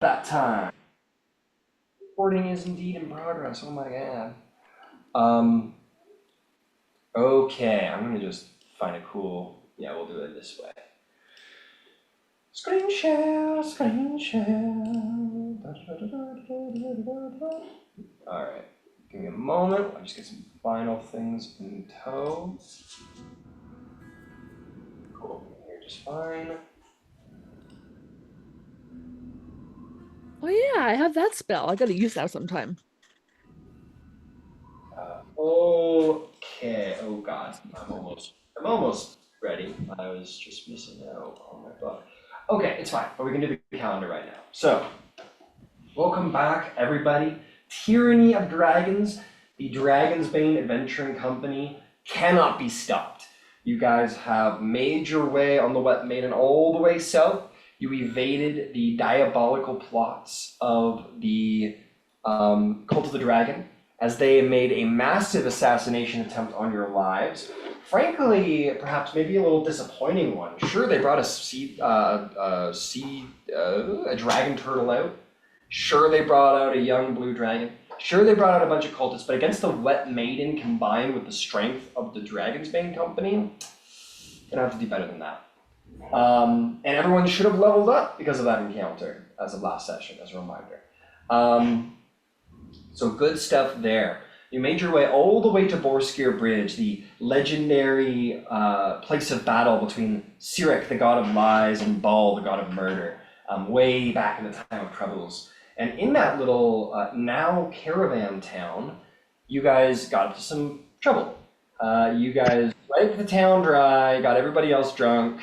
that time. Recording is indeed in progress. Oh my god. Um, okay, I'm gonna just find a cool. Yeah, we'll do it this way. Screen share, screen share. Alright, give me a moment. I'll just get some final things in tow. Cool, you're just fine. Oh yeah, I have that spell. I gotta use that sometime. Okay. Oh God, I'm almost ready. I was just missing out on my book. Okay, it's fine, but we can do the calendar right now. So, welcome back, everybody. Tyranny of Dragons, the Dragon's Bane Adventuring Company, cannot be stopped. You guys have made your way on the Wet Maiden all the way south. You evaded the diabolical plots of the Cult of the Dragon as they made a massive assassination attempt on your lives. Frankly, perhaps maybe a little disappointing one. Sure, they brought a dragon turtle out. Sure, they brought out a young blue dragon. Sure, they brought out a bunch of cultists, but against the Wet Maiden combined with the strength of the Dragon's Bane Company, gonna have to do better than that. And everyone should have leveled up because of that encounter as of last session, as a reminder. So good stuff there. You made your way all the way to Borskir Bridge, the legendary place of battle between Sirik, the god of lies, and Baal, the god of murder, way back in the time of Troubles. And in that little now caravan town, you guys got into some trouble. You guys wiped the town dry, got everybody else drunk,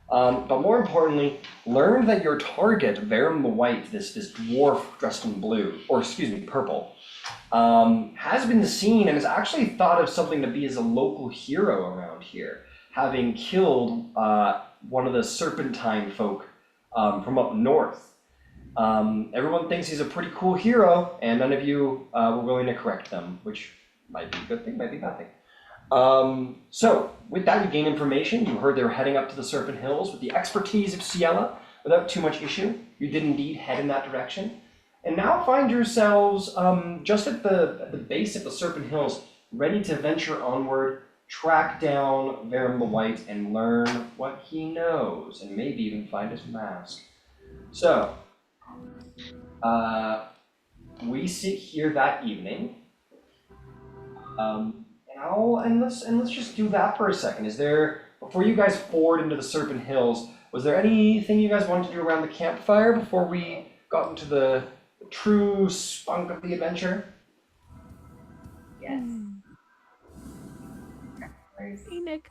but more importantly, learned that your target, Verum the White, this dwarf dressed in blue, or excuse me, purple, has been seen and is actually thought of something to be as a local hero around here, having killed one of the Serpentine folk from up north. Everyone thinks he's a pretty cool hero, and none of you were willing to correct them, which might be a good thing, might be a bad thing. So, with that, you gain information. You heard they were heading up to the Serpent Hills with the expertise of Ciela without too much issue. You did indeed head in that direction. And now find yourselves just at the base of the Serpent Hills, ready to venture onward, track down Verum the White, and learn what he knows, and maybe even find his mask. So, uh, we sit here that evening. And let's just do that for a second. Is there, before you guys forward into the Serpent Hills, was there anything you guys wanted to do around the campfire before we got into the true spunk of the adventure? Yes. Hey Nick.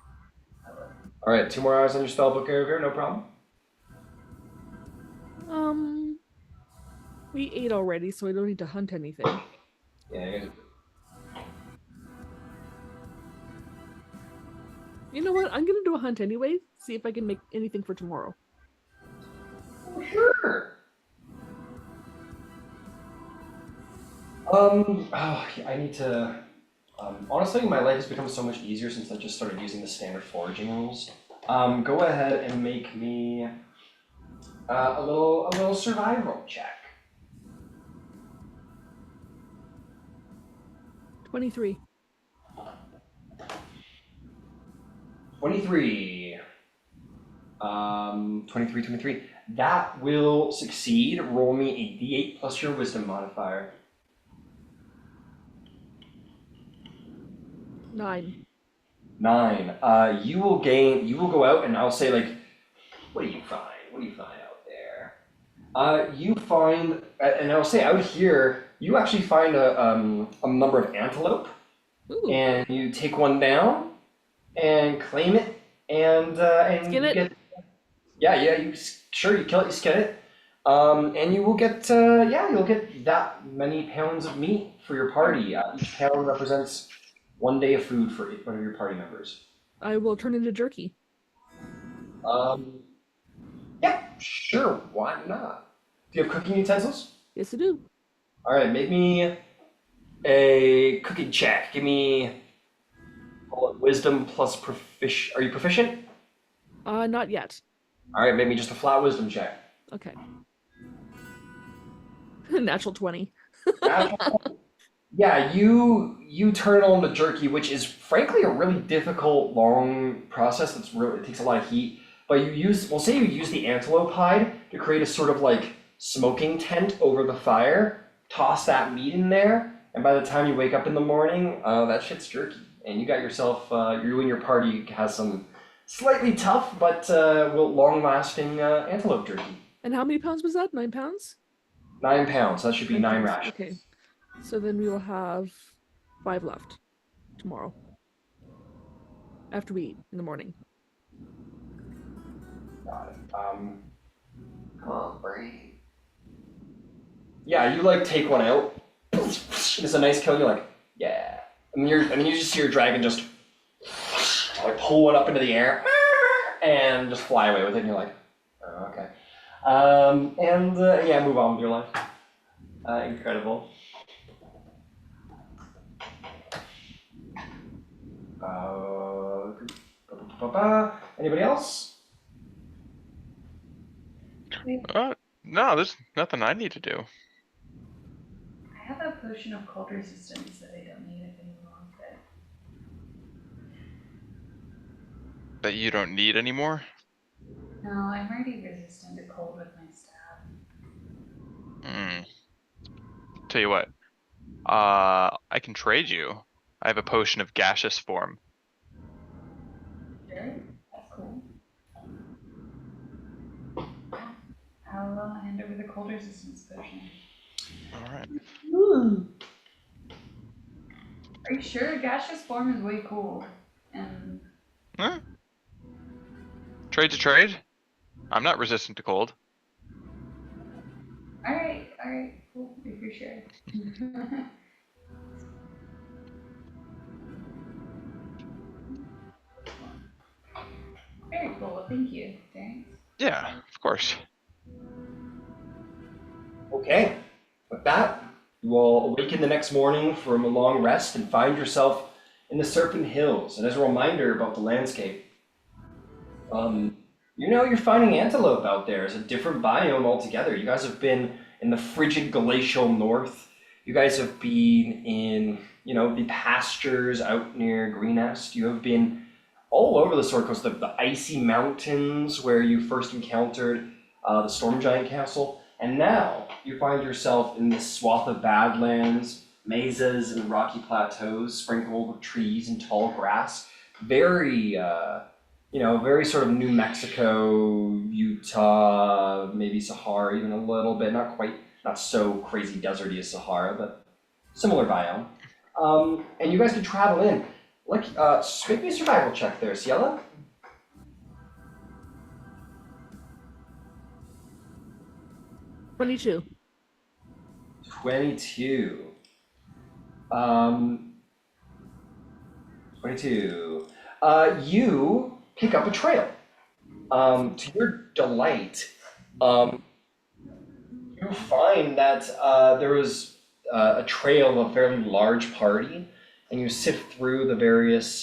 All right, 2 more hours on your spellbook here, no problem. Um, we ate already, so I don't need to hunt anything. Yeah, you guys. You know what? I'm gonna do a hunt anyway. See if I can make anything for tomorrow. Oh, sure. Oh, yeah, I need to. Honestly, my life has become so much easier since I just started using the standard foraging rules. Go ahead and make me a little survival check. 23. 23. 23. That will succeed. Roll me a d8 plus your wisdom modifier. 9. 9. You will go out and I'll say, like, what do you find? What do you find out there? You find, and I'll say out here, you actually find a number of antelope, Ooh, and you take one down and claim it, and skin you it. get, yeah, sure, you kill it, you skin it, and you will get, yeah, you'll get that many pounds of meat for your party. Each pound represents 1 day of food for one of your party members. I will turn into jerky. Um, yeah, sure, why not? Do you have cooking utensils? Yes, I do. All right, make me a cooking check. Give me, call it wisdom plus proficient. Are you proficient? Not yet. All right, make me just a flat wisdom check. Okay. Natural 20. Yeah, you turn it on the jerky, which is frankly a really difficult, long process. It takes a lot of heat. But we'll say you use the antelope hide to create a sort of like smoking tent over the fire. Toss that meat in there, and by the time you wake up in the morning, that shit's jerky, and you got yourself, you and your party has some slightly tough but long-lasting antelope jerky. And how many pounds was that? 9 pounds? 9 pounds. That should be 9 pounds. rations. Okay. So then we will have 5 left tomorrow. After we eat in the morning. Got it. Come on, brain. Yeah, you like take one out. It's a nice kill. You're like, yeah, and you just see your dragon just like pull one up into the air and just fly away with it. And you're like, oh, okay. Yeah, move on with your life. Incredible. Anybody else? No, there's nothing I need to do. I have a potion of cold resistance that I don't need if anyone wants it. That you don't need anymore? No, I'm already resistant to cold with my staff. Tell you what, I can trade you. I have a potion of gaseous form. Sure, that's cool. I'll hand over the cold resistance potion. Alright. Are you sure? Gaseous form is way cool. And Huh? Trade's a trade. I'm not resistant to cold. alright, cool, if you're sure. Very cool, thank you. Thanks. Yeah, of course. Okay. With that, you will awaken the next morning from a long rest and find yourself in the Serpent Hills. And as a reminder about the landscape, you're finding antelope out there. It's a different biome altogether. You guys have been in the frigid glacial north. You guys have been in, the pastures out near Greenest. You have been all over the Sword Coast, the icy mountains where you first encountered the Storm Giant Castle. And now you find yourself in this swath of badlands, mesas and rocky plateaus sprinkled with trees and tall grass. Very, very sort of New Mexico, Utah, maybe Sahara even a little bit. Not so crazy deserty as Sahara, but similar biome. And you guys can travel in. Make me a survival check there, Ciela. 22. 22. 22. You pick up a trail. To your delight, you find that there was a trail of a fairly large party, and you sift through the various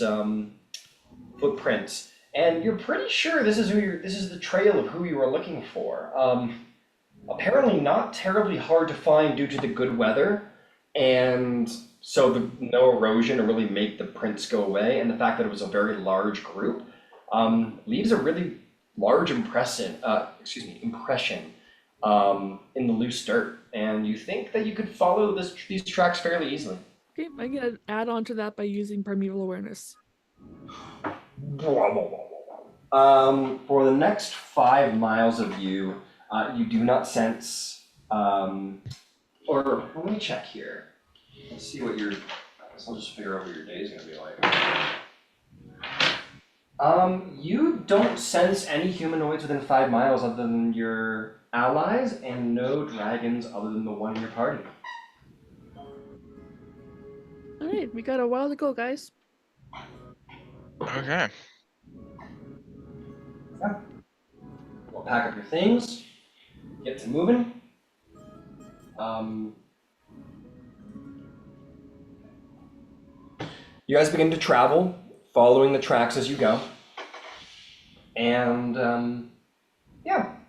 footprints, and you're pretty sure this is the trail of who you were looking for. Apparently not terribly hard to find due to the good weather, and so no erosion to really make the prints go away, and the fact that it was a very large group leaves a really large impression in the loose dirt, and you think that you could follow these tracks fairly easily. Okay, I can add on to that by using primeval awareness. For the next 5 miles of you, you do not sense, or let me check here. Let's see what I'll just figure out what your day is gonna be like. You don't sense any humanoids within 5 miles other than your allies, and no dragons other than the one in your party. Alright, we got a while to go, guys. Okay. We'll pack up your things, get to moving. You guys begin to travel, following the tracks as you go. And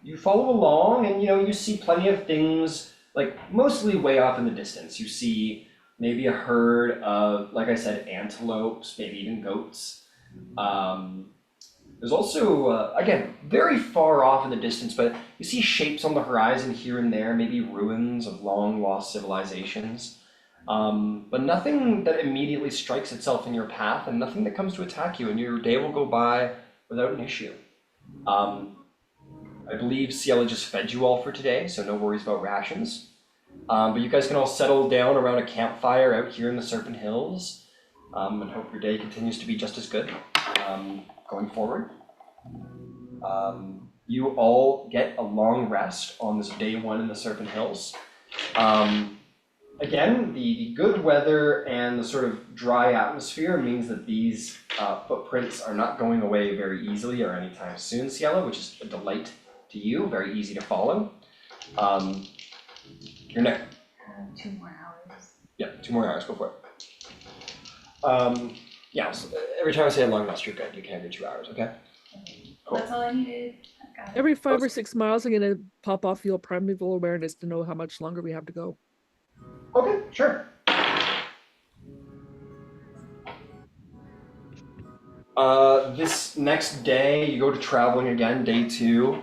you follow along, and you see plenty of things like mostly way off in the distance, you see maybe a herd of, like I said, antelopes, maybe even goats. Um, there's also, again, very far off in the distance, but you see shapes on the horizon here and there, maybe ruins of long lost civilizations. But nothing that immediately strikes itself in your path, and nothing that comes to attack you, and your day will go by without an issue. Um, I believe Ciela just fed you all for today, so no worries about rations. But you guys can all settle down around a campfire out here in the Serpent Hills, and hope your day continues to be just as good going forward. You all get a long rest on this day one in the Serpent Hills. Again, the good weather and the sort of dry atmosphere means that these footprints are not going away very easily or anytime soon, Ciela, which is a delight to you, very easy to follow. Your next. 2 more hours. Yeah, 2 more hours, go for it. Yeah, so every time I say a long rest, you're good. You can have your 2 hours, okay? Cool. That's all I needed. I've got it. Every 5 or 6 miles, I'm gonna pop off your primeval awareness to know how much longer we have to go. Okay, sure. This next day, you go to traveling again, day 2.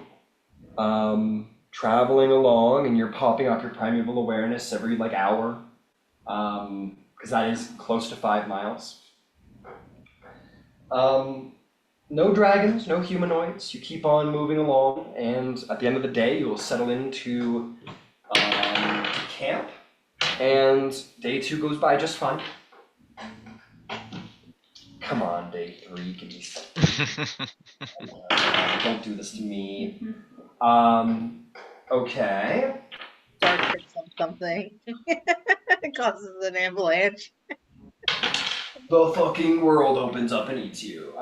Traveling along, and you're popping off your primeval awareness every like hour, because that is close to 5 miles. No dragons, no humanoids. You keep on moving along, and at the end of the day, you will settle into camp, and day 2 goes by just fine. Come on, day 3, give me something. Don't do this to me. Okay. Star trips on something. It causes an avalanche. The fucking world opens up and eats you.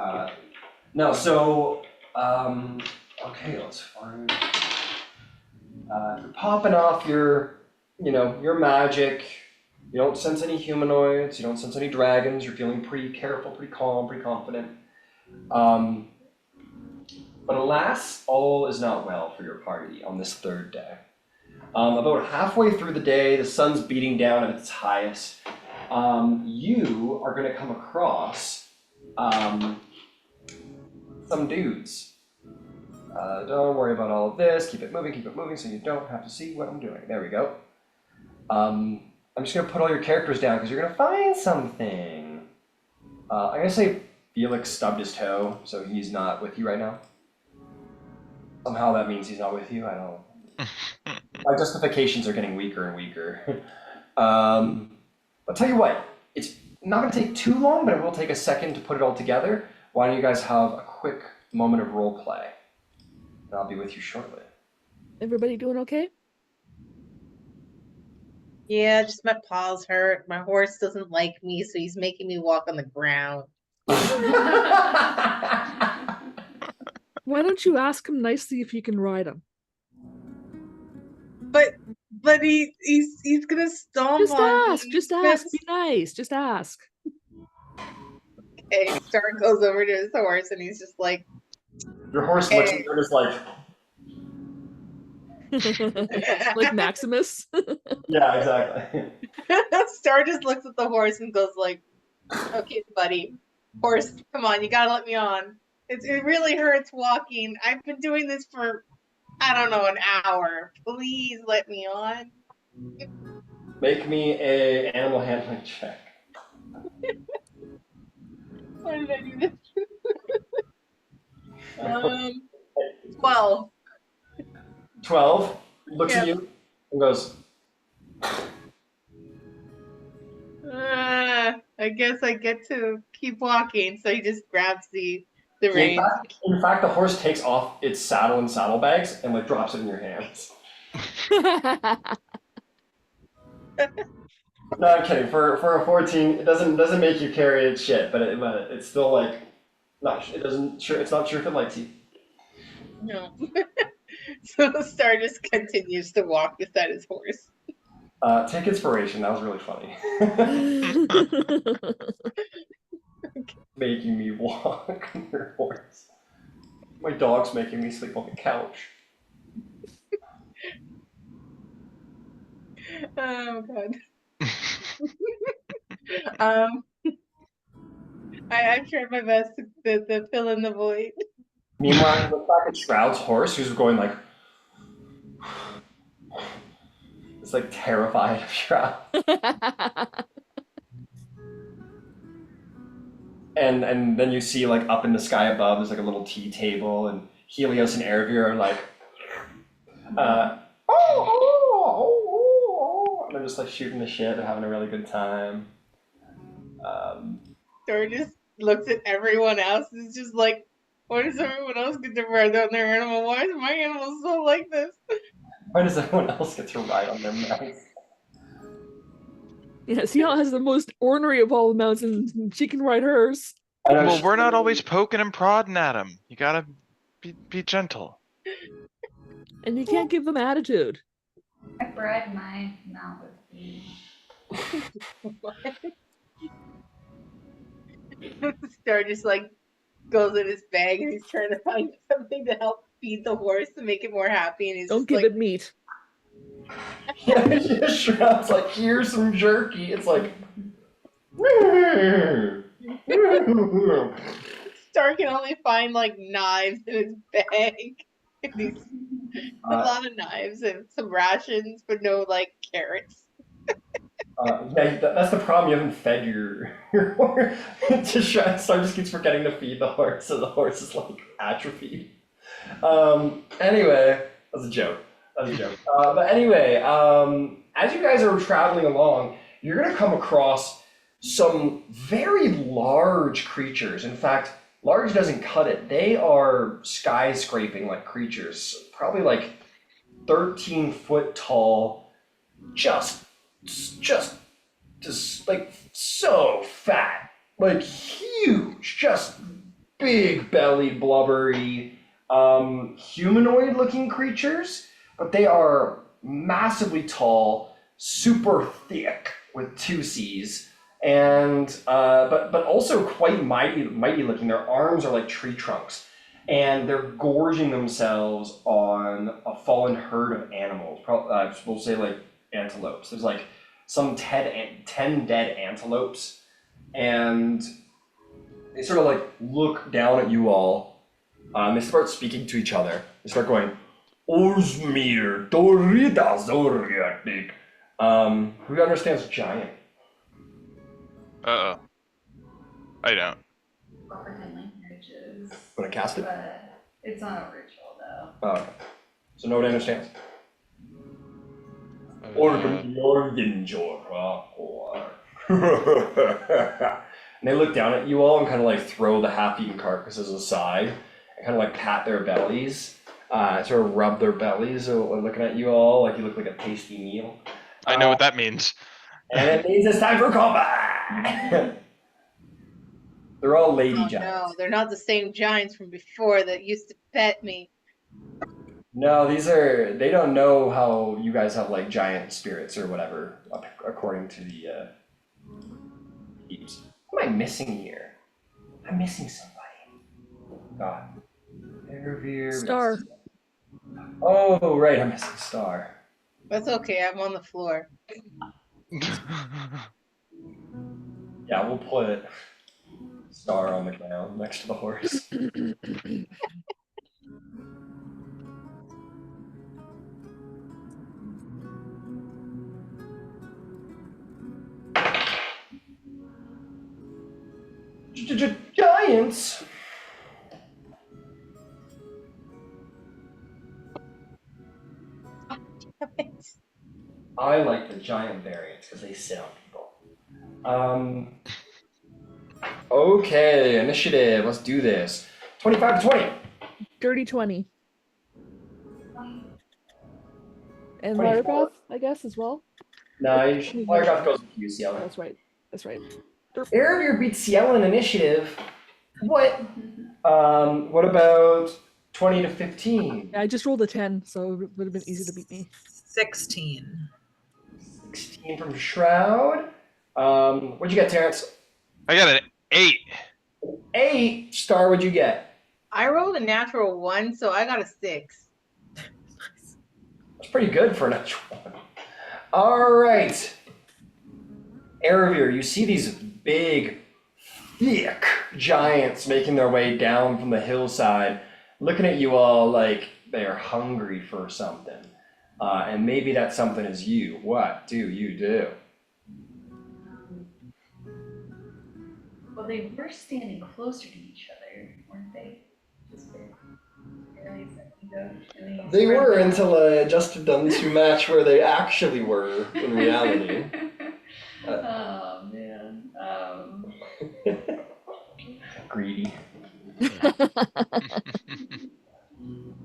No, so, okay, let's find. You're popping off your, your magic. You don't sense any humanoids. You don't sense any dragons. You're feeling pretty careful, pretty calm, pretty confident. But alas, all is not well for your party on this 3rd day. About halfway through the day, the sun's beating down at its highest. You are going to come across some dudes. Don't worry about all of this. Keep it moving so you don't have to see what I'm doing. There we go. I'm just going to put all your characters down because you're going to find something. I'm going to say Felix stubbed his toe, so he's not with you right now. Somehow that means he's not with you. I don't know. My justifications are getting weaker and weaker. I'll tell you what, it's not going to take too long, but it will take a second to put it all together. Why don't you guys have a quick moment of role play? And I'll be with you shortly. Everybody doing okay? Yeah, just my paws hurt. My horse doesn't like me, so he's making me walk on the ground. Why don't you ask him nicely if you can ride him? But he's gonna stomp Just on ask, me. just ask, be nice, just ask. Okay, Star goes over to his horse and he's just like, Your horse looks at you and is like, Like Maximus. yeah, exactly. Star just looks at the horse and goes like, okay, buddy, horse, come on, you gotta let me on. It really hurts walking. I've been doing this for, I don't know, an hour. Please let me on. Make me a animal handling check. Why did I do this? 12. 12, looks at Yeah. you and goes, I guess I get to keep walking. So he just grabs the in reins. fact, the horse takes off its saddle and saddlebags and like drops it in your hands. No, I'm kidding. For a 14, it doesn't make you carry its shit, but it's still like it's not sure if it likes you. No. So Star just continues to walk beside his horse. Take inspiration. That was really funny. Making me walk on your horse. My dog's making me sleep on the couch. Oh god. Um, I've tried my best to fill in the void. Meanwhile, you look back at Shroud's horse, who's going like, it's like terrified of Shroud. And then you see like up in the sky above, there's like a little tea table, and Helios and Erebir are like, and they're just like shooting the shit. They're having a really good time. Or just looks at everyone else and is just like, why does everyone else get to ride on their animal? Why is my animal so like this? Why does everyone else get to ride on their mounts? Yeah, Seal has the most ornery of all the mounts, and she can ride hers. Well, we're not always poking and prodding at him. You gotta be gentle. And you can't give them attitude. I bred my mount with food. Star just like goes in his bag and he's trying to find something to help feed the horse to make it more happy, and he's Don't just give like, it meat. Yeah, Shroud's like, here's some jerky. It's like, Star can only find like knives in his bag. And he's a lot of knives and some rations, but no like carrots. yeah, that's the problem. You haven't fed your horse. Star just keeps forgetting to feed the horse, so the horse is like atrophied. Anyway, that's a joke. But anyway, as you guys are traveling along, you're gonna come across some very large creatures. In fact, large doesn't cut it. They are skyscraping like creatures, probably like 13-foot tall, just like so fat, like huge, just big bellied, blubbery, humanoid looking creatures, but they are massively tall, super thick with two C's, and but also quite mighty looking. Their arms are like tree trunks, and they're gorging themselves on a fallen herd of animals. We'll say like antelopes. There's like some 10 dead antelopes, and they sort of like look down at you all. They start speaking to each other. They start going, Orzmir, Dorida Zoriatik. Who understands giant? Uh-oh. I don't. I'll pretend languages. Want to cast it? But it's not a ritual though. Oh, okay. So nobody understands. And they look down at you all and kind of like throw the half-eaten carcasses aside and kind of like pat their bellies, sort of rub their bellies looking at you all like you look like a tasty meal. I know what that means. And it means it's time for combat! They're all lady Oh giants. no, they're not the same giants from before that used to pet me. No, they don't know how you guys have like giant spirits or whatever, according to the peeps. What am I missing here? I'm missing somebody. God. Erebir. Star. Oh, right, I'm missing Star. That's okay, I'm on the floor. Yeah, we'll put Star on the ground next to the horse. Giants. I like the giant variants because they sit on people. Okay, initiative. Let's do this. 25 to 20. Dirty 20. And 24. Lyrapath, I guess, as well. No, Firegraph goes with you, Ciela. That's right. That's right. Erebir beats Ciela in initiative. What? What about 20 to 15? I just rolled a 10, so it would have been easy to beat me. 16. 16 from Shroud. What'd you get, Terrence? I got an 8. 8. Star, what'd you get? I rolled a natural 1, so I got a 6. That's pretty good for a natural one. All right. Erebir, you see these big, thick giants making their way down from the hillside, looking at you all like they're hungry for something. And maybe that something is you. What do you do? Well, they were standing closer to each other, weren't they? Just barely a second ago. And They spread were out. until I adjusted them to match where they actually were in reality. Oh man. Greedy.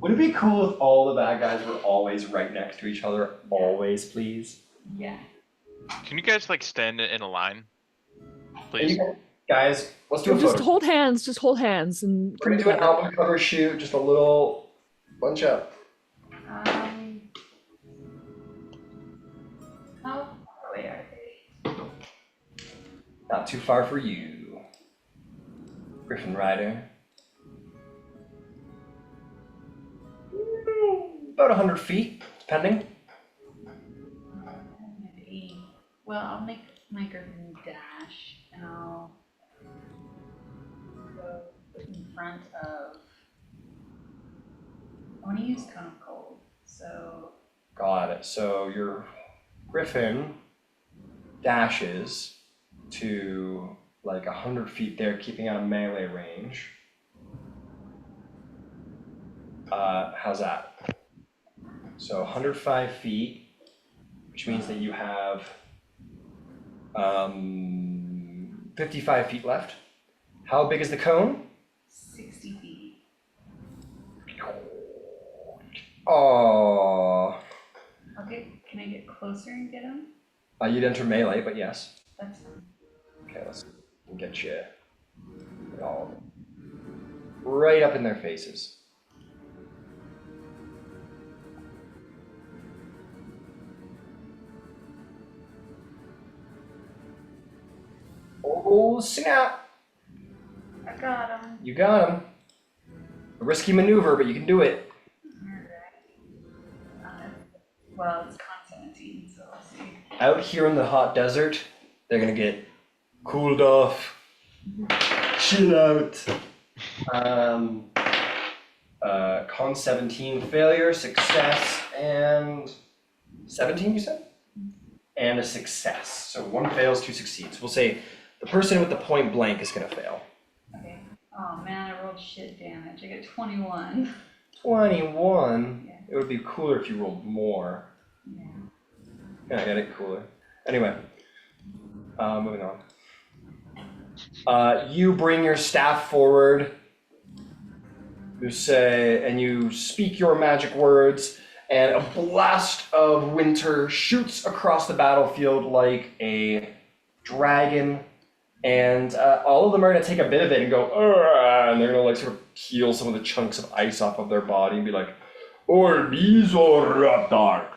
Would it be cool if all the bad guys were always right next to each other? Always, please. Yeah. Can you guys like stand in a line? And Please. you guys, let's do a Just photo. hold hands. Just hold hands and We're come gonna do an together. album cover shoot, just a little bunch up. How far away are they? Not too far for you, Griffin Rider. About 100 feet, depending. 80. Well, I'll make my Griffin dash, and I'll go in front of. I want to use Cone of Cold, so Got it. So your Griffin dashes to like 100 feet there, keeping out of melee range. How's that? So 105 feet, which means that you have 55 feet left. How big is the cone? 60 feet. Oh, Okay, can I get closer and get him? you'd enter melee, but yes. That's fine. Okay, let's get you all right up in their faces. Oh, snap! I got him. You got him. A risky maneuver, but you can do it. Alright. Well, it's con 17, so we'll see. Out here in the hot desert, they're gonna get cooled off, chill out. Con 17 failure, success, and 17 you said? And a success. So one fails, two succeeds. We'll say the person with the point blank is gonna fail. Okay. Oh man, I rolled shit damage. I get 21. 21? Yeah. It would be cooler if you rolled more. Yeah. Yeah, I got it cooler. Anyway, moving on. You bring your staff forward. You say, and you speak your magic words, and a blast of winter shoots across the battlefield like a dragon. And all of them are gonna take a bit of it and go, "Argh," and they're gonna like sort of peel some of the chunks of ice off of their body and be like, "Or these are dark."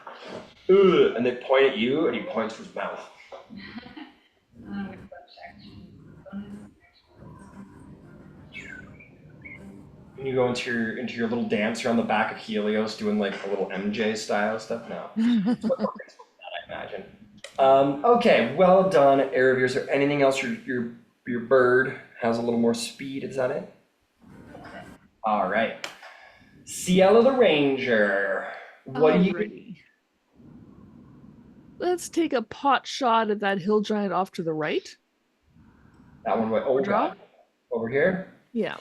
And they point at you, and he points to his mouth. I'm gonna bonus action. Bonus action. And you go into your little dance around the back of Helios, doing like a little MJ style stuff. No, I imagine. Okay, well done, Erebir. Is there anything else? Your bird has a little more speed. Is that it? All right. Ciela the Ranger. What do you? Alrighty. Let's take a pot shot at that hill giant off to the right. That one went. Oh Draw? god. Over here. Yeah.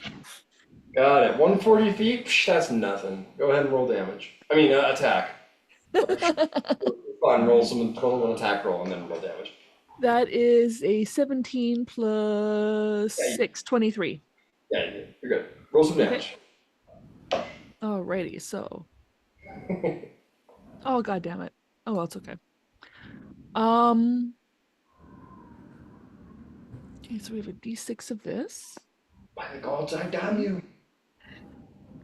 Got it. 140 feet. Psh, that's nothing. Go ahead and roll damage. I mean, attack. Fine. Roll one attack roll and then roll damage. That is a 17 plus Yeah, 6, 23. Yeah, you did. You're good. Roll some damage. Alrighty, so. Oh god damn it. Oh well, it's okay. Okay, so we have a d6 of this. By the gods, I damn you.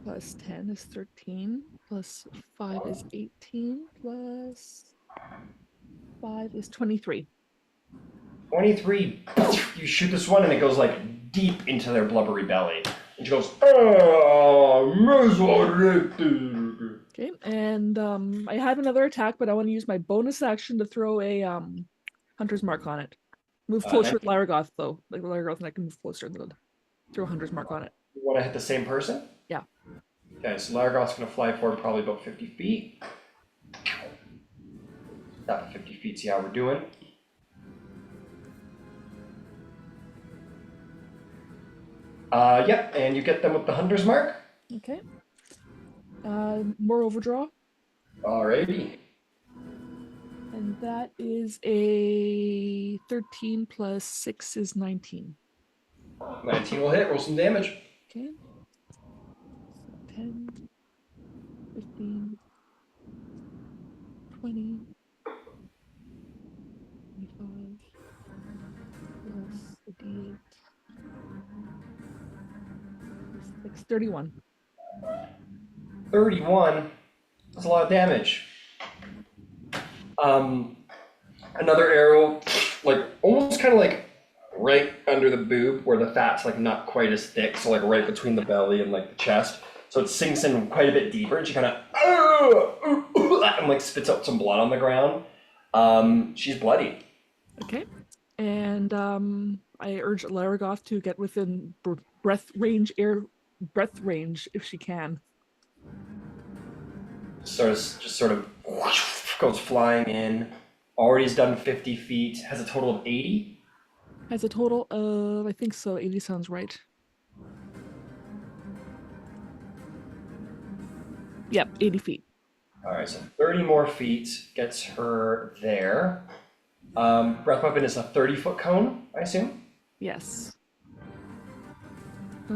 Plus 10 is 13. Plus 5 is 18. Plus 5 is 23. 23. You shoot this one and it goes like deep into their blubbery belly. And she goes, "Oh, resurrected." Okay, and I have another attack, but I want to use my bonus action to throw a hunter's mark on it. Move closer with Lyragoth though. Like Lyragoth, and I can move closer and throw a hunter's mark on it. You want to hit the same person? Yeah. Okay, so Largoth's going to fly forward probably about 50 feet. Stop at 50 feet, see how we're doing. Yep, and you get them with the hunter's mark. Okay. More overdraw. Alrighty. And that is a 13 plus 6 is 19. 19 will hit, roll some damage. Okay. So 10, 15, 20, 25, plus a d8, plus 6, 31. 31. That's a lot of damage. Another arrow, like almost kind of like right under the boob where the fat's like not quite as thick, so like right between the belly and like the chest. So it sinks in quite a bit deeper, and she kind of and like spits out some blood on the ground. She's bloody. Okay. And I urge Laragoth to get within breath range if she can. Just sort of goes flying in. Already's done 50 feet. Has a total of 80. Has a total of, I think so, 80 sounds right. Yep, 80 feet. All right, so 30 more feet gets her there. Breath weapon is a 30-foot cone, I assume? Yes. I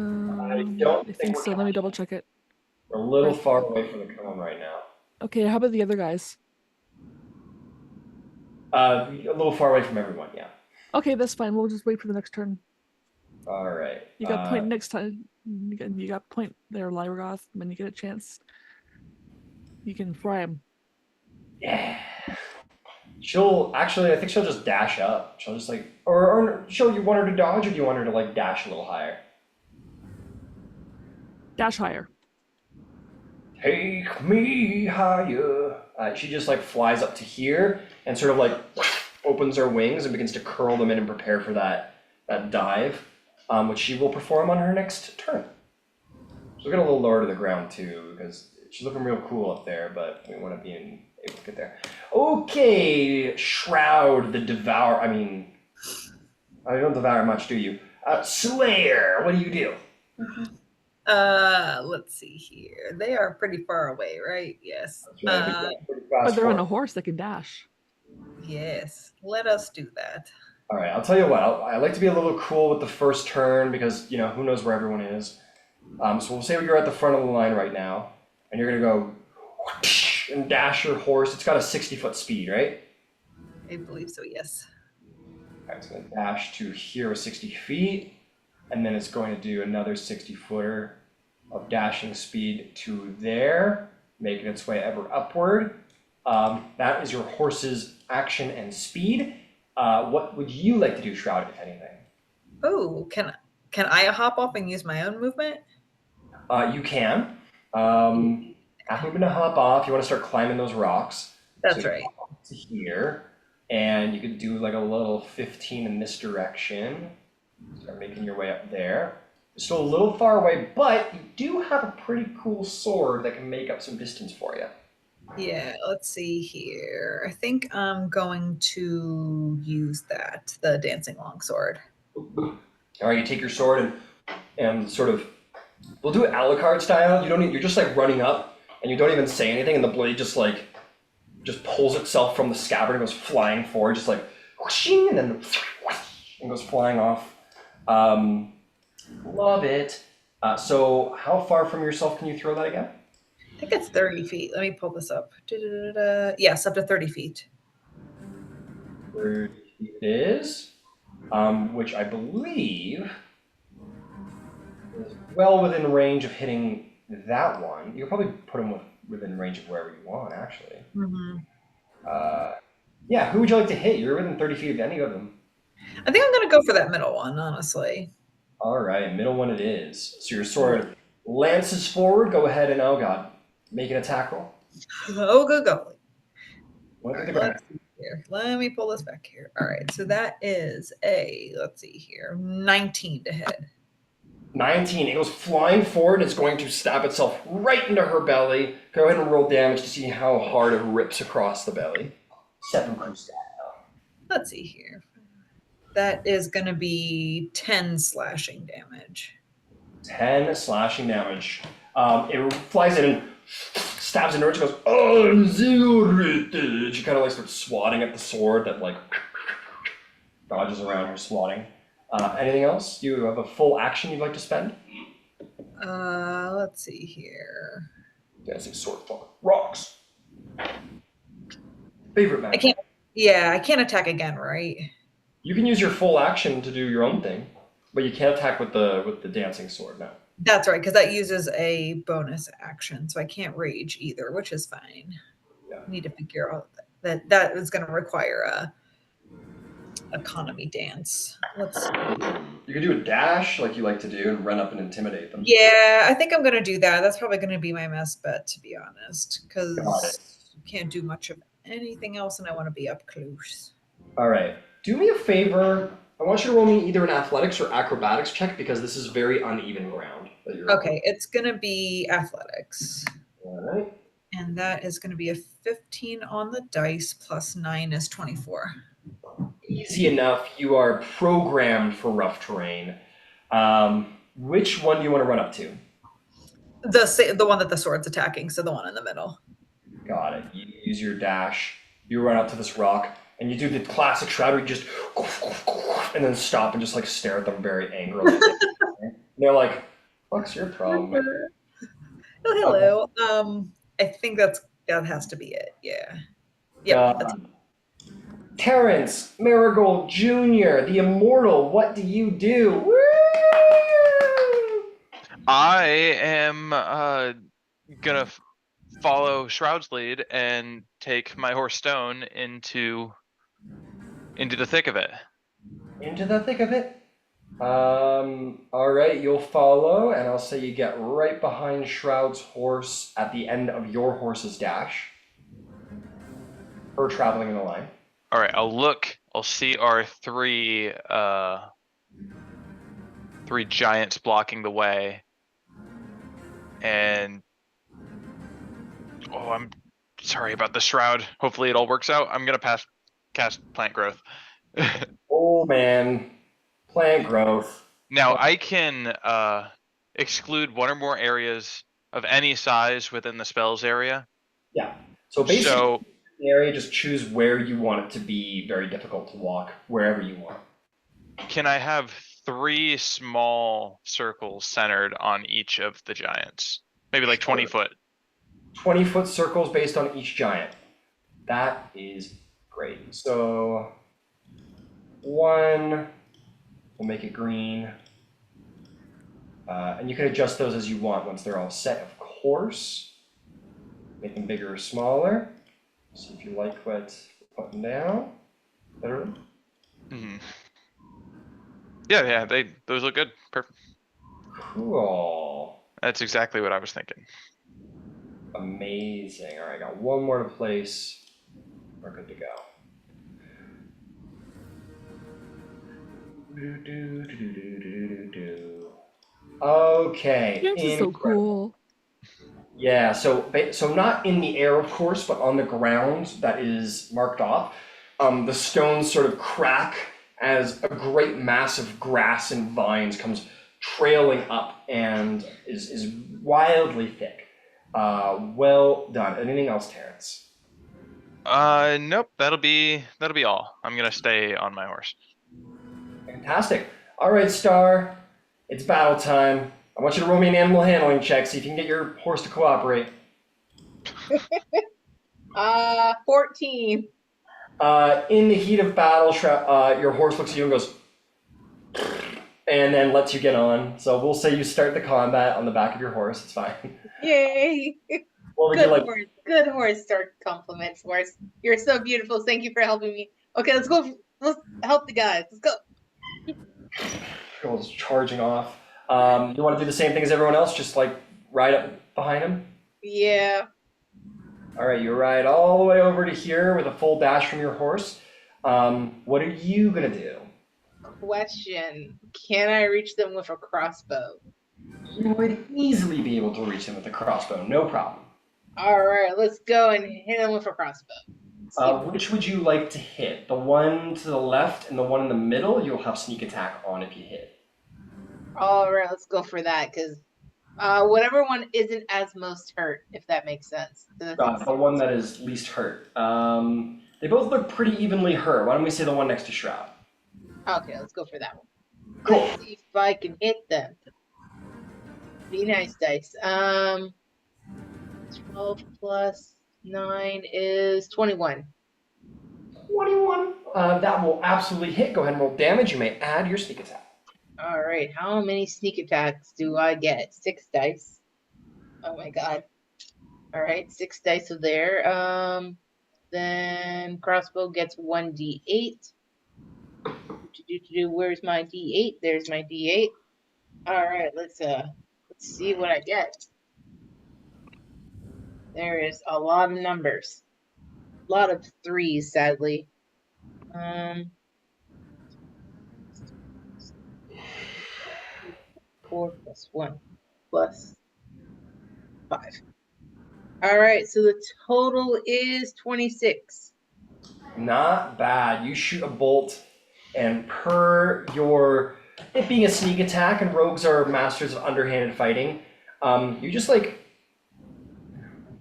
don't I think we're so. Let me double check it. We're a little far away from the cone right now. Okay, how about the other guys? A little far away from everyone, yeah. Okay, that's fine. We'll just wait for the next turn. All right. You got point next time. You got point there, Lyragoth. When you get a chance, you can fry him. Yeah. I think she'll just dash up. She'll just like, or you want her to dodge, or do you want her to like dash a little higher? Dash higher. Take me higher. She just like flies up to here and sort of like opens her wings and begins to curl them in and prepare for that dive, which she will perform on her next turn. She'll get a little lower to the ground too, because she's looking real cool up there, but we want to be able to get there. Okay, Shroud the Devour. I mean, you don't devour much, do you? Slayer, what do you do? Let's see here. They are pretty far away, right? Yes. But they're on a horse that can dash. Yes. Let us do that. All right, I'll tell you what. I like to be a little cool with the first turn because, you know, who knows where everyone is. So we'll say you're at the front of the line right now, and you're going to go and dash your horse. It's got a 60-foot speed, right? I believe so, yes. All right, it's going to dash to here with 60 feet, and then it's going to do another 60-footer of dashing speed to there, making its way ever upward. That is your horse's action and speed. What would you like to do, Shroud, if anything? Oh, can I hop off and use my own movement? You can. Half movement to hop off. You want to start climbing those rocks. That's so right. To here, and you could do like a little 15 in this direction. Start making your way up there. You're still a little far away, but you do have a pretty cool sword that can make up some distance for you. Yeah, let's see here. I think I'm going to use the dancing longsword. All right, you take your sword and sort of, we'll do it Alucard style. You're just like running up, and you don't even say anything, and the blade just pulls itself from the scabbard and goes flying forward, just like whooshing, and then and goes flying off. Love it. So how far from yourself can you throw that again? I think it's 30 feet. Let me pull this up. Yes, up to 30 feet. 30 feet it is, which I believe is well within range of hitting that one. You could probably put them within range of wherever you want, actually. Mm-hmm. Yeah, who would you like to hit? You're within 30 feet of any of them. I think I'm going to go for that middle one, honestly. All right, middle one it is. So your sword lances forward. Go ahead and, oh god, Make an attack roll. Oh, good golly. Look All at the right, ground. let's see here. Let me pull this back here. All right, so that is a, let's see here, 19 to hit. 19. It goes flying forward and it's going to stab itself right into her belly. Go ahead and roll damage to see how hard it rips across the belly. 7 style. Let's see here. That is going to be 10 slashing damage. 10 slashing damage. It flies in and stabs into her. She goes, oh, zero. She kind of like starts swatting at the sword that like dodges around her swatting. Anything else? You have a full action you'd like to spend? Let's see here. Dancing sword fall. Rocks. Favorite I magic. can't. Yeah, I can't attack again, right? You can use your full action to do your own thing, but you can't attack with the dancing sword now. That's right, because that uses a bonus action, so I can't rage either, which is fine. Yeah. I need to figure out that is going to require a economy dance. Let's see. You could do a dash like you like to do and run up and intimidate them. Yeah, I think I'm going to do that. That's probably going to be my best bet, to be honest, Got it. because you can't do much of anything else, and I want to be up close. All right. Do me a favor. I want you to roll me either an athletics or acrobatics check because this is very uneven ground. That you're Okay, it's going to be athletics. All right. And that is going to be a 15 on the dice plus 9 is 24. Easy enough. You are programmed for rough terrain. Which one do you want to run up to? The one that the sword's attacking, so the one in the middle. Got it. You use your dash. You run up to this rock and you do the classic shroud where you just and then stop and just like stare at them very angrily. And they're like, "What's your problem?" Oh, hello. I think that has to be it. Yeah. Yeah. That's Terrence Marigold Jr., the immortal. What do you do? Woo! I am gonna follow Shroud's lead and take my horse Stone into the thick of it. Into the thick of it. All right, you'll follow, and I'll say you get right behind Shroud's horse at the end of your horse's dash. Her traveling in the line. All right, I'll see our three giants blocking the way. And I'm sorry about the shroud. Hopefully it all works out. I'm gonna cast plant growth. Oh man, plant growth. Now I can exclude one or more areas of any size within the spells area. Yeah. So basically, So the area, just choose where you want it to be very difficult to walk, wherever you want. can I have 3 small circles centered on each of the giants? Maybe like 20 foot. 20-foot circles based on each giant. That is great. So one, we'll make it green. And you can adjust those as you want once they're all set, of course. Make them bigger or smaller. See if you like what we're putting down. Better. Mhm. Yeah, those look good. Perfect. Cool. That's exactly what I was thinking. Amazing. All right, got one more to place. We're good to go. Okay. This is so cool. Yeah, so not in the air, of course, but on the ground that is marked off. The stones sort of crack as a great mass of grass and vines comes trailing up and is wildly thick. Well done. Anything else, Terrence? Nope, that'll be all. I'm gonna stay on my horse. Fantastic. All right, Star. It's battle time. I want you to roll me an animal handling check, see if you can get your horse to cooperate. 14. In the heat of battle, your horse looks at you and goes, and then lets you get on. So we'll say you start the combat on the back of your horse. It's fine. Yay. Well, we Good get like horse. Good horse. Start compliments, horse. You're so beautiful. Thank you for helping me. Okay, let's go. Let's help the guys. Let's go. goes charging off. You want to do the same thing as everyone else, just like ride up behind him? Yeah. Alright, you ride all the way over to here with a full dash from your horse. What are you gonna do? Question. Can I reach them with a crossbow? You would easily be able to reach him with a crossbow, no problem. Alright, let's go and hit them with a crossbow. Which would you like to hit? The one to the left and the one in the middle, you'll have sneak attack on if you hit. Alright, let's go for that, because whatever one isn't as most hurt, if that makes sense. The one that is least hurt. They both look pretty evenly hurt. Why don't we say the one next to Shroud? Okay, let's go for that one. Cool. Let's see if I can hit them. Be nice, dice. 12 plus 9 is 21. 21. That will absolutely hit. Go ahead and roll damage. You may add your sneak attack. Alright, how many sneak attacks do I get? 6 dice. Oh my god. Alright, 6 dice of there. Then crossbow gets 1d8. Where's my d8? There's my d8. Alright, let's see what I get. There is a lot of numbers. A lot of 3s, sadly. 4 plus 1 plus 5. Alright, so the total is 26. Not bad. You shoot a bolt, and per your it being a sneak attack, and rogues are masters of underhanded fighting, you just like,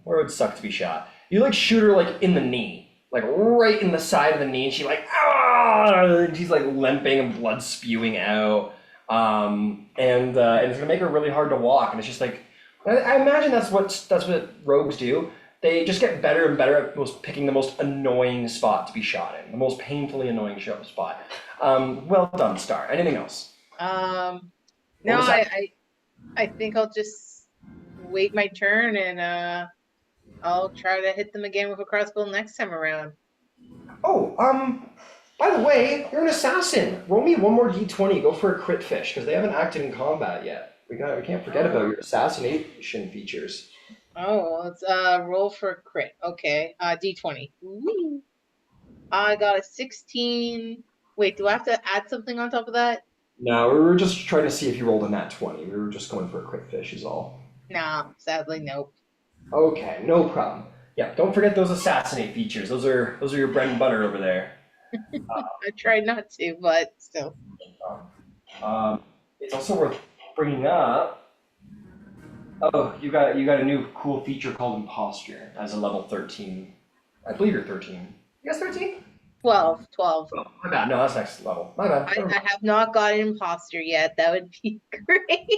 where it would suck to be shot. You like shoot her like in the knee, like right in the side of the knee, and she like and she's like limping and blood spewing out, and it's gonna make her really hard to walk. And it's just like, I imagine that's what rogues do. They just get better and better at picking the most annoying spot to be shot in, the most painfully annoying spot. Well done, Star. Anything else? No, I think I'll just wait my turn and I'll try to hit them again with a crossbow next time around. Oh, by the way, you're an assassin. Roll me one more d20. Go for a crit fish because they haven't acted in combat yet. We can't forget about your assassination features. Oh, let's roll for a crit. Okay, d20. Ooh. I got a 16. Wait, do I have to add something on top of that? No, we were just trying to see if you rolled a nat 20. We were just going for a crit fish is all. Nah, sadly, nope. Okay, no problem. Yeah, don't forget those assassinate features. Those are your bread and butter over there. I tried not to, but still. It's also worth bringing up. Oh, you got a new cool feature called Imposture as a level 13. I believe you're 13. You guys 13? 12. Oh, my bad. No, that's next level. My bad. I have not got an imposter yet. That would be great.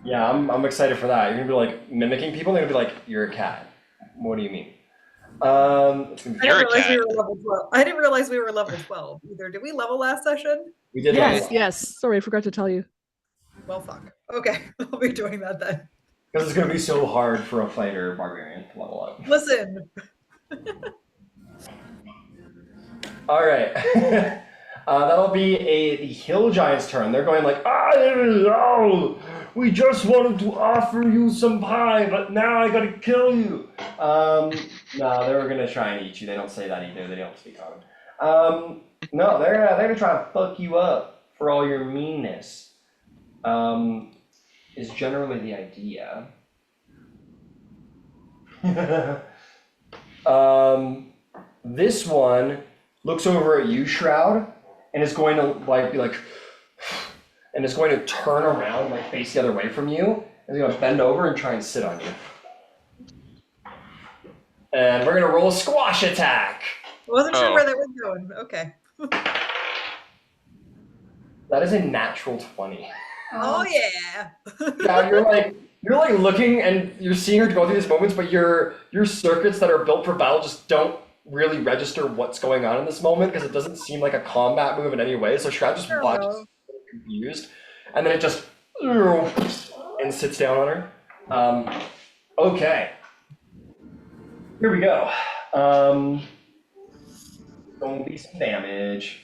Yeah, I'm excited for that. You're gonna be like mimicking people. They're gonna be like, "You're a cat." What do you mean? It's gonna be I didn't You're a realize cat. we were level 12. I didn't realize we were level 12 either. Did we level last session? We did Yes, level yes. Sorry, I forgot to tell you. Well, fuck. Okay, I'll be doing that then. because it's gonna be so hard for a fighter barbarian to level up. Listen, All right, that'll be the hill giant's turn. They're going like, oh, we just wanted to offer you some pie, but now I gotta kill you. No, they were gonna try and eat you. They don't say that either. They don't speak common. No, they're gonna try and fuck you up for all your meanness. Is generally the idea. This one looks over at you, Shroud, and is going to like be like, and is going to turn around, like face the other way from you, and is going to bend over and try and sit on you. And we're gonna roll a squash attack. I wasn't sure Oh. where that was going. Okay. That is a natural 20. Oh yeah. Yeah, you're like looking and you're seeing her go through these moments, but your circuits that are built for battle just don't really register what's going on in this moment because it doesn't seem like a combat move in any way. So Shroud just Fair watches, enough. confused, and then it just and sits down on her. Okay, here we go. Gonna be some damage.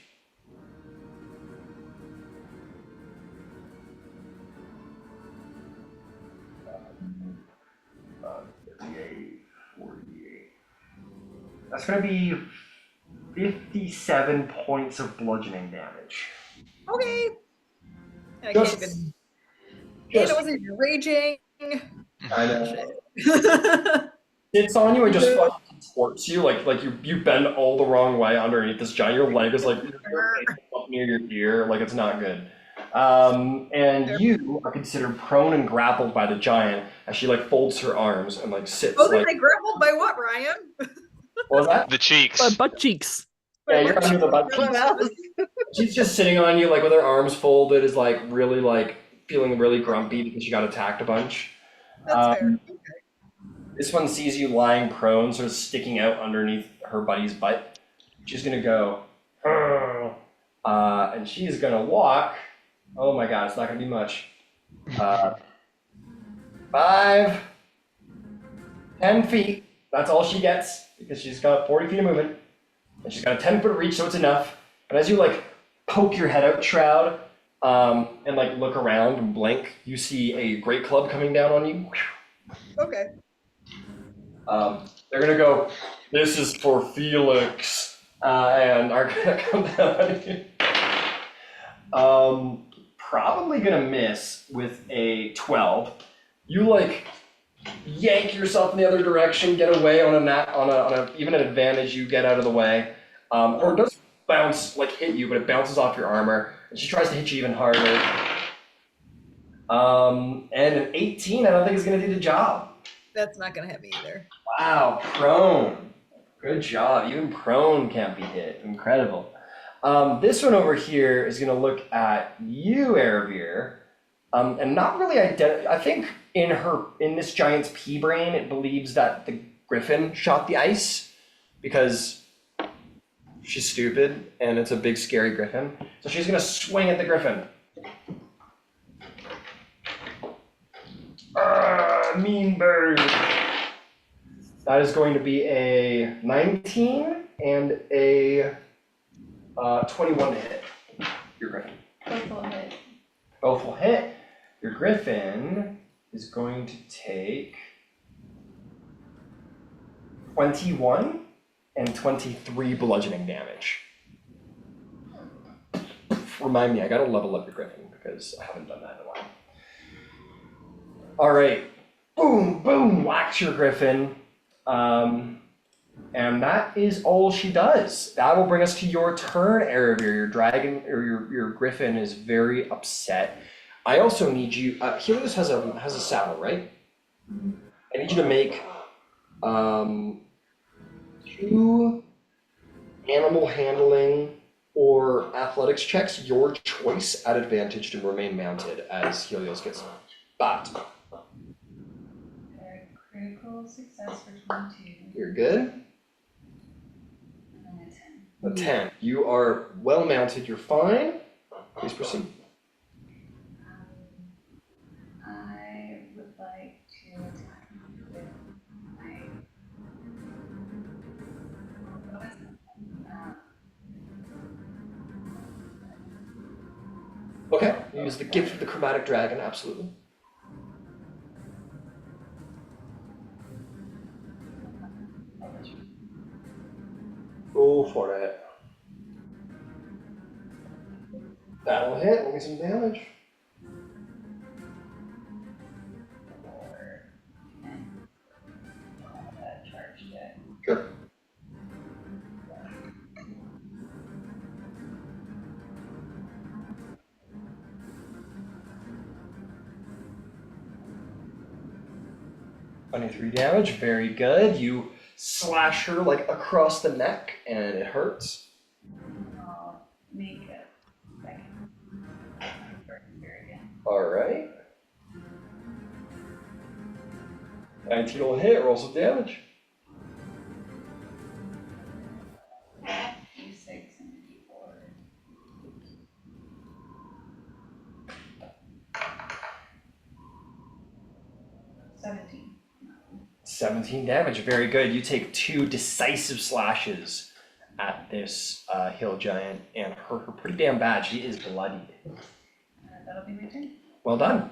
gonna be 57 points of bludgeoning damage. Okay. I Just- can't even. Hey, Just I wasn't even raging. kind of Shit. sits on you and just fucking contorts you, like you bend all the wrong way underneath this giant. Your leg is like up near your ear, like it's not good. And you are considered prone and grappled by the giant as she like folds her arms and like sits Wasn't like. I grappled by what, Ryan? What was that? The cheeks. Butt cheeks. Yeah, you're under the butt What cheeks. else? She's just sitting on you like with her arms folded, is like really like feeling really grumpy because she got attacked a bunch. That's fair. Okay. This one sees you lying prone, sort of sticking out underneath her buddy's butt. She's gonna go, and she's gonna walk. Oh my god, it's not gonna be much. 5, 10 feet. That's all she gets because she's got 40 feet of movement, and she's got a 10-foot reach, so it's enough. And as you like poke your head out, Shroud, and like look around and blink, you see a great club coming down on you. Okay. They're gonna go, this is for Felix, and are gonna come down on you. Probably gonna miss with a 12. You like yank yourself in the other direction, get away on a even an advantage, you get out of the way. Or it does bounce, like hit you, but it bounces off your armor, and she tries to hit you even harder. And an 18, I don't think is gonna do the job. That's not gonna hit me either. Wow, prone. Good job. Even prone can't be hit. Incredible. This one over here is going to look at you, Erebir, and not really identify. I think in this giant's pea brain, it believes that the griffin shot the ice because she's stupid and it's a big scary griffin. So she's going to swing at the griffin. Mean bird. That is going to be a 19 and a 21 to hit your griffin. Both will hit. Both will hit. Your griffin is going to take 21 and 23 bludgeoning damage. Remind me, I gotta level up your griffin because I haven't done that in a while. All right. Boom, boom, whacks your griffin. And that is all she does. That will bring us to your turn, Erebir. Your dragon or your griffin is very upset. I also need you. Helios has a saddle, right? I need you to make 2 animal handling or athletics checks, your choice, at advantage to remain mounted as Helios gets bat. Critical success for 22. You're good. And then A 10. You are well mounted. You're fine. Please proceed. I would like to attack with my Okay. Use the gift of the chromatic dragon. Absolutely. Go for it. That'll hit. Give me some damage. charged it. Sure. $23 damage. Very good. You slash her like across the neck, and it hurts. I'll make a second. Here again. All right. 19 will hit. Roll some damage. D6 and D4. 17. 17 damage, very good. You take 2 decisive slashes at this hill giant and hurt her pretty damn bad. She is bloodied. That'll be my turn. Well done.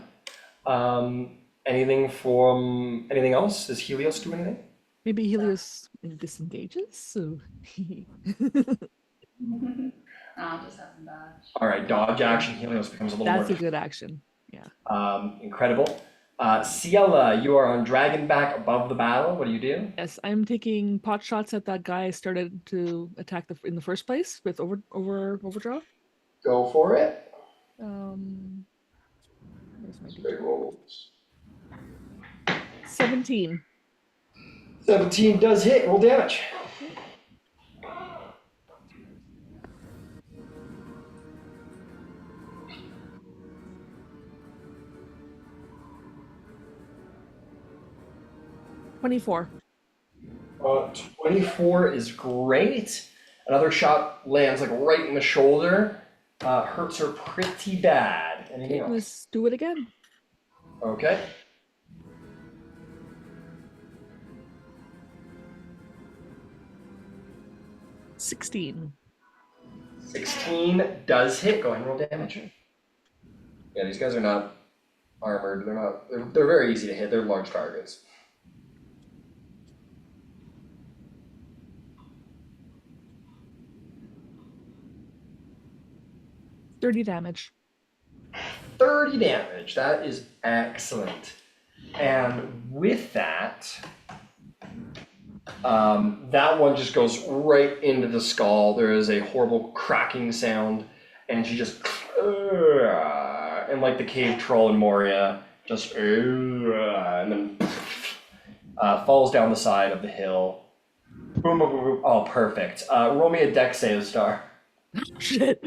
Anything else? Does Helios do anything? Maybe Helios disengages. So I'll just have him dodge. All right, dodge action. Helios becomes a little that's more a good action. Yeah. incredible. Ciela, you are on Dragonback above the battle. What do you do? Yes, I'm taking pot shots at that guy I started to attack in the first place with overdraw. Go for it. Where's my Big D20? rolls. 17. 17 does hit. Roll damage. $24. 24 is great. Another shot lands like right in the shoulder. Hurts her pretty bad. Anything Okay, else? let's do it again. Okay. $16. 16 does hit. Go ahead and roll damage. Yeah, these guys are not armored. They're not. They're very easy to hit. They're large targets. $30 damage. 30 damage. That is excellent. And with that, that one just goes right into the skull. There is a horrible cracking sound, and she just, and like the cave troll in Moria, just, and then falls down the side of the hill. Boom, boom, boom, boom. Oh, perfect. Roll me a dex save, Star. Shit.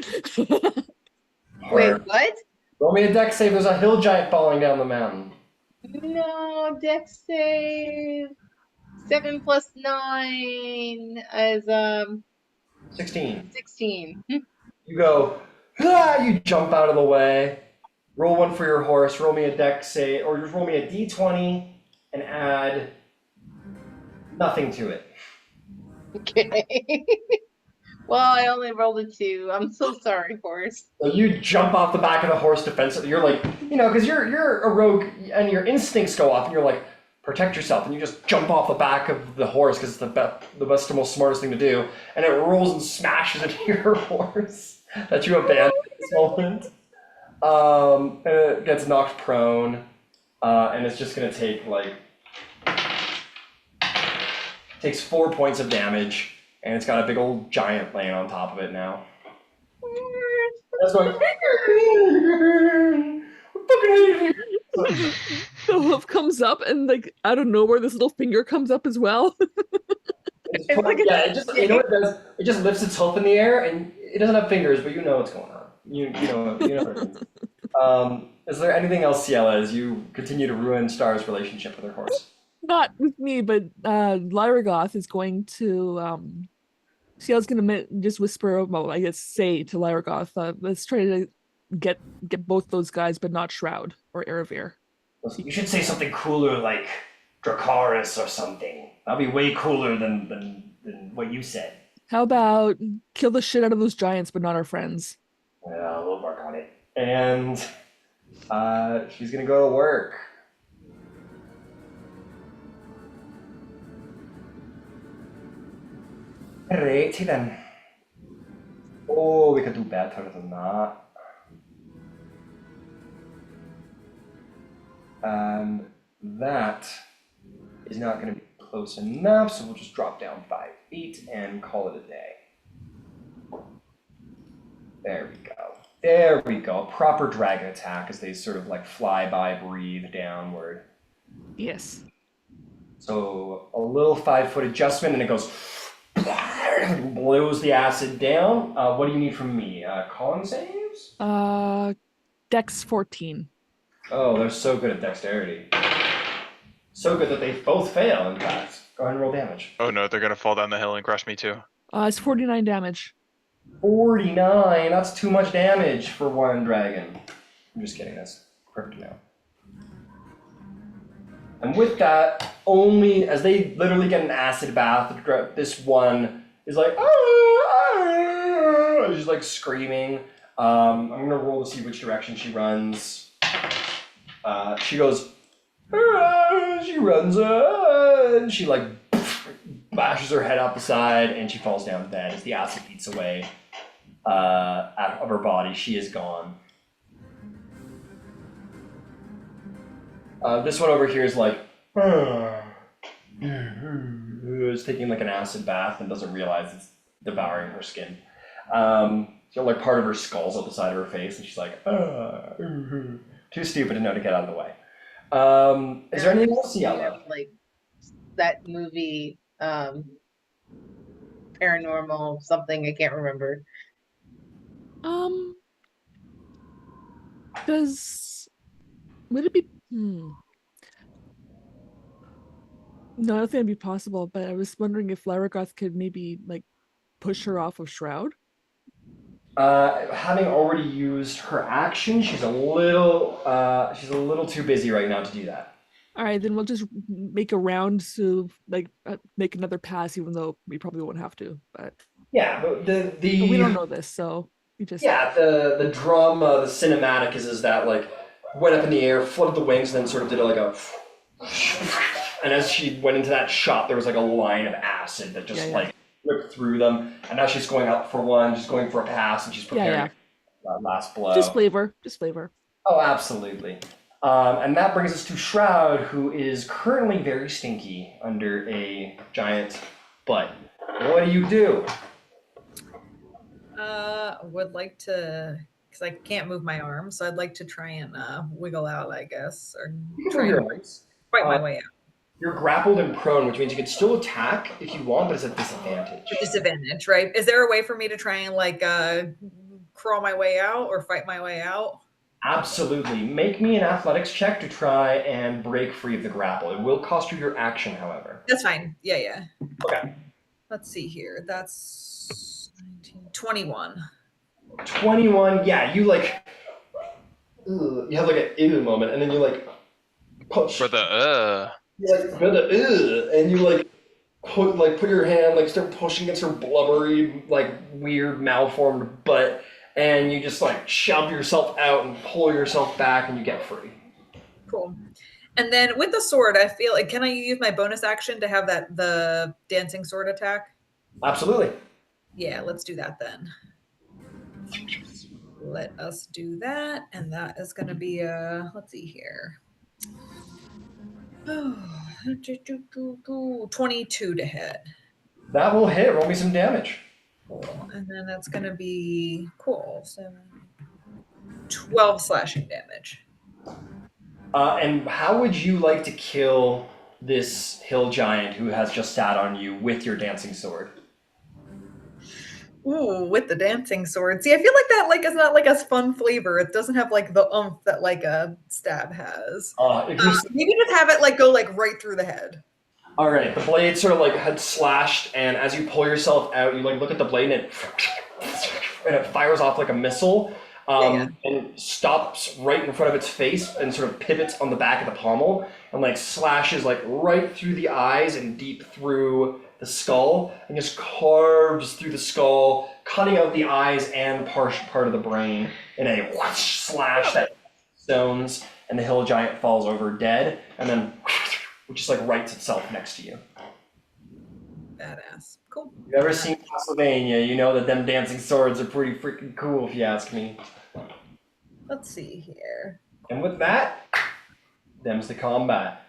Wait, what? Roll me a dex save. There's a hill giant falling down the mountain. No, dex save. 7 plus 9 is 16. 16. You go, you jump out of the way. Roll one for your horse. Roll me a dex save, or just roll me a d20 and add nothing to it. Okay. Well, I only rolled a 2. I'm so sorry, horse. So you jump off the back of the horse defensively. You're like, because you're a rogue, and your instincts go off, and you're like, protect yourself, and you just jump off the back of the horse because it's the best and most smartest thing to do, and it rolls and smashes into your horse that you abandoned at this moment. And it gets knocked prone, and it's just gonna take takes 4 points of damage, and it's got a big old giant laying on top of it now. That's going. The hoof comes up, and like out of nowhere, this little finger comes up as well. It just you know what it does? It just lifts its hoof in the air, and it doesn't have fingers, but you know what's going on. You know what it means. Is there anything else, Ciela, as you continue to ruin Star's relationship with her horse? Not with me, but Lyragoth is going to Ciela's gonna just whisper, well, I guess say to Lyragoth, let's try to get both those guys, but not Shroud or Eravir. You should say something cooler like Dracarys or something. That'd be way cooler than what you said. How about kill the shit out of those giants, but not our friends? Yeah, we'll work on it. And she's gonna go to work. Alrighty then. Oh, we could do better than that. And that is not going to be close enough, so we'll just drop down 5 feet and call it a day. There we go. There we go. A proper dragon attack as they sort of like fly by, breathe downward. Yes. So a little 5-foot adjustment, and it goes, blows the acid down. What do you need from me? Con saves? Dex 14. Oh, they're so good at dexterity. So good that they both fail, in fact. Go ahead and roll damage. Oh no, they're gonna fall down the hill and crush me too. It's 49 damage. 49, that's too much damage for one dragon. I'm just kidding, that's perfect now. And with that, only as they literally get an acid bath, this one is like, ah, she's like screaming. I'm gonna roll to see which direction she runs. She goes, ah, she runs, and she like bashes her head out the side, and she falls down dead as the acid eats away out of her body. She is gone. This one over here is like, is taking like an acid bath and doesn't realize it's devouring her skin. So like part of her skull's up the side of her face, and she's like, too stupid to know to get out of the way. Is there anything else, Yella? Like that movie, paranormal something, I can't remember. Would it be no, I don't think it'd be possible, but I was wondering if Lyragoth could maybe like push her off of Shroud. Having already used her action, she's a little too busy right now to do that. All right, then we'll just make a round to like make another pass, even though we probably won't have to. But yeah, but but we don't know this, so we just the drama, the cinematic is that like went up in the air, flipped the wings, and then sort of did like a, and as she went into that shot, there was like a line of acid that just like ripped through them, and now she's going out for one, just going for a pass, and she's preparing that last blow. Just flavor. Oh, absolutely. And that brings us to Shroud, who is currently very stinky under a giant butt. What do you do? Would like to, because I can't move my arm, so I'd like to try and wiggle out, I guess, or try and fight my way out. You're grappled and prone, which means you can still attack if you want, but it's a disadvantage. A disadvantage, right? Is there a way for me to try and like crawl my way out or fight my way out? Absolutely. Make me an athletics check to try and break free of the grapple. It will cost you your action, however. That's fine. Yeah. Okay. Let's see here. That's 19, 21. 21, yeah, you like, you have like an ew moment, and then you like push. For the You like for the and you like put your hand, like start pushing against her blubbery, like weird malformed butt, and you just like shove yourself out and pull yourself back, and you get free. Cool. And then with the sword, I feel like, can I use my bonus action to have the dancing sword attack? Absolutely. Yeah, let's do that then. Let us do that, and that is going to be let's see here. 22 to hit. That will hit. Roll me some damage. Cool. And then that's going to be cool. 12 slashing damage. And how would you like to kill this hill giant who has just sat on you with your dancing sword? Ooh, with the dancing sword. See, I feel like that is not like a fun flavor. It doesn't have like the oomph that like a stab has. Maybe just have it like go like right through the head. All right, the blade sort of like had slashed, and as you pull yourself out, you like look at the blade and it fires off like a missile, and stops right in front of its face and sort of pivots on the back of the pommel and like slashes like right through the eyes and deep through the skull, and just carves through the skull, cutting out the eyes and part of the brain in a whoosh slash that stones, and the hill giant falls over dead, and then just like rights itself next to you. Badass. Cool. If you've ever seen Castlevania, you know that them dancing swords are pretty freaking cool, if you ask me. Let's see here. And with that, them's the combat.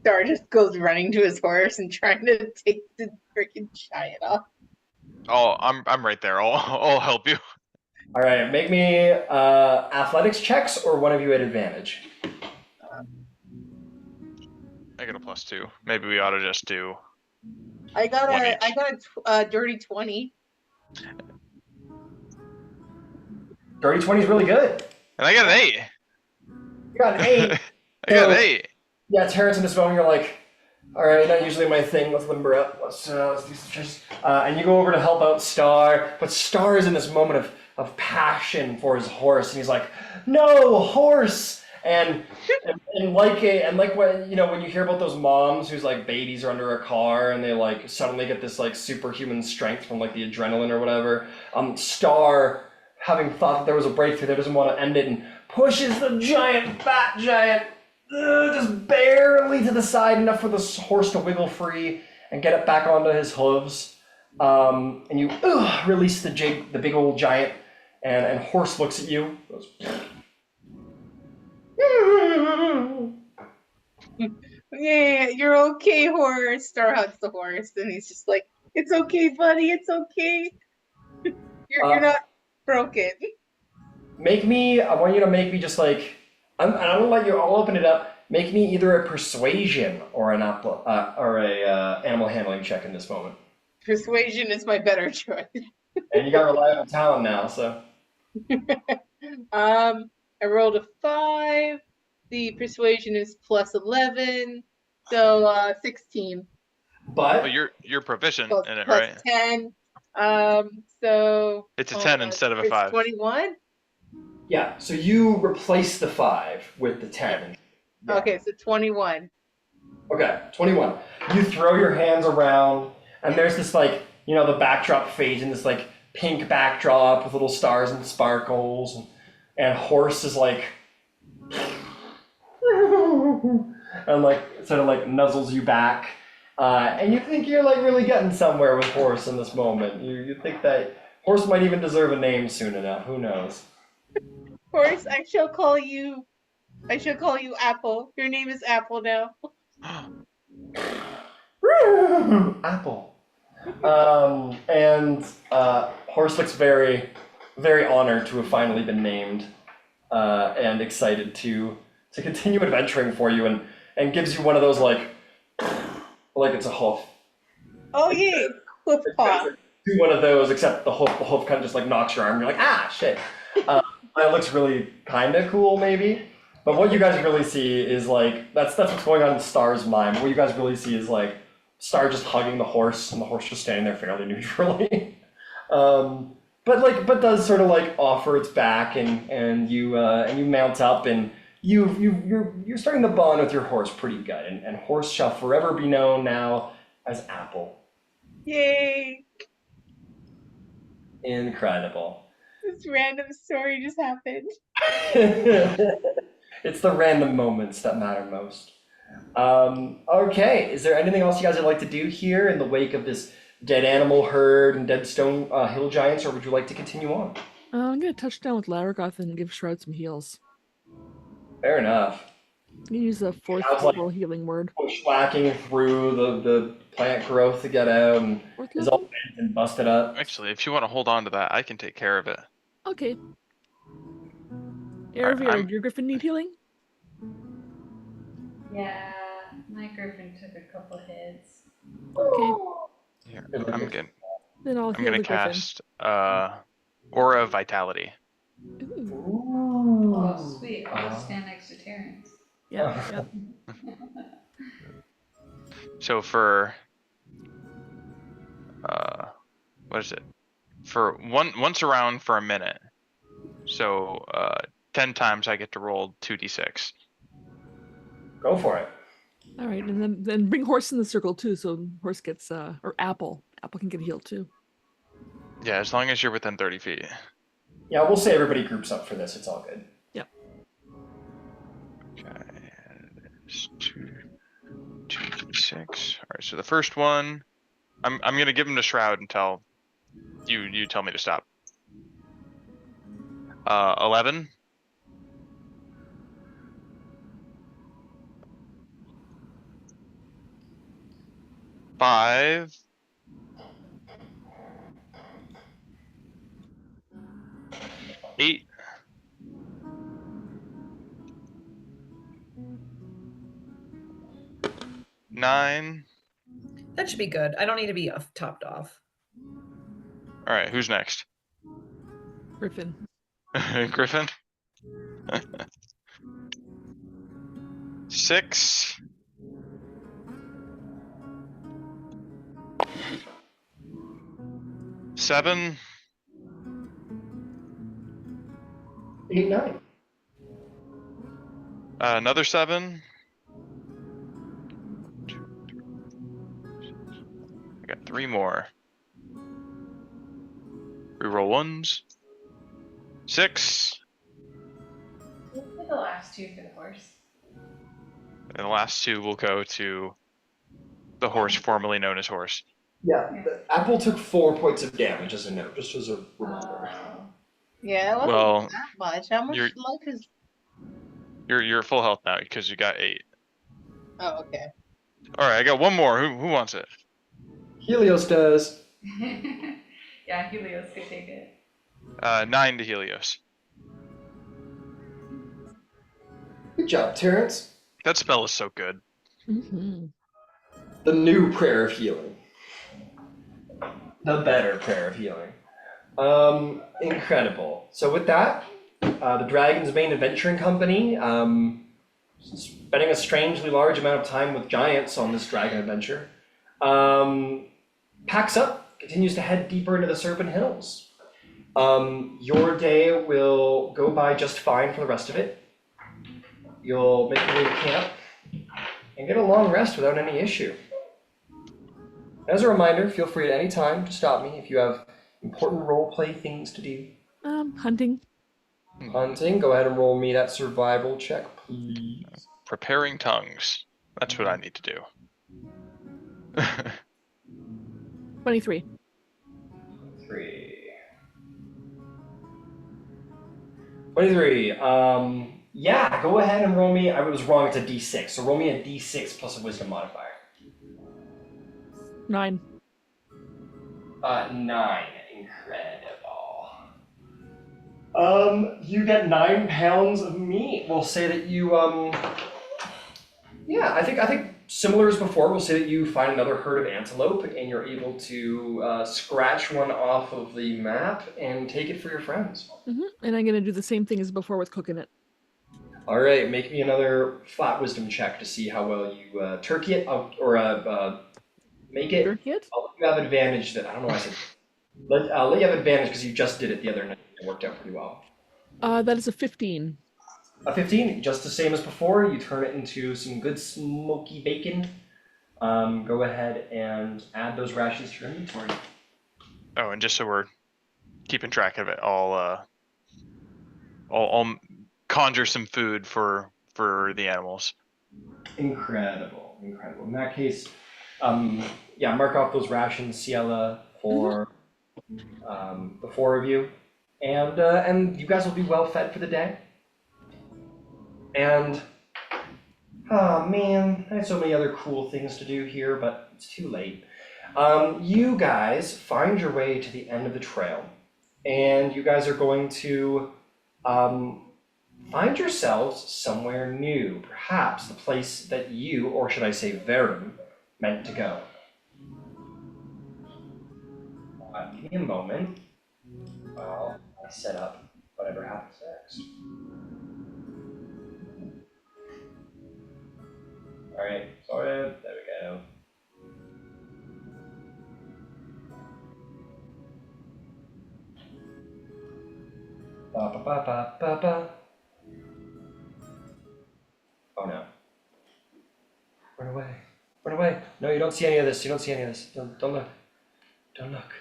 Star just goes running to his horse and trying to take the freaking giant off. Oh, I'm right there. I'll help you. All right, make me athletics checks, or one of you at advantage. I get a +2. Maybe we ought to just do. I got One each. a dirty 20. Dirty 20 is really good. And I got an 8. You got an 8. I got an 8. Yeah, Terrence, in this moment, you're like, all right, not usually my thing. Let's limber up. Let's do some tricks. And you go over to help out Star, but Star is in this moment of passion for his horse, and he's like, "No, horse!" And like when when you hear about those moms whose like babies are under a car and they like suddenly get this like superhuman strength from like the adrenaline or whatever. Star, having thought that there was a breakthrough, there doesn't want to end it, and pushes the fat giant just barely to the side, enough for the horse to wiggle free and get it back onto his hooves. And you release the big old giant, and horse looks at you. Goes, Yeah, you're okay, horse. Star hugs the horse, and he's just like, "It's okay, buddy. It's okay. You're not broken." I want you to make me just like, and I'm gonna let you. I'll open it up. Make me either a persuasion or an animal handling check in this moment. Persuasion is my better choice. And you got reliable talent now, so. I rolled a 5. The persuasion is plus 11, so 16. But Well, you're proficient Plus, in it, plus right? 10. So It's a 10 instead of a it's 5. 21. yeah, so you replace the 5 with the 10. Yeah. Okay, so 21. Okay, 21. You throw your hands around, and there's this like, the backdrop fades in this like pink backdrop with little stars and sparkles, and horse is like, and like sort of like nuzzles you back, and you think you're like really getting somewhere with horse in this moment. You think that horse might even deserve a name soon enough. Who knows? Horse, I shall call you Apple. Your name is Apple now. Apple. And horse looks very, very honored to have finally been named, and excited to continue adventuring for you, and gives you one of those like it's a hoof. Oh yay, hoof paw. Do one of those, except the hoof kind of just like knocks your arm. You're like, ah, shit. That looks really kind of cool, maybe. But what you guys really see is like that's what's going on in Star's mind. What you guys really see is like Star just hugging the horse, and the horse just standing there fairly neutrally. But does sort of like offer its back, and you mount up, and you're starting to bond with your horse pretty good, and horse shall forever be known now as Apple. Yay! Incredible. This random story just happened. It's the random moments that matter most. Okay, is there anything else you guys would like to do here in the wake of this dead animal herd and dead stone hill giants, or would you like to continue on? I'm gonna touch down with Laragoth and give Shroud some heals. Fair enough. You use a fourth Sounds like- level healing word. Bushwhacking through the plant growth to get out, and Fourth is level? all bent and busted up. Actually, if you want to hold on to that, I can take care of it. Okay. Alright, Aravier, I'm- your griffin need healing? Yeah, my griffin took a couple hits. Okay. Here, It'll I'm get- gonna Then I'll I'm heal gonna the griffin. cast Aura of Vitality. Ooh. Oh, sweet. I'll just stand next to Terrence. Yeah. So for what is it? For once around for a minute. So 10 times I get to roll 2d6. Go for it. All right, and then bring horse in the circle too, so horse gets or Apple can get healed too. Yeah, as long as you're within 30 feet. Yeah, we'll say everybody groups up for this. It's all good. Okay, there's 2d6. All right, so the first one, I'm gonna give him to Shroud until you tell me to stop. 11. 5. 8. 9. That should be good. I don't need to be topped off. All right, who's next? Griffin. Griffin. 6. 7. 8, 9. Another 7. I got 3 more. Reroll ones. 6. What were the last two for the horse? And the last 2 will go to the horse formerly known as Horse. Yeah, the apple took 4 points of damage as a note, just as a reminder. Yeah, it wasn't Well, that much. How much you're- life is? You're full health now because you got 8. Oh, okay. All right, I got one more. Who wants it? Helios does. Yeah, Helios could take it. 9 to Helios. Good job, Terrence. That spell is so good. Mm-hmm. The new prayer of healing. The better prayer of healing. Incredible. So with that, the Dragon's main adventuring company, spending a strangely large amount of time with giants on this dragon adventure, packs up, continues to head deeper into the Serpent Hills. Your day will go by just fine for the rest of it. You'll make your way to camp and get a long rest without any issue. As a reminder, feel free at any time to stop me if you have important roleplay things to do. Hunting. Hunting, go ahead and roll me that survival check, please. Preparing tongues. That's what I need to do. 23. 23. Yeah, go ahead and roll me. I was wrong, it's a d6. So roll me a d6 plus a wisdom modifier. 9. 9. Incredible. You get 9 pounds of meat. We'll say that you, yeah, I think similar as before, we'll say that you find another herd of antelope and you're able to scratch one off of the map and take it for your friends. Mm-hmm. And I'm gonna do the same thing as before with cooking it. All right, make me another flat wisdom check to see how well you turkey it or make it. Turkey it? I'll let you have advantage. That I don't know why I said. I'll let you have advantage because you just did it the other night. It worked out pretty well. That is a 15. A 15, just the same as before. You turn it into some good smoky bacon. Go ahead and add those rations to your inventory. Oh, and just so we're keeping track of it, I'll conjure some food for the animals. Incredible. In that case, yeah, mark off those rations, Ciela, for the 4 of you, and you guys will be well fed for the day. And oh man, I had so many other cool things to do here, but it's too late. You guys find your way to the end of the trail, and you guys are going to find yourselves somewhere new, perhaps the place that you, or should I say Verum, meant to go. Give me a moment while I set up whatever happens next. Alright, sorted, there we go. Ba ba ba ba ba ba. Oh no. Run away. Run away. No, you don't see any of this. You don't see any of this. Don't look. Don't look.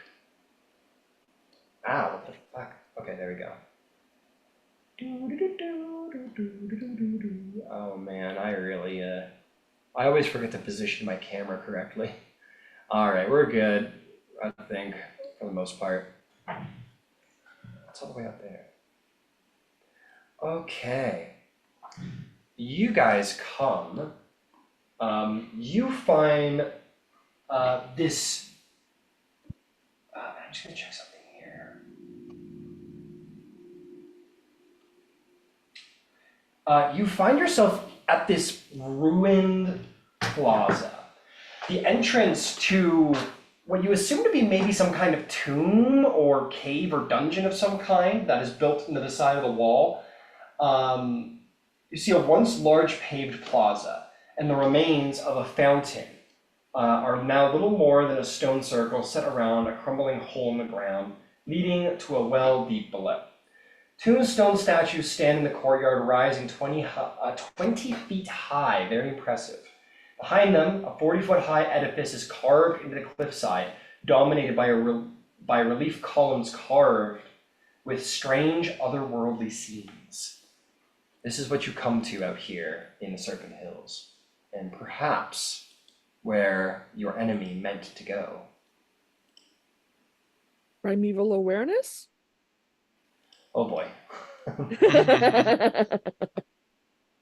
Ah, what the fuck? Okay, there we go. Oh man, I really, I always forget to position my camera correctly. Alright, we're good, I think, for the most part. It's all the way up there. Okay. You guys come. You find this. I'm just gonna check something here. You find yourself at this ruined plaza. The entrance to what you assume to be maybe some kind of tomb or cave or dungeon of some kind that is built into the side of the wall. You see a once large paved plaza, and the remains of a fountain are now little more than a stone circle set around a crumbling hole in the ground, leading to a well deep below. Two stone statues stand in the courtyard, rising 20 feet high, very impressive. Behind them, a 40-foot high edifice is carved into the cliffside, dominated by relief columns carved with strange otherworldly scenes. This is what you come to out here in the Serpent Hills. and perhaps where your enemy meant to go. Primeval awareness? Oh boy.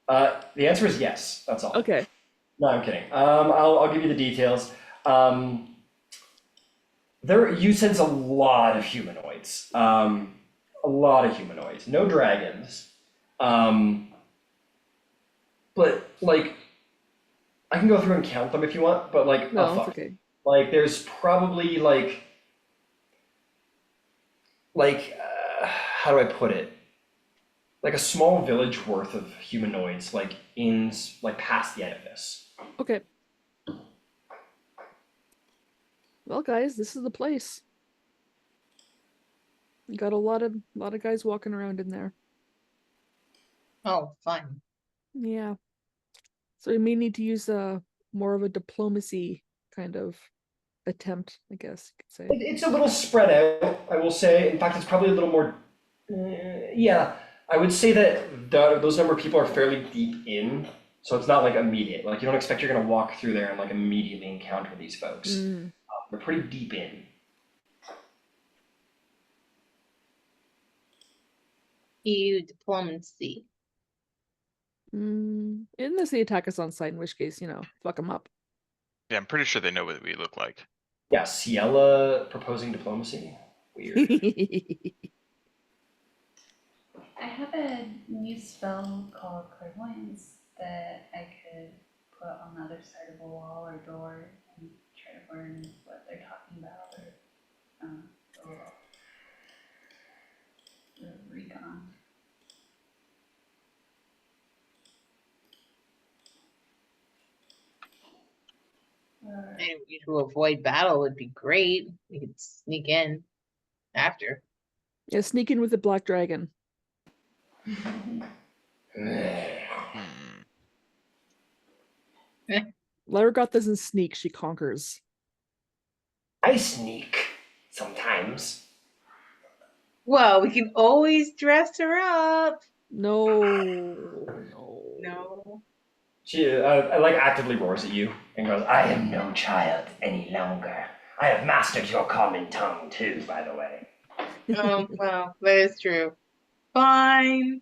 The answer is yes, that's all. Okay. No, I'm kidding. I'll give you the details. You sense a lot of humanoids. A lot of humanoids. No dragons. But like, I can go through and count them if you want, but like, No, oh it's fuck. okay. Like, there's probably how do I put it? Like a small village worth of humanoids, like past the edifice. Okay. Well, guys, this is the place. You got a lot of guys walking around in there. Oh, fun. Yeah. So we may need to use more of a diplomacy kind of attempt, I guess you could say. It's a little spread out, I will say. In fact, it's probably a little more. Yeah, I would say that those number of people are fairly deep in, so it's not like immediate. Like you don't expect you're gonna walk through there and like immediately encounter these folks. They're pretty deep in. EU diplomacy. Unless they attack us on sight, in which case, fuck them up. Yeah, I'm pretty sure they know what we look like. Yeah, Ciela proposing diplomacy. Weird. I have a new spell called Clairvoyance that I could put on the other side of a wall or door and try to learn what they're talking about or the recon. And to avoid battle would be great. We could sneak in after. Yeah, sneak in with the black dragon. Laragoth doesn't sneak, she conquers. I sneak sometimes. Well, we can always dress her up. No. No. She like actively roars at you and goes, "I am no child any longer. I have mastered your common tongue too, by the way." Oh, well, that is true. Fine.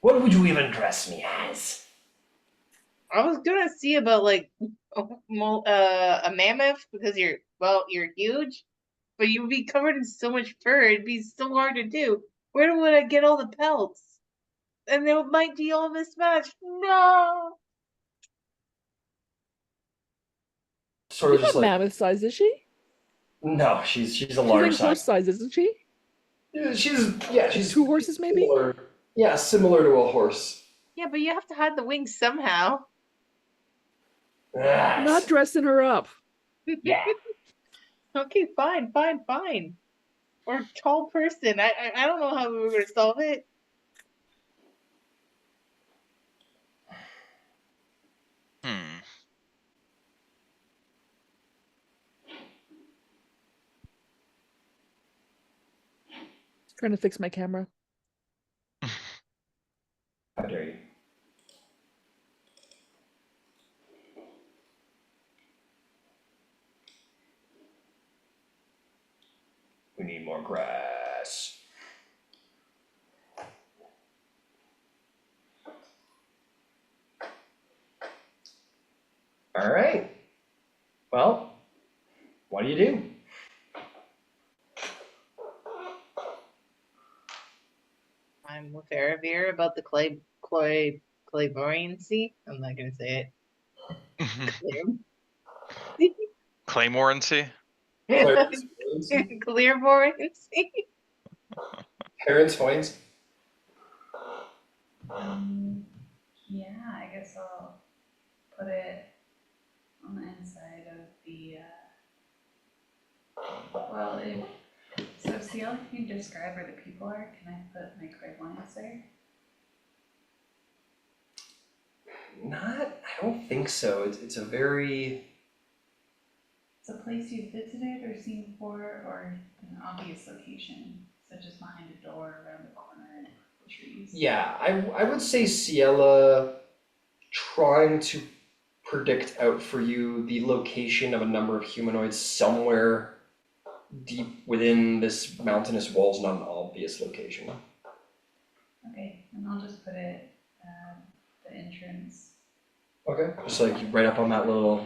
What would you even dress me as? I was gonna see about like a mammoth because you're huge, but you would be covered in so much fur. It'd be so hard to do. Where would I get all the pelts? And they might be all mismatched. No. Sort of She's just not like, mammoth size, is she? no, she's a She's large like horse size. size, isn't she? She's 2 horses maybe? similar. Yeah, similar to a horse. Yeah, but you have to hide the wings somehow. Not dressing her up. Yeah. Okay, fine. Or a tall person. I don't know how we were gonna solve it. Trying to fix my camera. How dare you? We need more grass. All right. Well, what do you do? I'm with Aravir about the clairvoyancy. I'm not gonna say it. Claymorency? Clairvoyancy. Parents' points. Yeah, I guess I'll put it on the inside of the, see, can you describe where the people are? Can I put my clairvoyance there? I don't think so. It's a very. It's a place you've visited or seen before, or an obvious location, such as behind a door, around the corner, the trees. Yeah, I would say Ciela trying to predict out for you the location of a number of humanoids somewhere deep within this mountainous walls, not an obvious location. Okay, and I'll just put it at the entrance. Okay, just like right up on that little,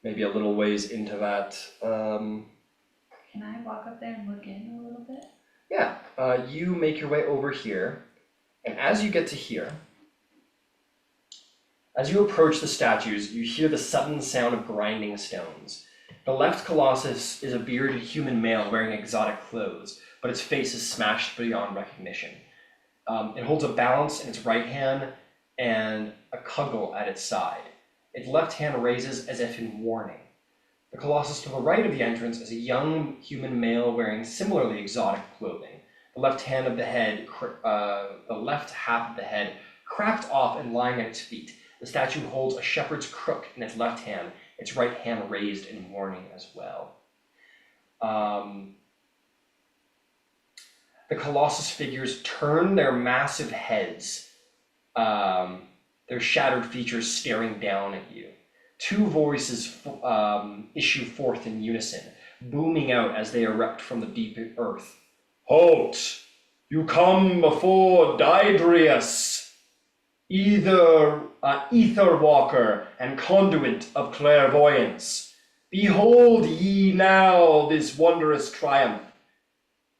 maybe a little ways into that, Can I walk up there and look in a little bit? yeah, you make your way over here, and as you get to here, as you approach the statues, you hear the sudden sound of grinding stones. The left colossus is a bearded human male wearing exotic clothes, but its face is smashed beyond recognition. It holds a balance in its right hand and a cudgel at its side. Its left hand raises as if in warning. The colossus to the right of the entrance is a young human male wearing similarly exotic clothing. The left half of the head cracked off and lying at its feet. The statue holds a shepherd's crook in its left hand, its right hand raised in warning as well. The colossus figures turn their massive heads, their shattered features staring down at you. Two voices issue forth in unison, booming out as they erupt from the deep earth. Halt! You come before Daedrius, ether walker and conduit of clairvoyance. Behold ye now this wondrous triumph.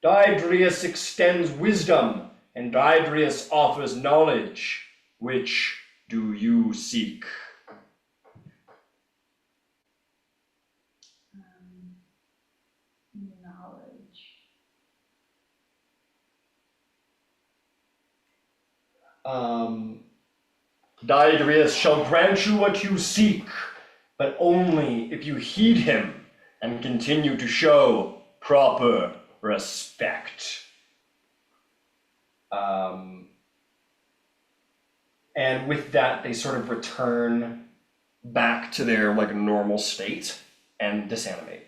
Daedrius extends wisdom, and Daedrius offers knowledge. Which do you seek? Knowledge. Daedrius shall grant you what you seek, but only if you heed him and continue to show proper respect. And with that, they sort of return back to their like normal state and disanimate.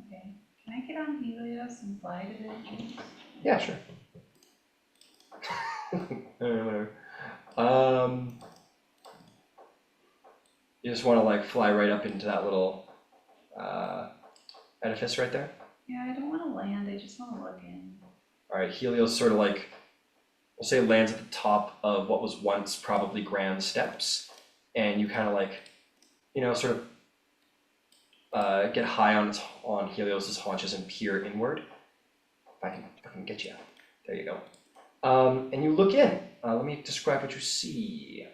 Okay. Can I get on Helios and fly to the entrance? Yeah, sure. Whatever. You just want to like fly right up into that little edifice right there. Yeah, I don't want to land. I just want to look in. All right, Helios sort of like, we'll say lands at the top of what was once probably grand steps, and you kind of like, sort of get high on Helios's haunches and peer inward. If I can get you. There you go. And you look in. Let me describe what you see.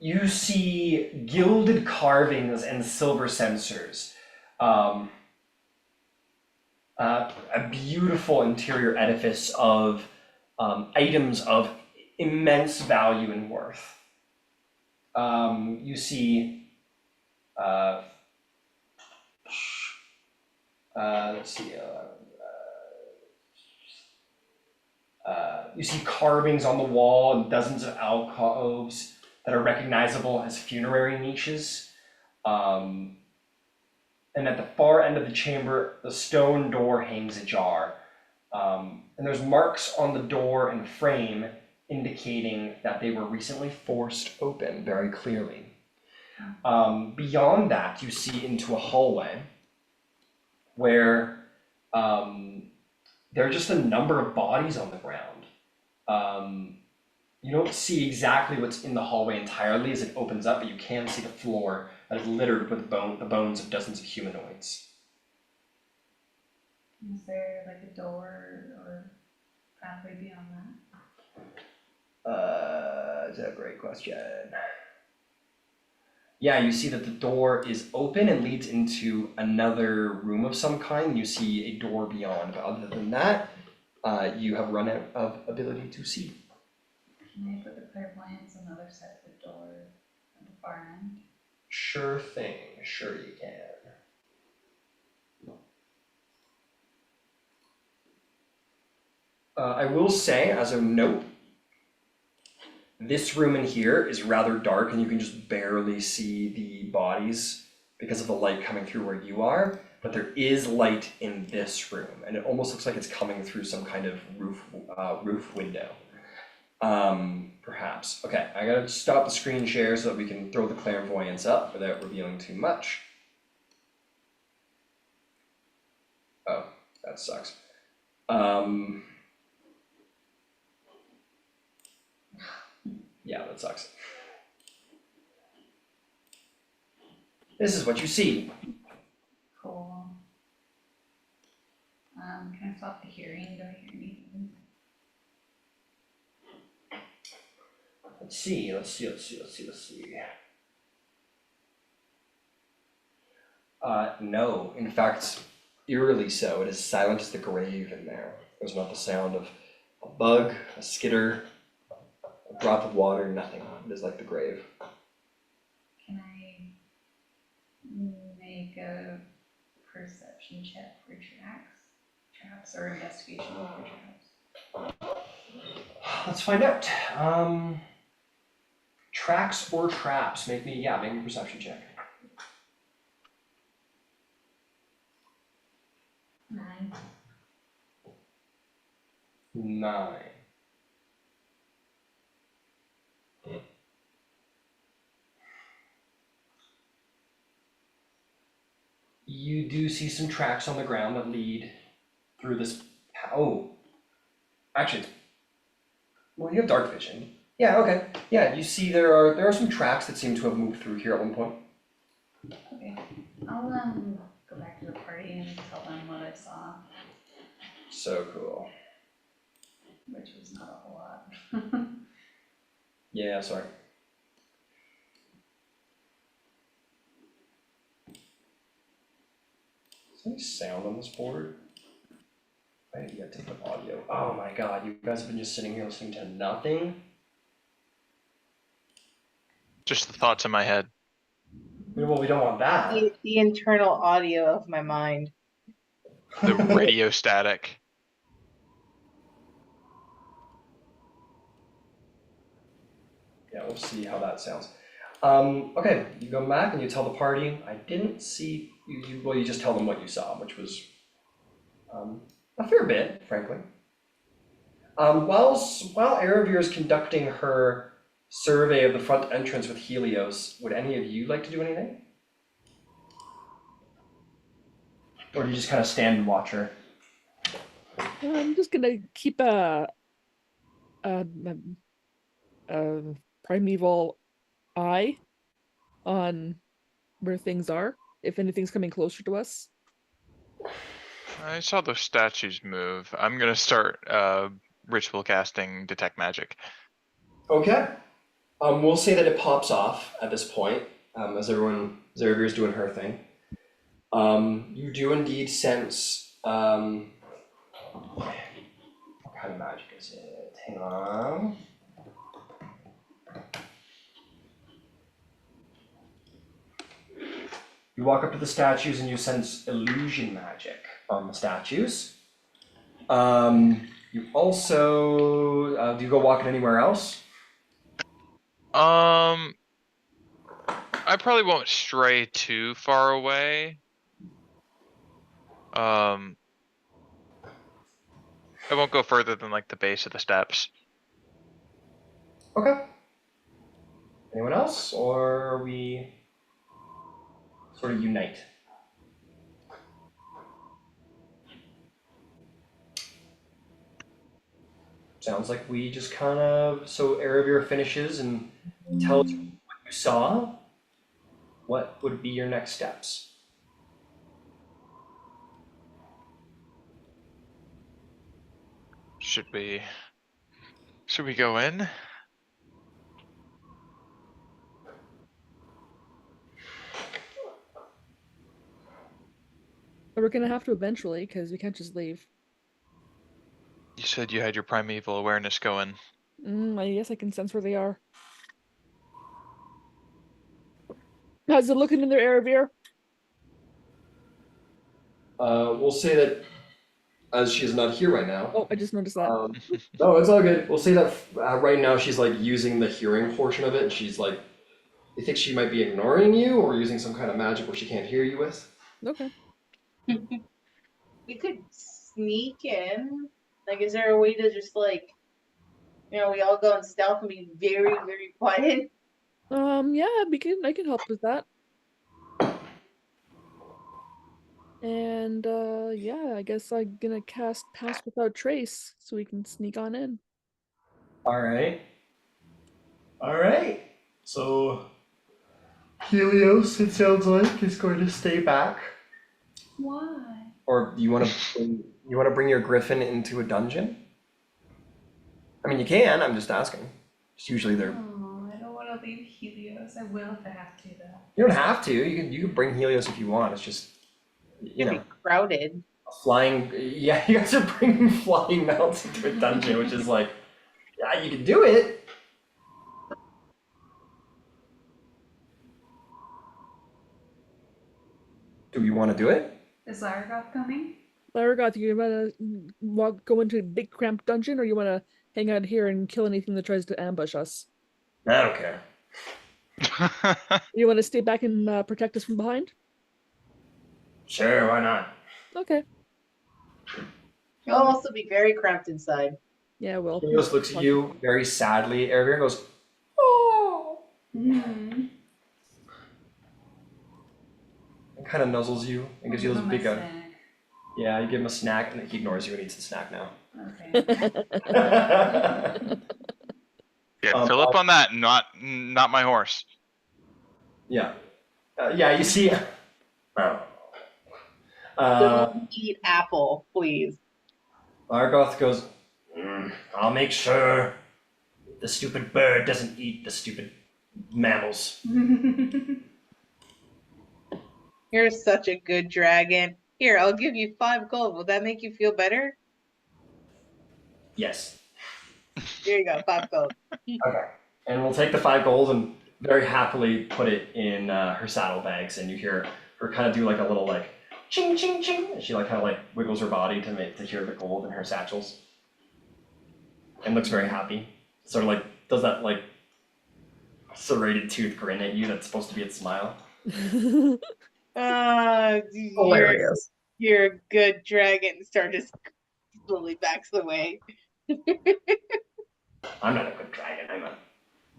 You see gilded carvings and silver censers. A beautiful interior edifice of items of immense value and worth. You see let's see. You see carvings on the wall and dozens of alcoves that are recognizable as funerary niches. And at the far end of the chamber, the stone door hangs ajar. And there's marks on the door and frame indicating that they were recently forced open very clearly. Beyond that, you see into a hallway where there are just a number of bodies on the ground. You don't see exactly what's in the hallway entirely as it opens up, but you can see the floor that is littered with the bones of dozens of humanoids. Is there like a door or pathway beyond that? That's a great question. Yeah, you see that the door is open and leads into another room of some kind. You see a door beyond, but other than that, you have run out of ability to see. Can I put the clairvoyance on the other side of the door at the far end? Sure thing, sure you can. I will say, as a note, this room in here is rather dark and you can just barely see the bodies because of the light coming through where you are, but there is light in this room, and it almost looks like it's coming through some kind of roof window. Perhaps. Okay, I gotta stop the screen share so that we can throw the clairvoyance up without revealing too much. Oh, that sucks. Yeah, that sucks. This is what you see. Cool. Can I stop the hearing? Do I hear anything? Let's see. No, in fact, eerily so. It is silent as the grave in there. There's not the sound of a bug, a skitter, a drop of water, nothing. It is like the grave. Can I make a perception check for traps, or investigation for traps? Let's find out. Tracks or traps? Make me a perception check. 9. 9. You do see some tracks on the ground that lead through this. Oh, actually, well, you have dark vision. Yeah, okay. Yeah, you see there are some tracks that seem to have moved through here at one point. Okay. I'll go back to the party and tell them what I saw, So cool. which was not a whole lot. Yeah, sorry. Is there any sound on this board? I need to get different audio. Oh my god, you guys have been just sitting here listening to nothing? Just the thoughts in my head. Well, we don't want that. The internal audio of my mind. The radio static. Yeah, we'll see how that sounds. Okay, you go back and you tell the party. I didn't see you. Well, you just tell them what you saw, which was a fair bit, frankly. While Aravir is conducting her survey of the front entrance with Helios, would any of you like to do anything? Or do you just kind of stand and watch her? I'm just gonna keep a primeval eye on where things are, if anything's coming closer to us. I saw those statues move. I'm gonna start ritual casting detect magic. Okay. We'll say that it pops off at this point, as Aravir is doing her thing. You do indeed sense, what kind of magic is it? Hang on. You walk up to the statues and you sense illusion magic on the statues. You also, do you go walking anywhere else? I probably won't stray too far away. I won't go further than like the base of the steps. Okay. Anyone else, or we sort of unite? Sounds like we just kind of, so Aravir finishes and tells you what you saw. What would be your next steps? Should we go in? But we're gonna have to eventually, because we can't just leave. You said you had your primeval awareness going. I guess I can sense where they are. How's it looking in their Aravir? We'll say that, as she is not here right now. Oh, I just noticed that. No, it's all good. We'll say that right now she's like using the hearing portion of it, and she's like You think she might be ignoring you or using some kind of magic where she can't hear you with? Okay. We could sneak in. Like, is there a way to just like, we all go in stealth and be very, very quiet? Yeah, I can help with that. And yeah, I guess I'm gonna cast Pass Without Trace so we can sneak on in. Alright. Alright. So Helios, it sounds like, is going to stay back. Why? Or you want to bring your griffin into a dungeon? I mean, you can. I'm just asking. It's usually they're. Oh, I don't want to leave Helios. I will if I have to, though. You don't have to. You can bring Helios if you want. It's just, you It'd know, be crowded. flying. Yeah, you guys are bringing flying mounts into a dungeon, which is like, yeah, you can do it. Do you want to do it? Is Laragoth coming? Laragoth, you wanna go into a big cramped dungeon, or you wanna hang out here and kill anything that tries to ambush us? I don't care. You wanna stay back and protect us from behind? Sure, why not? Okay. You'll also be very cramped inside. Yeah, well. Helios looks at you very sadly. Aragorn goes, oh, Mm-hmm. and kind of nuzzles you and gives you those big. Snack. Yeah, you give him a snack and he ignores you and eats the snack now. Okay. Yeah, fill up on that, not my horse. Yeah. Yeah, you see. Oh. Don't eat apple, please. Argoth goes, I'll make sure the stupid bird doesn't eat the stupid mammals. You're such a good dragon. Here, I'll give you 5 gold. Will that make you feel better? Yes. Here you go, 5 gold. Okay. And we'll take the 5 gold and very happily put it in her saddlebags, and you hear her kind of do like a little like ching ching ching, and she like kind of like wiggles her body to hear the gold in her satchels, and looks very happy. Sort of like does that like serrated tooth grin at you that's supposed to be its smile. Hilarious. You're a good dragon. Star just slowly backs away. I'm not a good dragon, I'm a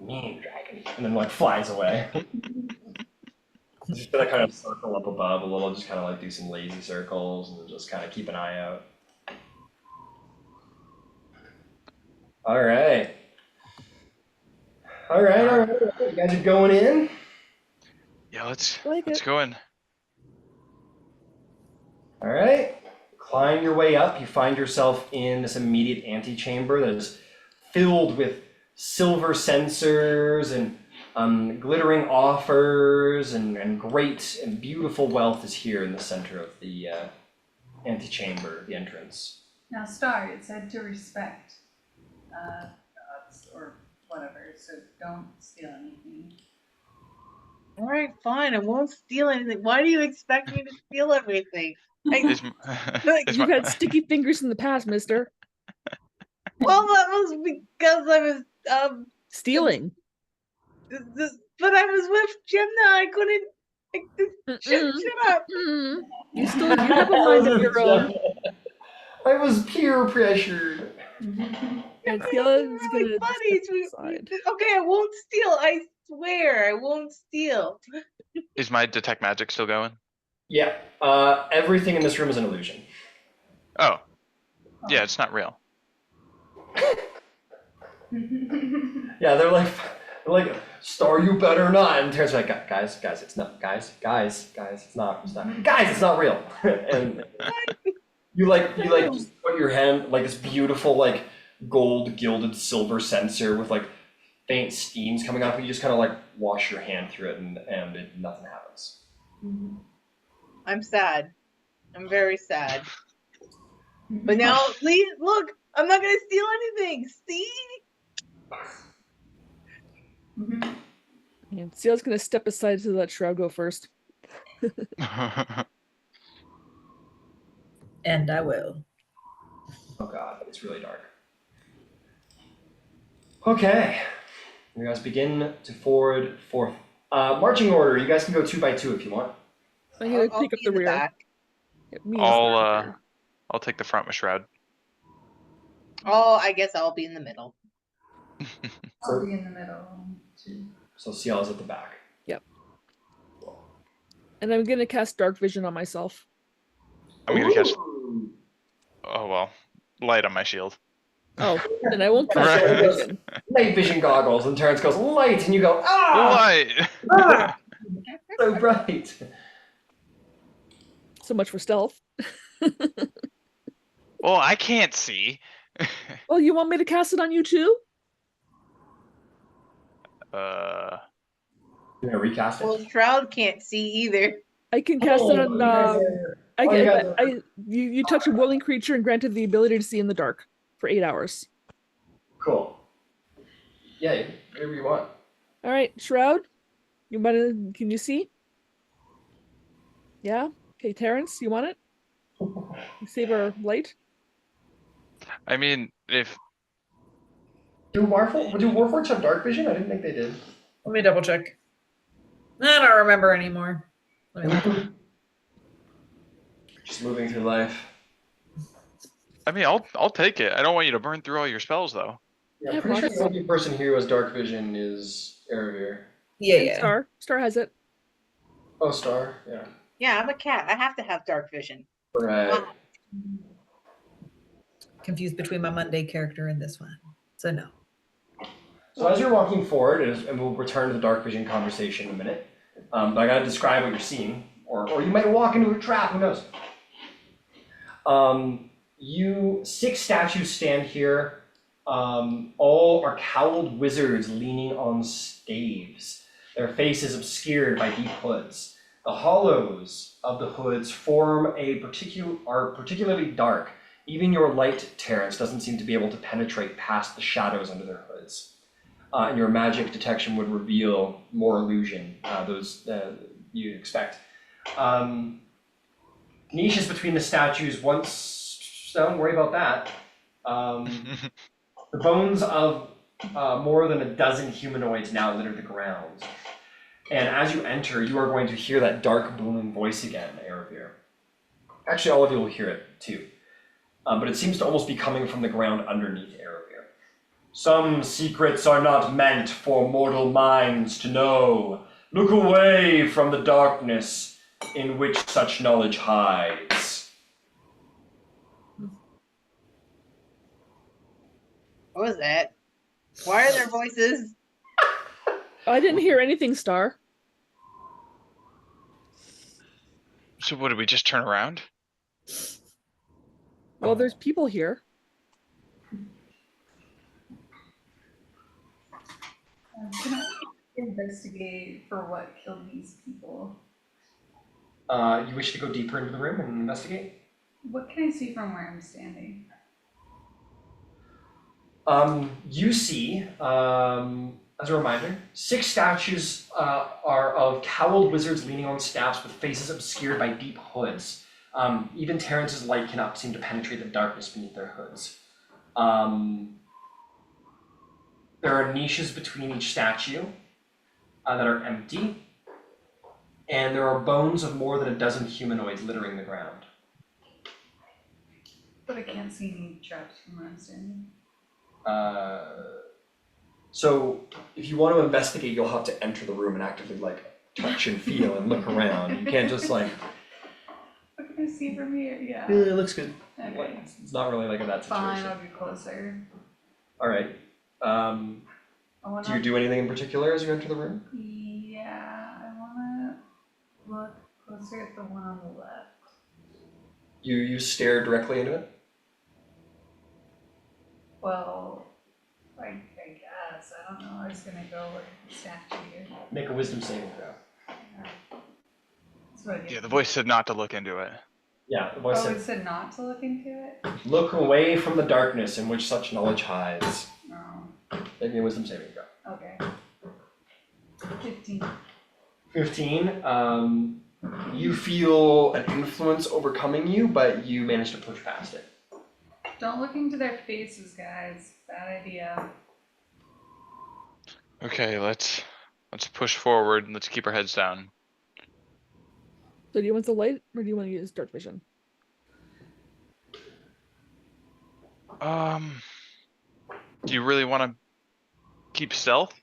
mean dragon. And then like flies away. Just gonna kind of circle up above a little, just kind of like do some lazy circles and just kind of keep an eye out. Alright. Alright. You guys are going in? Yeah, let's Like go in. Alright. Climb your way up. You find yourself in this immediate antechamber that is filled with silver censers and glittering offers and great and beautiful wealth is here in the center of the antechamber, the entrance. Now, Star, it said to respect gods or whatever, so don't steal anything. Alright, fine. I won't steal anything. Why do you expect me to steal everything? Is You've had sticky fingers in the past, mister. Well, that was because I was Stealing. but I was with Gemna. I couldn't. Shut up. You have a mind of your own. I was peer pressured. And We're Steela's like gonna buddies. decide. Okay, I won't steal. I swear, I won't steal. is my detect magic still going? Yeah. Everything in this room is an illusion. Oh. Yeah, it's not real. Yeah, they're like, Star, you better not. And Terrence like, guys, it's not, guys, it's not, guys, it's not real. And you just put your hand like this beautiful like gold gilded silver censer with like faint steams coming up, and you just kind of like wash your hand through it, and nothing happens. I'm sad. I'm very sad. But now, please look. I'm not gonna steal anything. See? And Steela's gonna step aside to let Shroud go first. And I will. Oh god, it's really dark. Okay, you guys begin to forward forth Marching order. You guys can go 2 by 2 if you want. I'm gonna I'll pick up be the in the rear. back. Yeah, me and Star are here. I'll take the front with Shroud. Oh, I guess I'll be in the middle. I'll be in the middle too. So Ciel's at the back. And I'm gonna cast Dark Vision on myself. I'm gonna cast. Ooh. Oh well, light on my shield. Oh, then I won't cast Right. Dark Vision. Night vision goggles, and Terrence goes light, and you go Light. ah! So bright. So much for stealth. Well, I can't see. Well, you want me to cast it on you too? You're gonna recast it. Well, Shroud can't see either. I can cast it on. you guys are- You touch a willing creature and granted the ability to see in the dark for 8 hours. Cool. Yeah, whatever you want. All right, Shroud. Can you see? Yeah. Okay, Terrence, you want it? Save our light. I mean, if Do Warforged have dark vision? I didn't think they did. Let me double check. I don't remember anymore. Let me look. Just moving through life. I mean, I'll take it. I don't want you to burn through all your spells though. Yeah, Yeah, I'm pretty sure Marcus. the only person here who has dark vision is Erebir. Yeah, And yeah. Star has it. Oh, Star. Yeah. Yeah, I'm a cat. I have to have dark vision. Right. Confused between my Monday character and this one. So no. So as you're walking forward, and we'll return to the dark vision conversation in a minute, but I gotta describe what you're seeing, or you might walk into a trap. Who knows? 6 statues stand here. All are cowled wizards leaning on staves. Their faces obscured by deep hoods. The hollows of the hoods are particularly dark. Even your light, Terrence, doesn't seem to be able to penetrate past the shadows under their hoods. And your magic detection would reveal more illusion, those you'd expect. Niches between the statues, don't worry about that. The bones of more than a dozen humanoids now litter the ground. And as you enter, you are going to hear that dark booming voice again, Erebir. Actually, all of you will hear it too. But it seems to almost be coming from the ground underneath Erebir. Some secrets are not meant for mortal minds to know. Look away from the darkness in which such knowledge hides. What was that? Why are there voices? I didn't hear anything, Star. So what, did we just turn around? Well, there's people here. Can I investigate for what killed these people? You wish to go deeper into the room and investigate? What can I see from where I'm standing? You see, as a reminder, 6 statues are of cowled wizards leaning on staffs with faces obscured by deep hoods. Even Terrence's light cannot seem to penetrate the darkness beneath their hoods. There are niches between each statue that are empty, and there are bones of more than a dozen humanoids littering the ground. But I can't see any traps from where I'm standing. So if you want to investigate, you'll have to enter the room and actively touch and feel and look around. You can't just What can I see from here? Yeah. it looks good. Okay. It's not really like that Fine, situation. I'll get closer. All right. I wanna, Do you do anything in particular as you enter the room? Yeah, I wanna look closer at the one on the left. You stare directly into it? Well, I guess. I don't know. I was gonna go with the statue here. Make a wisdom saving throw. That's what I did. Yeah, the voice said not to look into it. Yeah, the voice Oh, it said, said not to look into it? look away from the darkness in which such knowledge hides. Oh, Make me a wisdom saving throw. okay. 15. 15. You feel an influence overcoming you, but you manage to push past it. Don't look into their faces, guys. Bad idea. Okay, let's Let's push forward and let's keep our heads down. So do you want the light or do you want to use dark vision? Do you really want to keep stealth?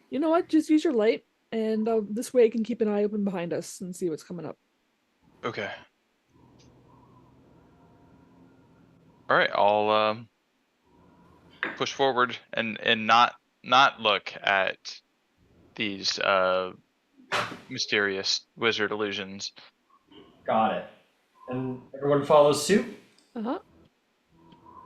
You know what? Just use your light, and this way I can keep an eye open behind us and see what's coming up. Okay. All right, I'll push forward and not look at these mysterious wizard illusions. Got it. And everyone follows suit? Uh-huh.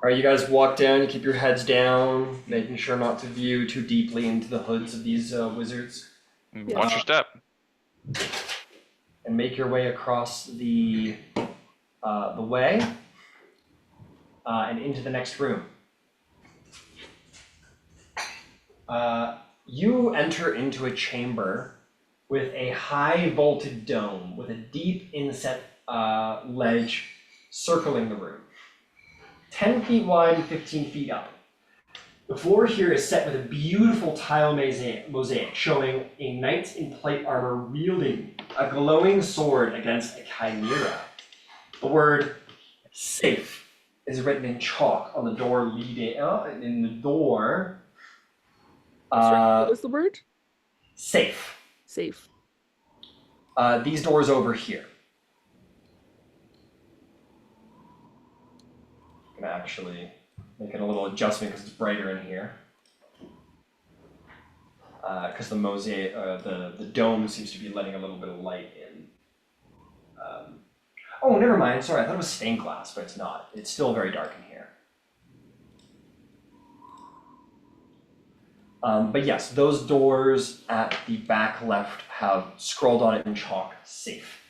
Alright, you guys walk down, you keep your heads down, making sure not to view too deeply into the hoods of these wizards. Watch your step. And make your way across the way and into the next room. You enter into a chamber with a high vaulted dome with a deep inset ledge circling the room. 10 feet wide and 15 feet up. The floor here is set with a beautiful tile mosaic showing a knight in plate armor wielding a glowing sword against a chimera. The word safe is written in chalk on the door leading in the door. Sorry, what was the word? Safe. Safe. These doors over here. I'm gonna actually make it a little adjustment because it's brighter in here. Because the mosaic, the dome seems to be letting a little bit of light in. Oh, never mind. Sorry, I thought it was stained glass, but it's not. It's still very dark in here. But yes, those doors at the back left have scrolled on it in chalk, safe.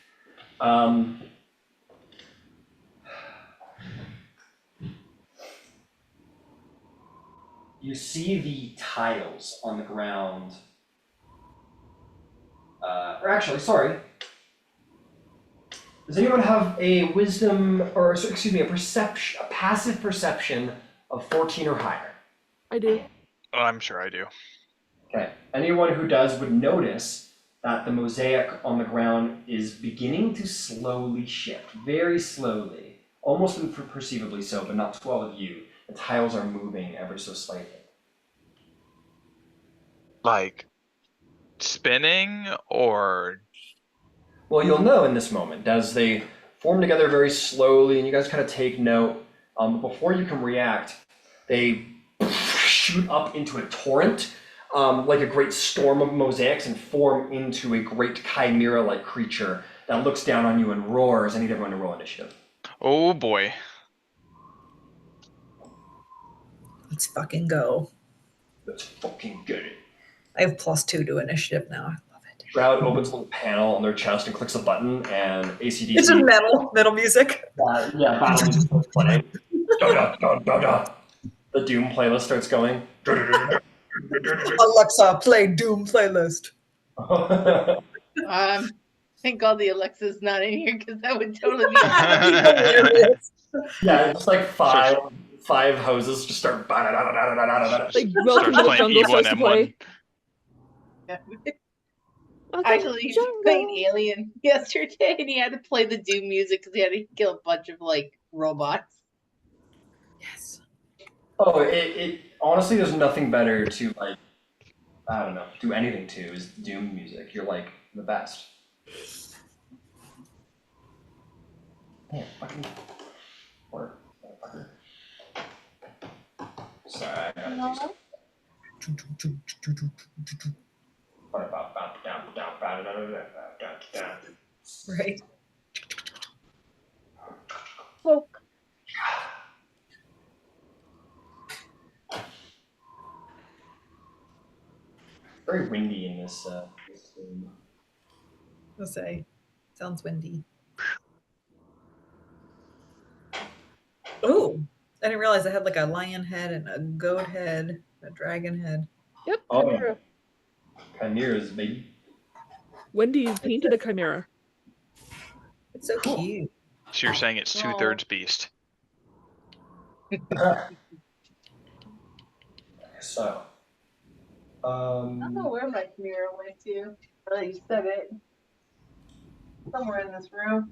You see the tiles on the ground. Or actually, sorry. Does anyone have a wisdom, or excuse me, a passive perception of 14 or higher? I do. Oh, I'm sure I do. Okay. Anyone who does would notice that the mosaic on the ground is beginning to slowly shift, very slowly, almost imperceivably so, but not to all of you. The tiles are moving ever so slightly. Like spinning or Well, you'll know in this moment as they form together very slowly, and you guys kind of take note. Before you can react, they shoot up into a torrent, like a great storm of mosaics, and form into a great chimera-like creature that looks down on you and roars. I need everyone to roll initiative. oh boy. Let's fucking go. Let's fucking get it. I have +2 to initiative now. I love it. Shroud opens a little panel on their chest and clicks a button, and ACDC. It's just metal music. Yeah, battle music starts playing. Da, da, da, da. The Doom playlist starts going. Alexa, play Doom playlist. Thank God the Alexa's not in here because that would totally be Hilarious. Yeah, it's like five hoses just start. Like Welcome to the playing Jungle E1 starts to play. Welcome Actually, to he the was playing jungle. Alien yesterday, and he had to play the Doom music because he had to kill a bunch of like robots. Yes. Oh, it honestly, there's nothing better to like, I don't know, do anything to is Doom music. You're like the best. Man, fucking work, motherfucker. Sorry, I gotta do something. Right. Poke. Very windy in this room. I'll say. Sounds windy. Oh, I didn't realize I had like a lion head and a goat head, a dragon head. Yep, Oh. chimera. Chimeras, baby. Wendy painted a chimera. It's so Cool. cute. So you're saying it's 2/3 beast. So, I don't know where my mirror went to. Now that you said it. Somewhere in this room.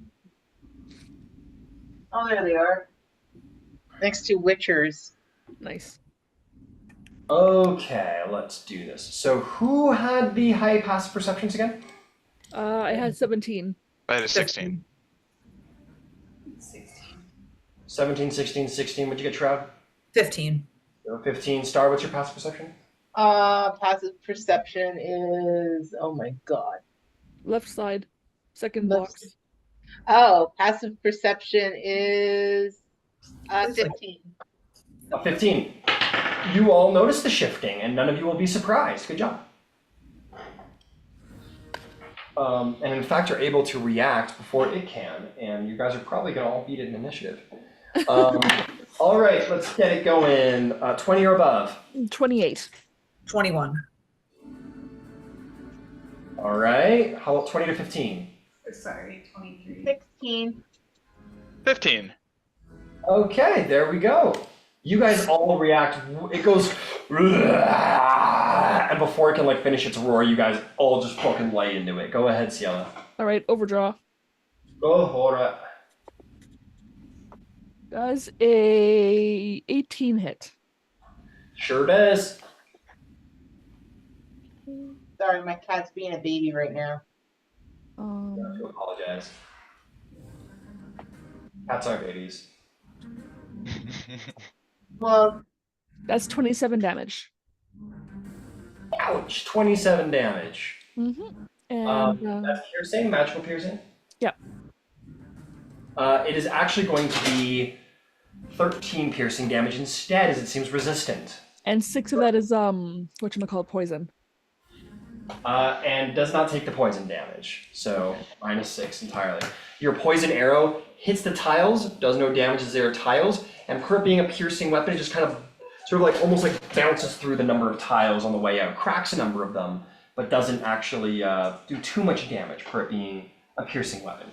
Oh, there they are. Next to Witchers. Nice. Okay, let's do this. So who had the high passive perceptions again? I had 17. I had a 16. 17, 16, 16. What'd you get, Shroud? 15. 15. Star, what's your passive perception? Passive perception is, oh my god. Left side, second Left- box. Oh, passive perception is 15. 15. You all notice the shifting, and none of you will be surprised. Good job. And in fact, you're able to react before it can, and you guys are probably going to all beat it in initiative. All right, let's get it going. 20 or above. 28. 21. All right, how about 20 to 15? Sorry, 23. 16. 15. Okay, there we go. You guys all react. It goes, and before it can like finish its roar, you guys all just fucking lay into it. Go ahead, Ciela. All right, overdraw. Go for it. Does a 18 hit? Sure does. Sorry, my cat's being a baby right now. I have to apologize. Cats aren't babies. Well, That's 27 damage. Ouch! 27 damage. Mm-hmm. And That's piercing, magical piercing? Yeah. It is actually going to be 13 piercing damage instead, as it seems resistant. and 6 of that is whatchamacallit, poison. And does not take the poison damage, so -6 entirely. Your poison arrow hits the tiles, does no damage as they are tiles, and per it being a piercing weapon, it just kind of sort of like almost like bounces through the number of tiles on the way out, cracks a number of them, but doesn't actually do too much damage per it being a piercing weapon.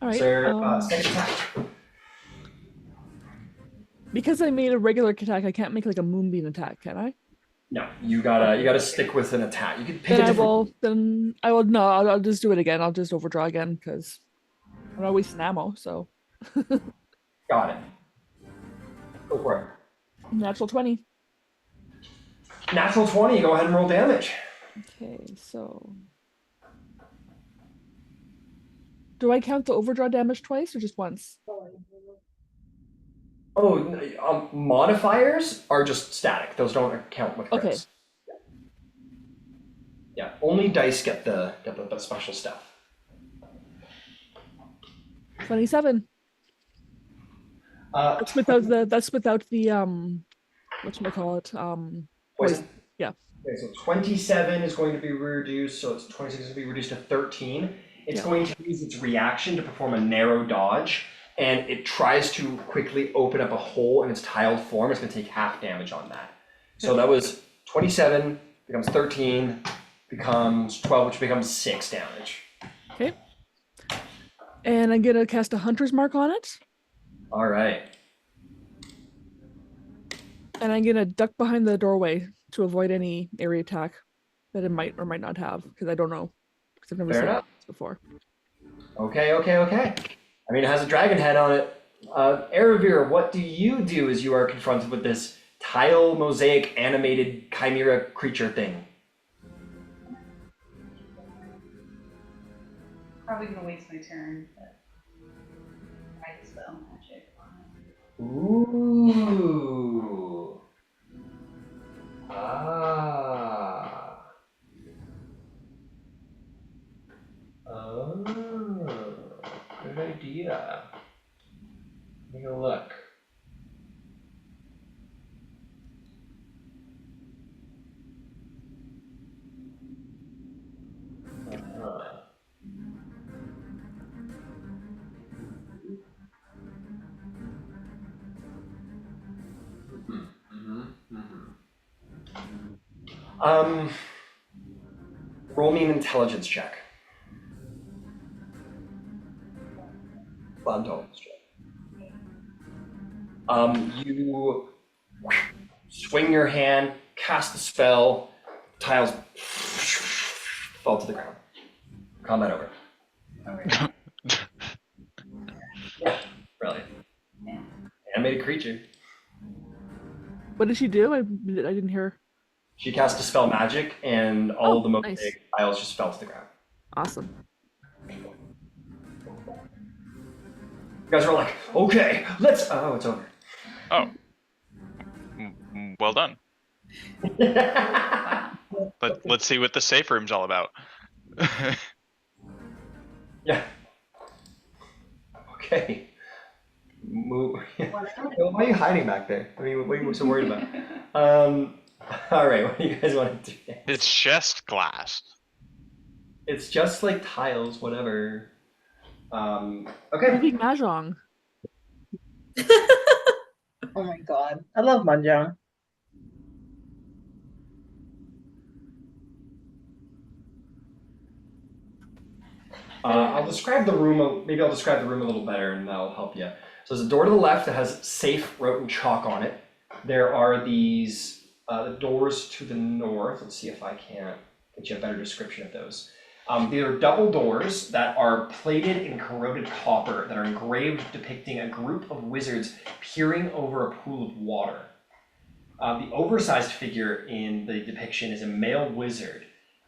All right. So, second attack. Because I made a regular attack, I can't make like a moonbeam attack, can I? No, you gotta stick with an attack. You can pick a Then different. I'll just do it again. I'll just overdraw again because I'm not wasting ammo. So Got it. Go for it. natural 20. Natural 20. Go ahead and roll damage. Okay, so do I count the overdraw damage twice or just once? Oh, modifiers are just static. Those don't count with crits. Okay. Yeah, only dice get the special stuff. 27. That's without the whatchamacallit, Poison. yeah. Okay, so 27 is going to be reduced, so it's 26 is going to be reduced to 13. It's going to use its reaction to perform a narrow dodge, and it tries to quickly open up a hole in its tiled form. It's going to take half damage on that. So that was 27, becomes 13, becomes 12, which becomes 6 damage. Okay. And I'm gonna cast a hunter's mark on it, All right. and I'm gonna duck behind the doorway to avoid any area attack that it might or might not have, because I don't know, because I've never Fair seen enough. this before. Okay. I mean, it has a dragon head on it. Erebir, what do you do as you are confronted with this tile mosaic animated chimera creature thing? Probably gonna waste my turn, but I spell magic on it. Ooh. Ah. Oh. Good idea. Take a look. Roll me an intelligence check. Intelligence check. You swing your hand, cast the spell, Tiles fall to the ground. Combat over. Alright. Yeah, brilliant. Yeah. Animated creature. What did she do? I didn't hear. She cast Dispel Magic, and all Oh, the mosaic nice. tiles just fell to the ground. Awesome. You guys were like, okay, let's. Oh, it's over. Oh. Well done. Wow. Let's see what the safe room's all about. Yeah. Okay. Move. Why are you hiding back there? I mean, what are you so worried about? All right. What do you guys want to do next? It's chest glass. It's just like tiles, whatever. Okay. Moving mahjong. Oh my god. I love Mahjong. I'll describe the room. Maybe I'll describe the room a little better, and that'll help you. So there's a door to the left that has safe wrote in chalk on it. There are these the doors to the north. Let's see if I can't get you a better description of those. These are double doors that are plated in corroded copper that are engraved depicting a group of wizards peering over a pool of water. The oversized figure in the depiction is a male wizard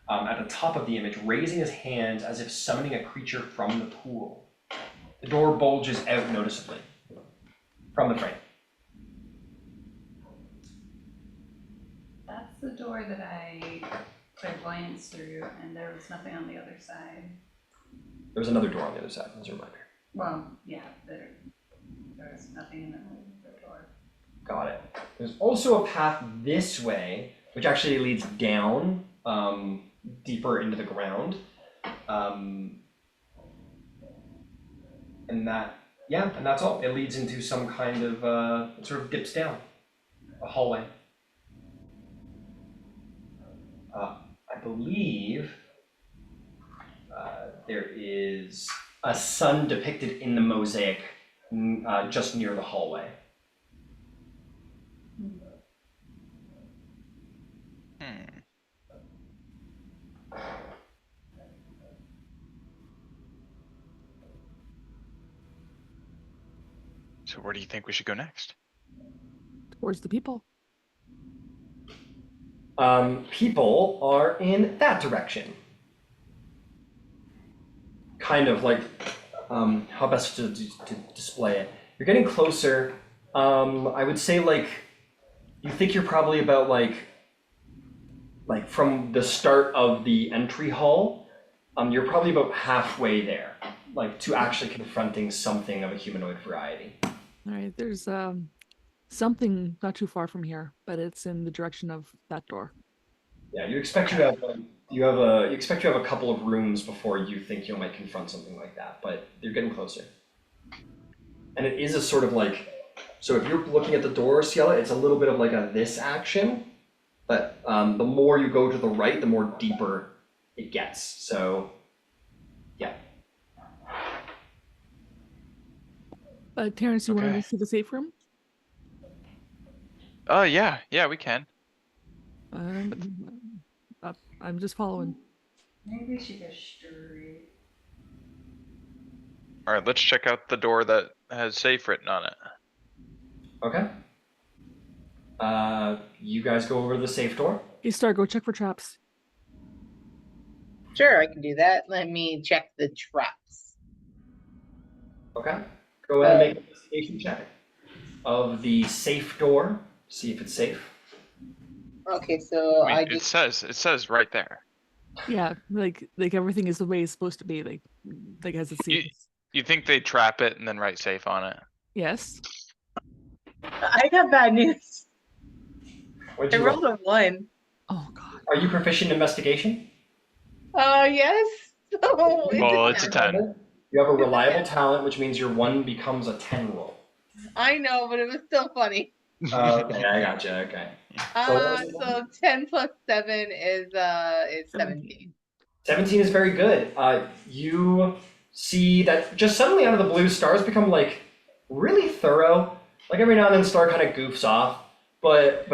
at the top of the image, raising his hands as if summoning a creature from the pool. The door bulges out noticeably from the frame. That's the door that I clairvoyance through, and there was nothing on the other side. There's another door on the other side, as a reminder. Well, yeah, there was nothing in the middle of the door. Got it. There's also a path this way, which actually leads down deeper into the ground. And that's all. It leads into some kind of, it sort of dips down, a hallway. I believe there is a sun depicted in the mosaic just near the hallway. So where do you think we should go next? Towards the people. People are in that direction. Kind of like, how best to display it. You're getting closer. I would say like, you think you're probably about like from the start of the entry hall, you're probably about halfway there, like to actually confronting something of a humanoid variety. All right, there's something not too far from here, but it's in the direction of that door. Yeah, you expect you have a couple of rooms before you think you might confront something like that, but you're getting closer. And it is a sort of like, so if you're looking at the door, Ciela, it's a little bit of like a this action, but the more you go to the right, the more deeper it gets. So, yeah. Terrence, you want Okay. to see the safe room? Yeah, we can. I'm just following. Maybe we should go straight. All right, let's check out the door that has safe written on it. Okay. You guys go over to the safe door. Hey, Star, go check for traps. Sure, I can do that. Let me check the traps. Okay. Go ahead and make an investigation check of the safe door. See if it's safe. Okay, so I mean, I just it says right there. Yeah, like everything is the way it's supposed to be, like as it seems. You think they trap it and then write safe on it? Yes. I got bad news. What'd I you rolled roll? a 1. Oh God. Are you proficient in investigation? Yes. Oh, Well, it's a 10. You have a reliable talent, which means your 1 becomes a 10 roll. I know, but it was still funny. Okay, I gotcha. Okay. So 10 plus 7 is 17. 17 is very good. You see that just suddenly out of the blue, stars become like really thorough. Like every now and then, Star kind of goofs off, but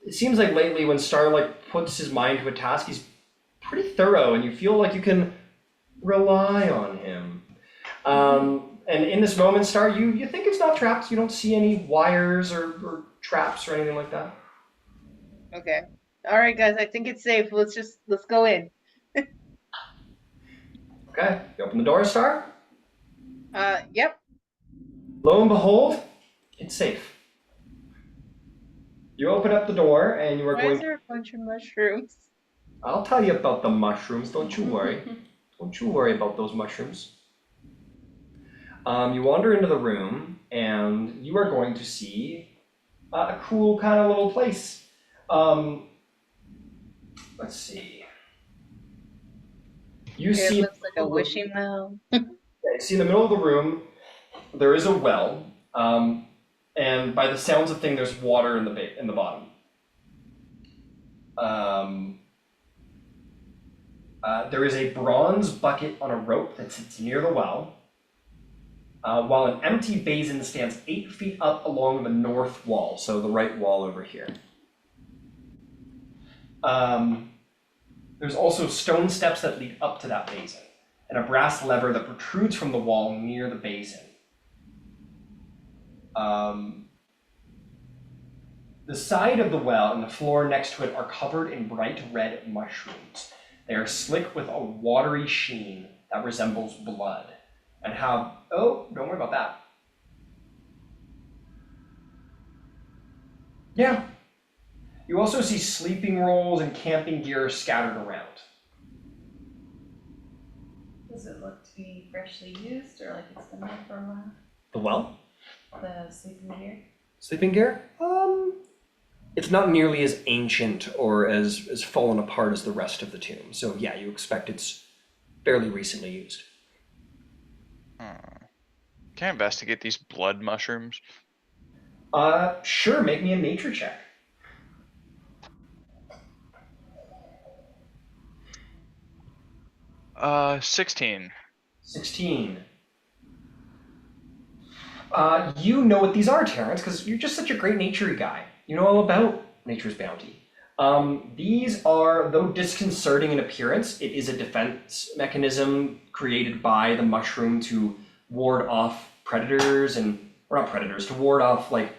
it seems like lately when Star like puts his mind to a task, he's pretty thorough, and you feel like you can rely on him. And in this moment, Star, you think it's not trapped. You don't see any wires or traps or anything like that. Okay. All right, guys. I think it's safe. Let's go in. Okay, you open the door, Star. Yep. Lo and behold, it's safe. You open up the door and you are Why going. is there a bunch of mushrooms? I'll tell you about the mushrooms. Don't you worry. Don't you worry about those mushrooms. You wander into the room and you are going to see a cool kind of little place. Let's see. You It see. looks like a wishing well. You see in the middle of the room, there is a well, and by the sounds of things, there's water in the bottom. There is a bronze bucket on a rope that sits near the well, while an empty basin stands 8 feet up along the north wall, so the right wall over here. There's also stone steps that lead up to that basin, and a brass lever that protrudes from the wall near the basin. The side of the well and the floor next to it are covered in bright red mushrooms. They are slick with a watery sheen that resembles blood, and have, oh, don't worry about that. Yeah. You also see sleeping rolls and camping gear scattered around. Does it look to be freshly used or like it's been there for a while? The well? The sleeping gear? Sleeping gear? It's not nearly as ancient or as fallen apart as the rest of the tomb. So yeah, you expect it's fairly recently used. Can I investigate these blood mushrooms? Sure, make me a nature check. 16. 16. You know what these are, Terrence, because you're just such a great naturey guy. You know all about nature's bounty. These are, though disconcerting in appearance, it is a defense mechanism created by the mushroom to ward off predators or not predators, to ward off like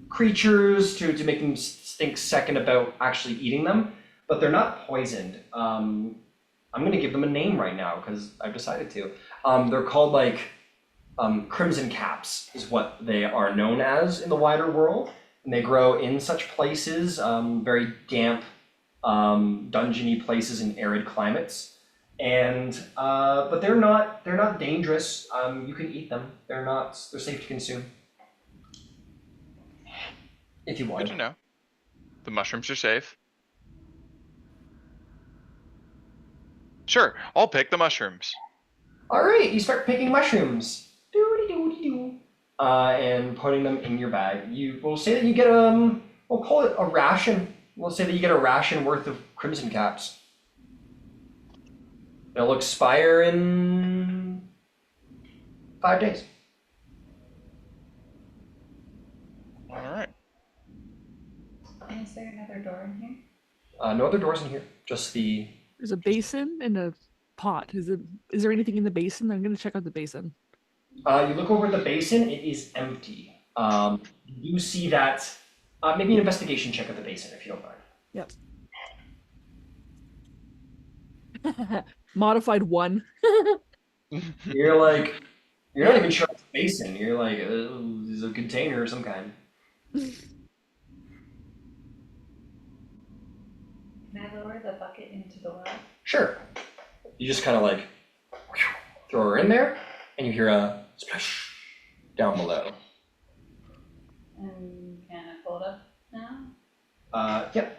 creatures to make them think second about actually eating them, but they're not poisoned. I'm gonna give them a name right now because I've decided to. They're called like crimson caps is what they are known as in the wider world, and they grow in such places, very damp, dungeony places in arid climates. And but they're not dangerous. You can eat them. They're safe to consume if you want. Good to know. The mushrooms are safe. Sure, I'll pick the mushrooms. All right, you start picking mushrooms. And putting them in your bag. We'll say that you get we'll call it a ration. We'll say that you get a ration worth of crimson caps. It'll expire in 5 days. All right. And is there another door in here? No other doors in here. Just the. There's a basin and a pot. Is there anything in the basin? I'm gonna check out the basin. You look over at the basin. It is empty. You see that. Maybe an investigation check at the basin if you don't mind. Yep. Modified 1. You're not even sure it's a basin. You're like, it's a container of some kind. Can I lower the bucket into the well? Sure. You just kind of like throw her in there, and you hear a splash down below. And can I pull it up now? Yep.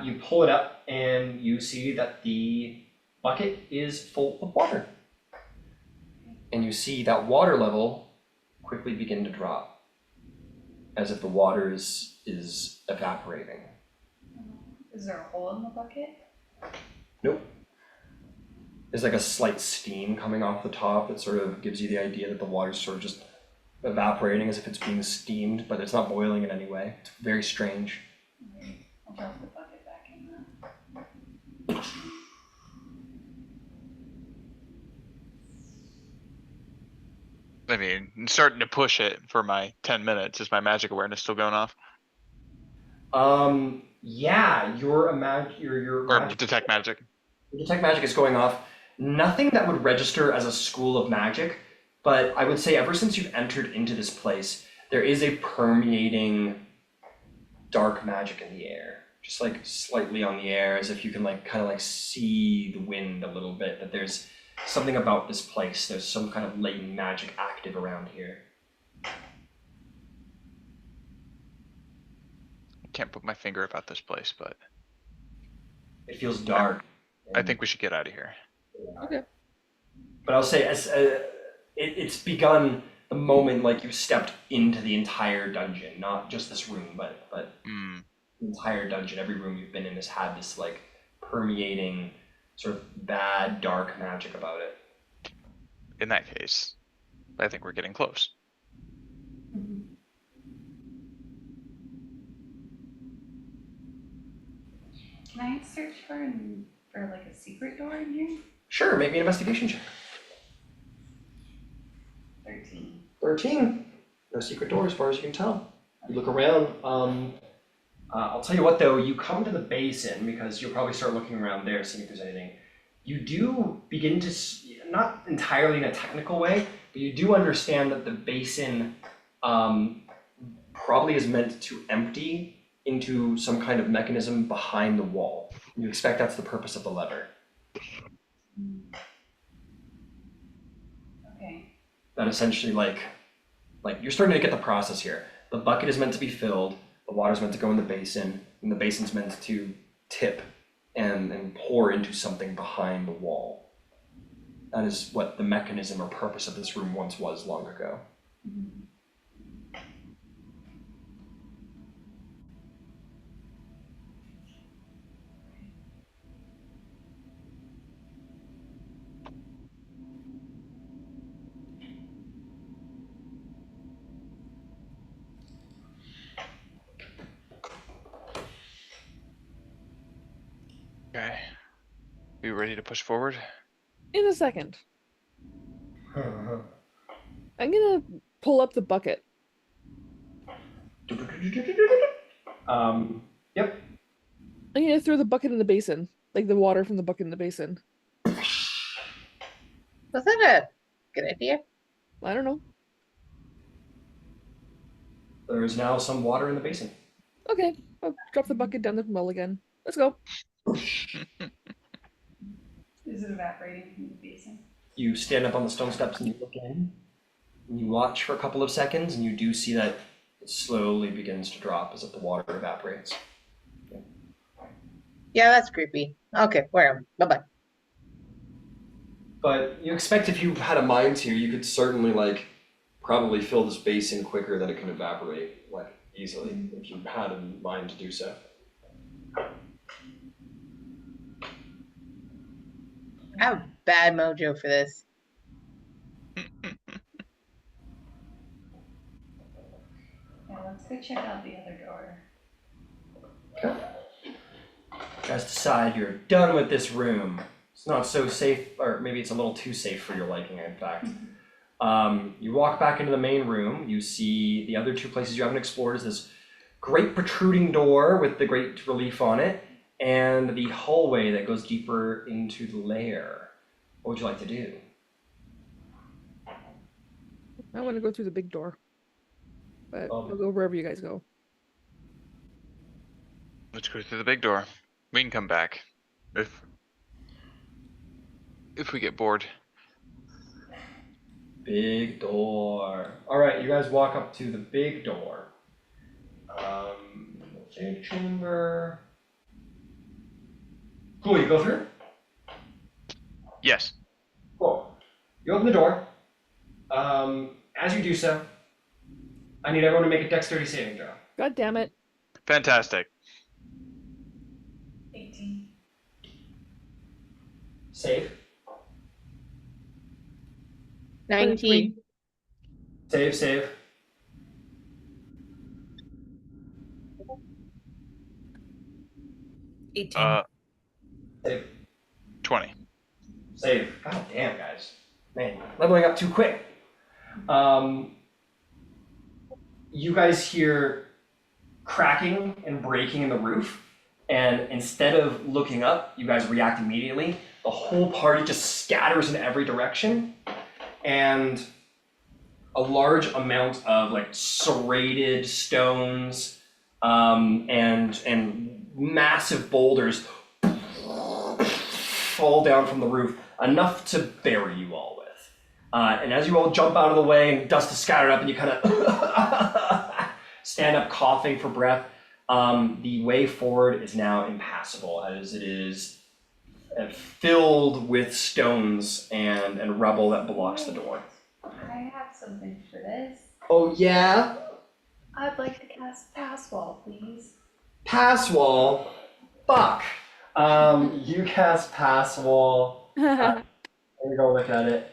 You pull it up, and you see that the bucket is full of water. And you see that water level quickly begin to drop, as if the water is evaporating. Is there a hole in the bucket? Nope. There's like a slight steam coming off the top that sort of gives you the idea that the water's sort of just evaporating as if it's being steamed, but it's not boiling in any way. It's very strange. Alright, I'll drop the bucket back in that. I mean, I'm starting to push it for my 10 minutes. Is my magic awareness still going off? Yeah, your Or magic, detect magic? detect magic is going off. Nothing that would register as a school of magic, but I would say ever since you've entered into this place, there is a permeating dark magic in the air. Just like slightly on the air, as if you can like kind of like see the wind a little bit, that there's something about this place. There's some kind of latent magic active around here. I can't put my finger about this place, but It feels dark. I think we should get out of here. Okay. But I'll say as it's begun the moment like you stepped into the entire dungeon, not just this room, but Hmm. the entire dungeon. Every room you've been in has had this like permeating sort of bad dark magic about it. In that case, I think we're getting close. Can I search for like a secret door in here? Sure, make me an investigation check. 13. 13. No secret door as far as you can tell. You look around. I'll tell you what though, you come to the basin because you'll probably start looking around there, seeing if there's anything. You do begin to, not entirely in a technical way, but you do understand that the basin probably is meant to empty into some kind of mechanism behind the wall. You expect that's the purpose of the lever. Okay. That essentially like you're starting to get the process here. The bucket is meant to be filled, the water's meant to go in the basin, and the basin's meant to tip and pour into something behind the wall. That is what the mechanism or purpose of this room once was long ago. Okay. We ready to push forward? In a second. I'm gonna pull up the bucket. Yep. I'm gonna throw the bucket in the basin. Like the water from the bucket in the basin. Was that a good idea? I don't know. There is now some water in the basin. Okay. I'll drop the bucket down the well again. Let's go. Is it evaporating from the basin? You stand up on the stone steps and you look in. And you watch for a couple of seconds and you do see that it slowly begins to drop as if the water evaporates. Yeah, that's creepy. Okay, where? Bye-bye. But you expect if you had a mind to, you could certainly like probably fill this basin quicker than it can evaporate like easily if you had a mind to do so. I have bad mojo for this. Yeah, let's go check out the other door. Okay. You guys decide you're done with this room. It's not so safe, or maybe it's a little too safe for your liking, in fact. You walk back into the main room. You see the other two places you haven't explored is this great protruding door with the great relief on it, and the hallway that goes deeper into the lair. What would you like to do? I want to go through the big door. But I'll go wherever you guys go. Let's go through the big door. We can come back if we get bored. Big door. All right, you guys walk up to the big door. Chamber. Cool, you go through? Yes. Cool. You open the door. As you do so, I need everyone to make a dexterity saving throw. God damn it. Fantastic. 18. Save. 19. Save. 18. Save. 20. Save. God damn, guys. Man, leveling up too quick. You guys hear cracking and breaking in the roof, and instead of looking up, you guys react immediately. The whole party just scatters in every direction, and a large amount of like serrated stones and massive boulders fall down from the roof, enough to bury you all with. And as you all jump out of the way and dust is scattered up and you kind of stand up coughing for breath, the way forward is now impassable as it is filled with stones and rubble that blocks the door. I have something for this. Oh yeah? I'd like to cast Pass Wall, please. Pass wall? Fuck. You cast pass wall. Let me go look at it.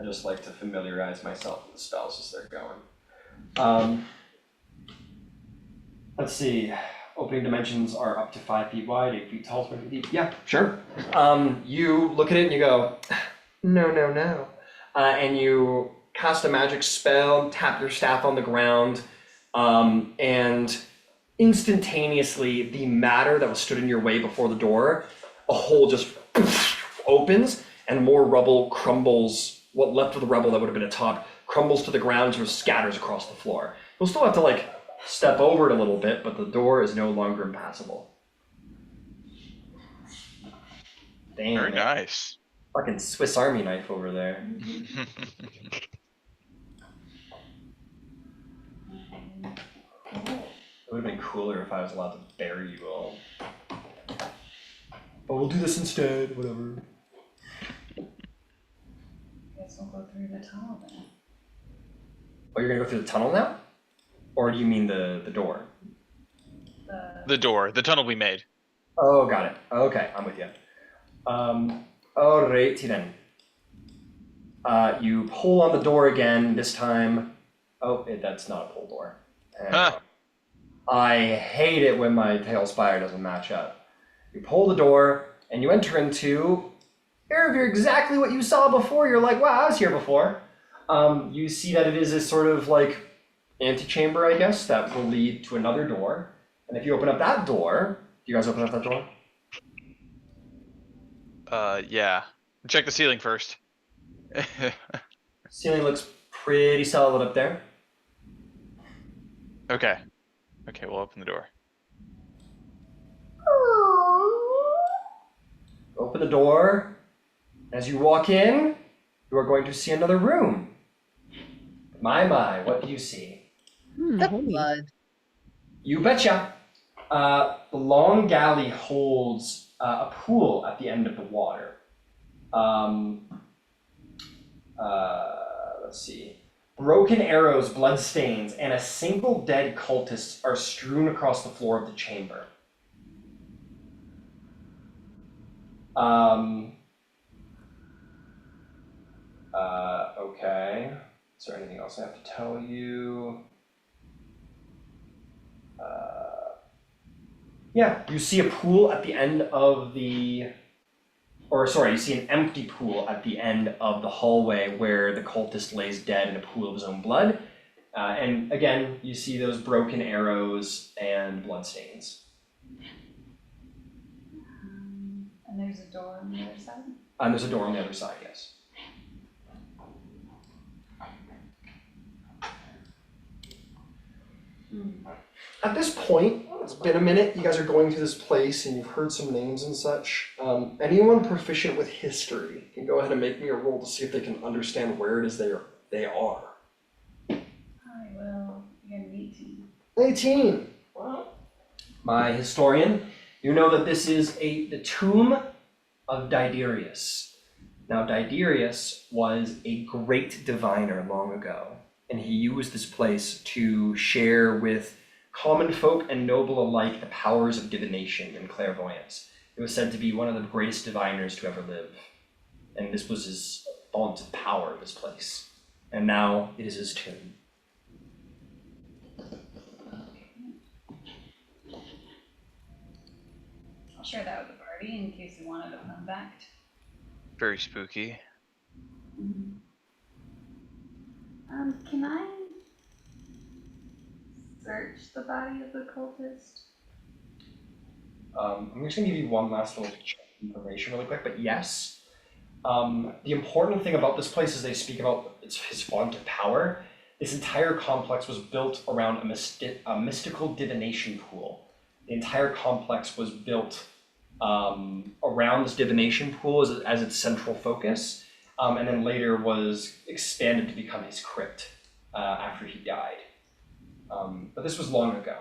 I just like to familiarize myself with the spells as they're going. Let's see. Opening dimensions are up to 5 feet wide, 8 feet tall, 20 feet deep. Yeah, sure. You look at it and you go, no. And you cast a magic spell, tap your staff on the ground, and instantaneously the matter that was stood in your way before the door, a hole just opens and more rubble crumbles. What left of the rubble that would have been atop crumbles to the ground, sort of scatters across the floor. You'll still have to step over it a little bit, but the door is no longer impassable. Damn. Very nice. Fucking Swiss Army knife over there. It would have been cooler if I was allowed to bury you all. But we'll do this instead, whatever. Guess we'll go through the tunnel then. Oh, you're gonna go through the tunnel now? Or do you mean the door? The door, the tunnel we made. Oh, got it. Okay, I'm with you. Alrighty then. You pull on the door again, this time. Oh, that's not a pull door. Huh. I hate it when my tail spire doesn't match up. You pull the door, and you enter into you're exactly what you saw before. You're like, wow, I was here before. You see that it is a sort of antechamber, I guess, that will lead to another door. And if you open up that door, do you guys open up that door? Yeah. Check the ceiling first. Ceiling looks pretty solid up there. Okay, we'll open the door. Open the door. As you walk in, you are going to see another room. My, what do you see? The Holy. blood. You betcha. The long galley holds a pool at the end of the water. Let's see. Broken arrows, bloodstains, and a single dead cultist are strewn across the floor of the chamber. Okay. Is there anything else I have to tell you? Yeah, you see a pool at the end of you see an empty pool at the end of the hallway where the cultist lays dead in a pool of his own blood. And again, you see those broken arrows and bloodstains. And there's a door on the other side? And there's a door on the other side, yes. At this point, it's been a minute, you guys are going through this place and you've heard some names and such. Anyone proficient with history can go ahead and make me a roll to see if they can understand where it is they are. I will. You got an 18. 18! Well, my historian, you know that this is the tomb of Diderius. Now, Diderius was a great diviner long ago, and he used this place to share with common folk and noble alike the powers of divination and clairvoyance. It was said to be one of the greatest diviners to ever live. and this was his font of power, this place. And now it is his tomb. I'll share that with the party in case you wanted a fun fact. Very spooky. Can I search the body of the cultist? I'm just gonna give you one last little information really quick, but yes. The important thing about this place is they speak about his font of power. This entire complex was built around a mystical divination pool. The entire complex was built around this divination pool as its central focus, and then later was expanded to become his crypt after he died. But this was long ago.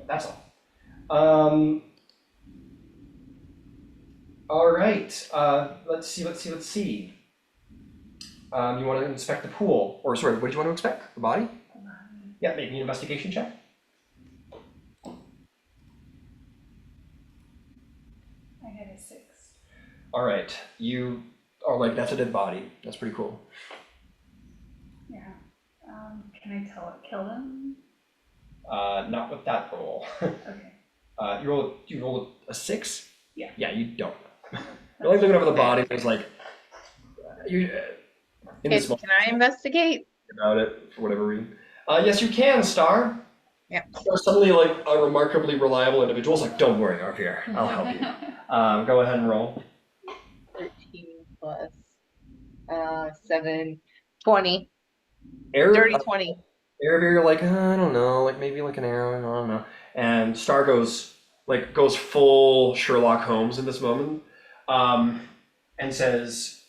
That's all. All right. Let's see. You want to inspect the pool, or sorry, what do you want to inspect? The body? Yeah, make me an investigation check. I got a 6. All right, you are like, that's a dead body. That's pretty cool. Yeah. Can I tell what killed him? Not with that roll. Okay. You roll a 6? Yeah. Yeah, you don't. You're like looking over the body, and it's like you in this moment Can I investigate? about it for whatever reason. Yes, you can, Star. Yeah. Star suddenly like a remarkably reliable individual. It's like, don't worry, Arvier, I'll help you. Go ahead and roll. 13 plus 7, 20. Dirty 20. Arvier, you're like, I don't know, like maybe like an arrow, I don't know. And Star goes full Sherlock Holmes in this moment, and says,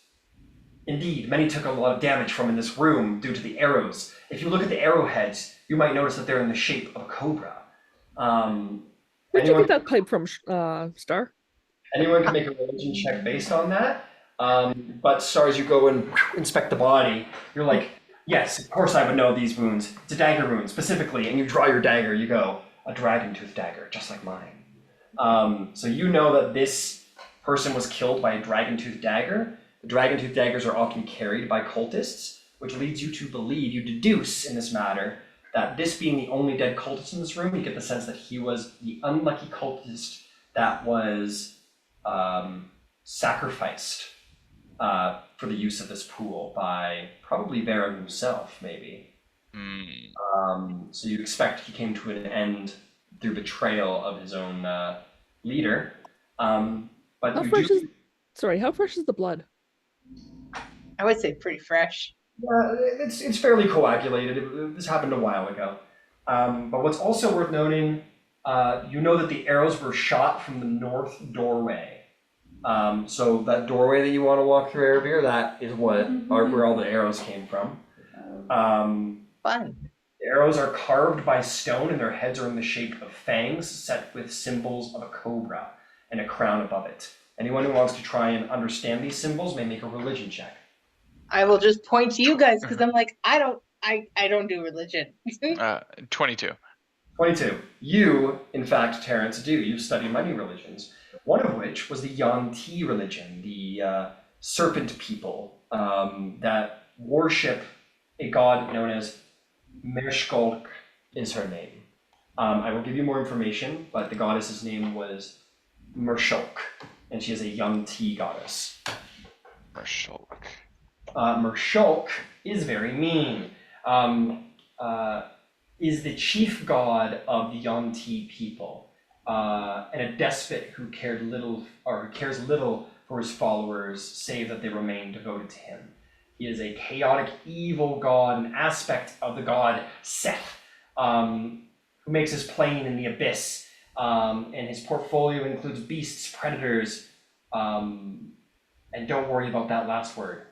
indeed, many took a lot of damage from in this room due to the arrows. If you look at the arrowheads, you might notice that they're in the shape of a cobra. Where'd you get that pipe from, Star? Anyone can make a religion check based on that. But Star, as you go and inspect the body, you're like, yes, of course I would know these wounds. It's a dagger wound specifically, and you draw your dagger, you go, a dragon tooth dagger, just like mine. So you know that this person was killed by a dragon tooth dagger. The dragon tooth daggers are often carried by cultists, which leads you to believe, you deduce in this matter, that this being the only dead cultist in this room, you get the sense that he was the unlucky cultist that was sacrificed for the use of this pool by probably Baron himself, maybe. So you expect he came to an end through betrayal of his own leader. But How you fresh do. how fresh is the blood? I would say pretty fresh. It's fairly coagulated. This happened a while ago. But what's also worth noting, you know that the arrows were shot from the north doorway. So that doorway that you want to walk through, Arabir, that is where all the arrows came from. Fun. The arrows are carved by stone, and their heads are in the shape of fangs set with symbols of a cobra and a crown above it. Anyone who wants to try and understand these symbols may make a religion check. I will just point to you guys because I'm like, I don't do religion. 22. 22. You, in fact, Terrence, do. You've studied many religions, one of which was the Yuan-Ti religion, the serpent people that worship a god known as Mershkolk is her name. I will give you more information, but the goddess's name was Mershkolk, and she is a Yuan-Ti goddess. Mershkolk. Mershkolk is very mean. Is the chief god of the Yuan-Ti people, and a despot who cares little for his followers, save that they remain devoted to him. He is a chaotic, evil god, an aspect of the god Seth, who makes his plane in the abyss, and his portfolio includes beasts, predators, and don't worry about that last word.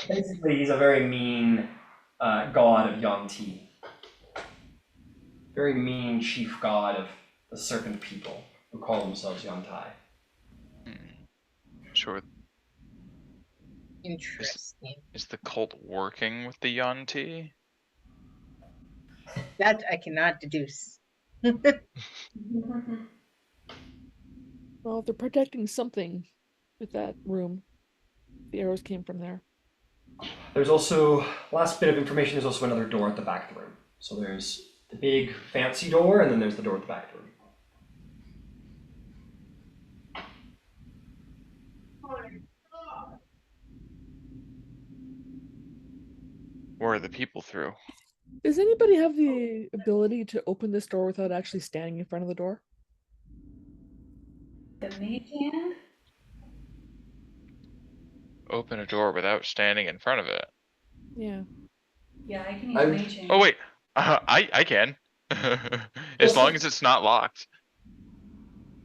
Basically, he's a very mean god of Yuan-Ti. Very mean chief god of the serpent people who call themselves Yuan-Tai. Sure. Interesting. Is the cult working with the Yuan-Ti? That I cannot deduce. Well, they're protecting something with that room. The arrows came from there. There's also, last bit of information, there's also another door at the back of the room. So there's the big fancy door, and then there's the door at the back of the room. Where are the people through? Does anybody have the ability to open this door without actually standing in front of the door? The mage hand? Open a door without standing in front of it. Yeah. Yeah, I can use I'm- mage hand. Oh wait, I can. As long as it's not locked.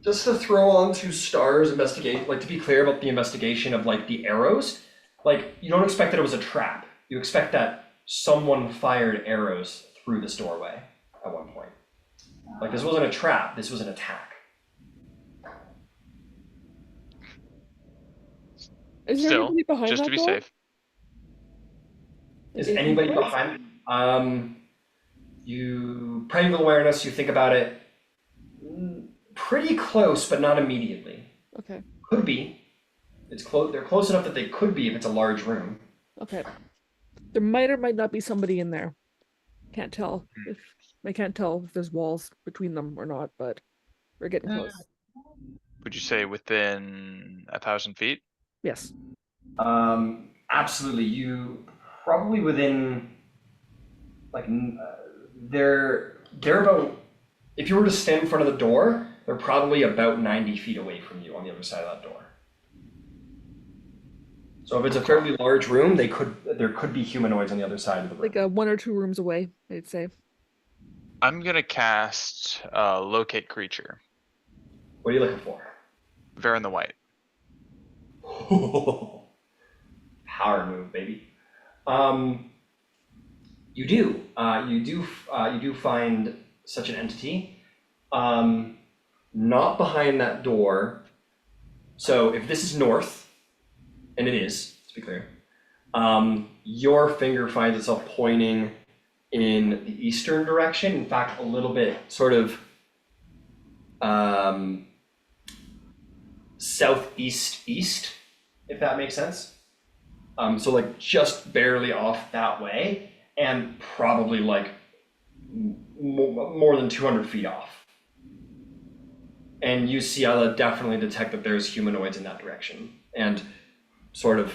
Just to throw on 2 stars investigate, like to be clear about the investigation of like the arrows, like you don't expect that it was a trap. You expect that someone fired arrows through this doorway at one point. Like this wasn't a trap, this was an attack. Is there Still, anybody behind just that to be door? safe. Is Like, anybody influence? behind? You primal awareness, you think about it, pretty close, but not immediately. Okay. Could be. It's close. They're close enough that they could be if it's a large room. Okay. There might or might not be somebody in there. Can't tell if I can't tell if there's walls between them or not, but we're getting close. Would you say within 1,000 feet? Yes. Absolutely. You probably within like they're about. If you were to stand in front of the door, they're probably about 90 feet away from you on the other side of that door. So if it's a fairly large room, there could be humanoids on the other side of the room. Like 1 or 2 rooms away, I'd say. I'm gonna cast locate creature. What are you looking for? Varen the White. Power move, baby. You do find such an entity. Not behind that door. So if this is north, and it is, to be clear, your finger finds itself pointing in the eastern direction. In fact, a little bit sort of southeast east, if that makes sense. So like just barely off that way, and probably like more than 200 feet off. And you, Ciela, definitely detect that there's humanoids in that direction, and sort of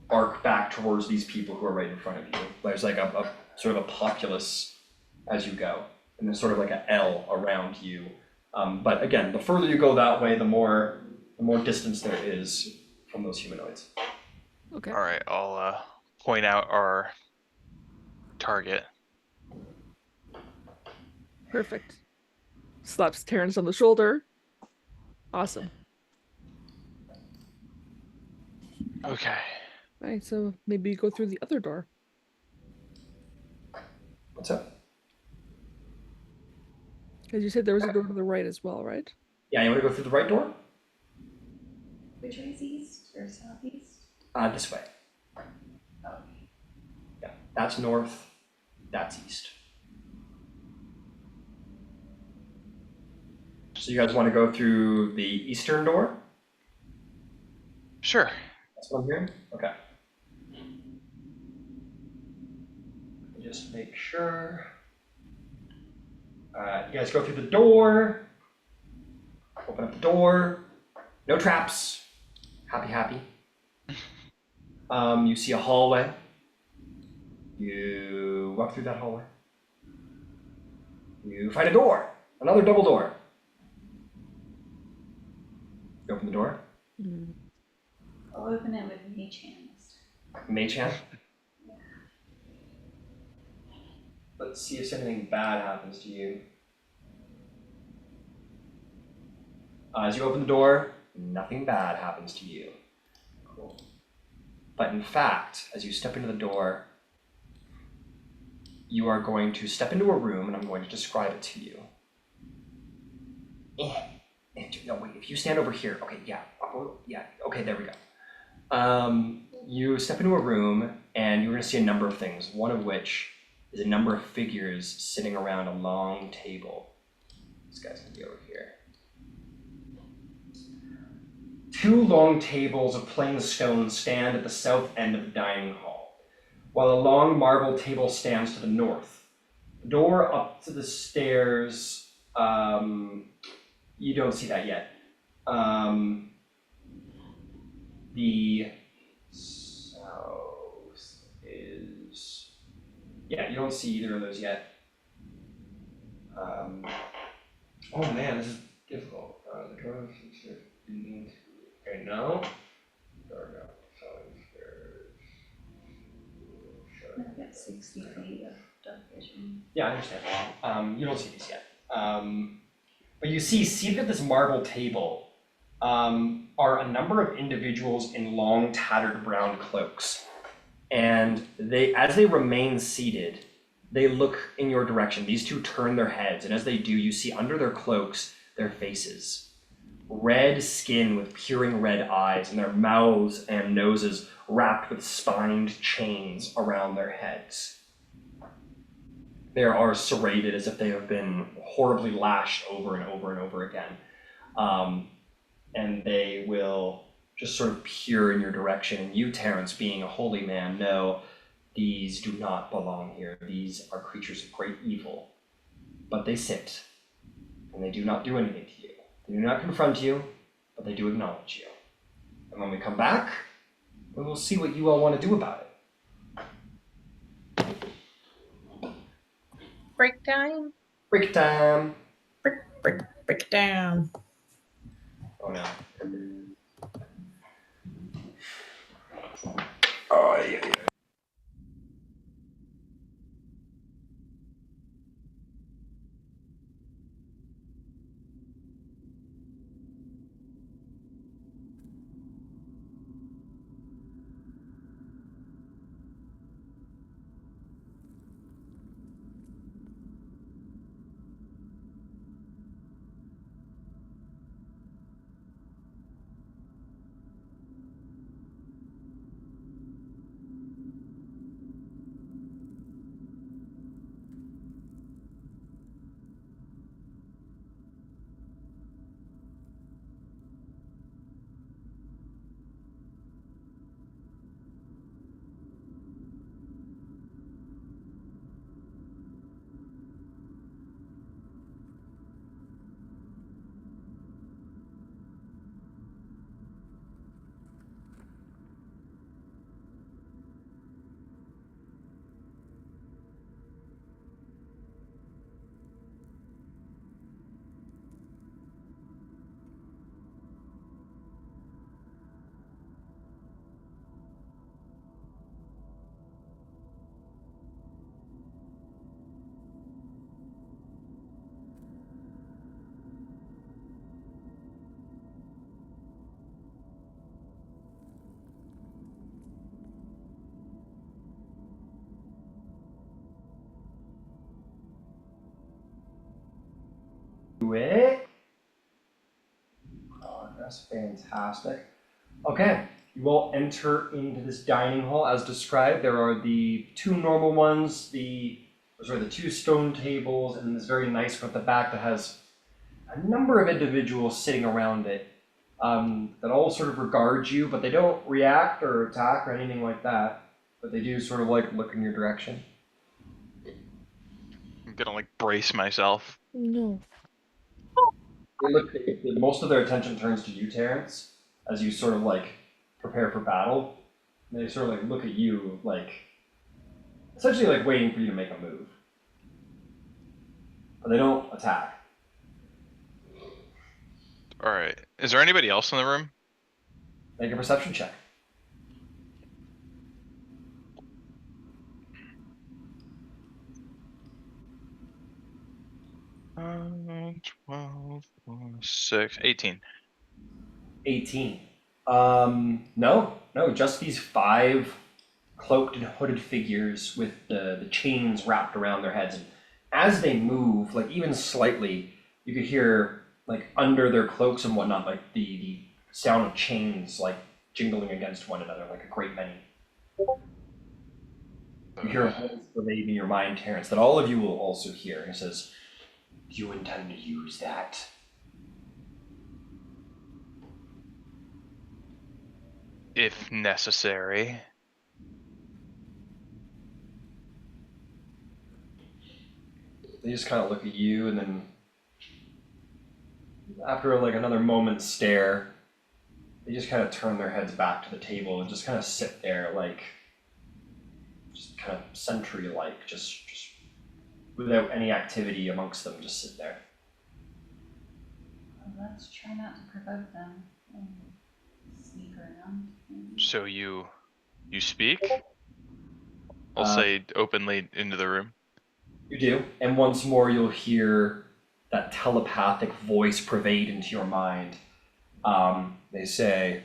arc back towards these people who are right in front of you. There's like a sort of a populace as you go, and there's sort of like an L around you. But again, the further you go that way, the more distance there is from those humanoids. Okay. All right, I'll point out our target. Perfect. Slaps Terrence on the shoulder. Awesome. Okay. Alright, so maybe you go through the other door. What's up? Because you said there was a door to the right as well, right? Yeah, you want to go through the right door? Which way is east or southeast? This way. Okay. Yeah, that's north, that's east. So you guys want to go through the eastern door? Sure. That's what I'm hearing? Okay. Let me just make sure. You guys go through the door. Open up the door. No traps. Happy. You see a hallway. You walk through that hallway. You find a door. Another double door. You open the door. Mm. I'll open it with mage hand this time. Mage hand. Let's see if anything bad happens to you. As you open the door, nothing bad happens to you. Cool. But in fact, as you step into the door, you are going to step into a room, and I'm going to describe it to you. No, wait, if you stand over here, okay, yeah, okay, there we go. You step into a room, and you're going to see a number of things, one of which is a number of figures sitting around a long table. This guy's going to be over here. 2 long tables of plain stone stand at the south end of the dining hall, while a long marble table stands to the north. The door up to the stairs, you don't see that yet. The south is, yeah, you don't see either of those yet. Oh man, this is difficult. The door of the stairs leading to, okay, no. Door down, I've got 60 feet of dark vision. yeah, I understand. You don't see these yet. But you see, seated at this marble table, are a number of individuals in long, tattered brown cloaks. And as they remain seated, they look in your direction. These two turn their heads, and as they do, you see under their cloaks their faces. Red skin with peering red eyes, and their mouths and noses wrapped with spined chains around their heads. They are serrated as if they have been horribly lashed over and over and over again. And they will just sort of peer in your direction. And you, Terrence, being a holy man, know these do not belong here. These are creatures of great evil. But they sit, and they do not do anything to you. They do not confront you, but they do acknowledge you. And when we come back, we will see what you all want to do about it. Break time. Break time. Break down. Oh no. Oh yeah. It. Oh, that's fantastic. Okay, you will enter into this dining hall as described. There are the 2 normal ones, the 2 stone tables, and this very nice one at the back that has a number of individuals sitting around it that all sort of regard you, but they don't react or attack or anything like that. But they do sort of like look in your direction. I'm gonna like brace myself. No. Most of their attention turns to you, Terrence, as you sort of like prepare for battle. And they sort of like look at you like, essentially like waiting for you to make a move. But they don't attack. Alright. Is there anybody else in the room? Make a perception check. 12 plus 6, 18. 18. No, just these 5 cloaked and hooded figures with the chains wrapped around their heads. And as they move, like even slightly, you could hear like under their cloaks and whatnot, like the sound of chains like jingling against one another, like a great many. You hear a voice pervading your mind, Terrence, that all of you will also hear. And it says, "Do you intend to use that?" if necessary. They just kind of look at you, and then after like another moment's stare, they just kind of turn their heads back to the table and just kind of sit there, like just kind of sentry-like, just without any activity amongst them, just sit there. Well, let's try not to provoke them and sneak around. Maybe. So you speak? I'll Uh, say openly into the room. You do, and once more you'll hear that telepathic voice pervade into your mind. They say,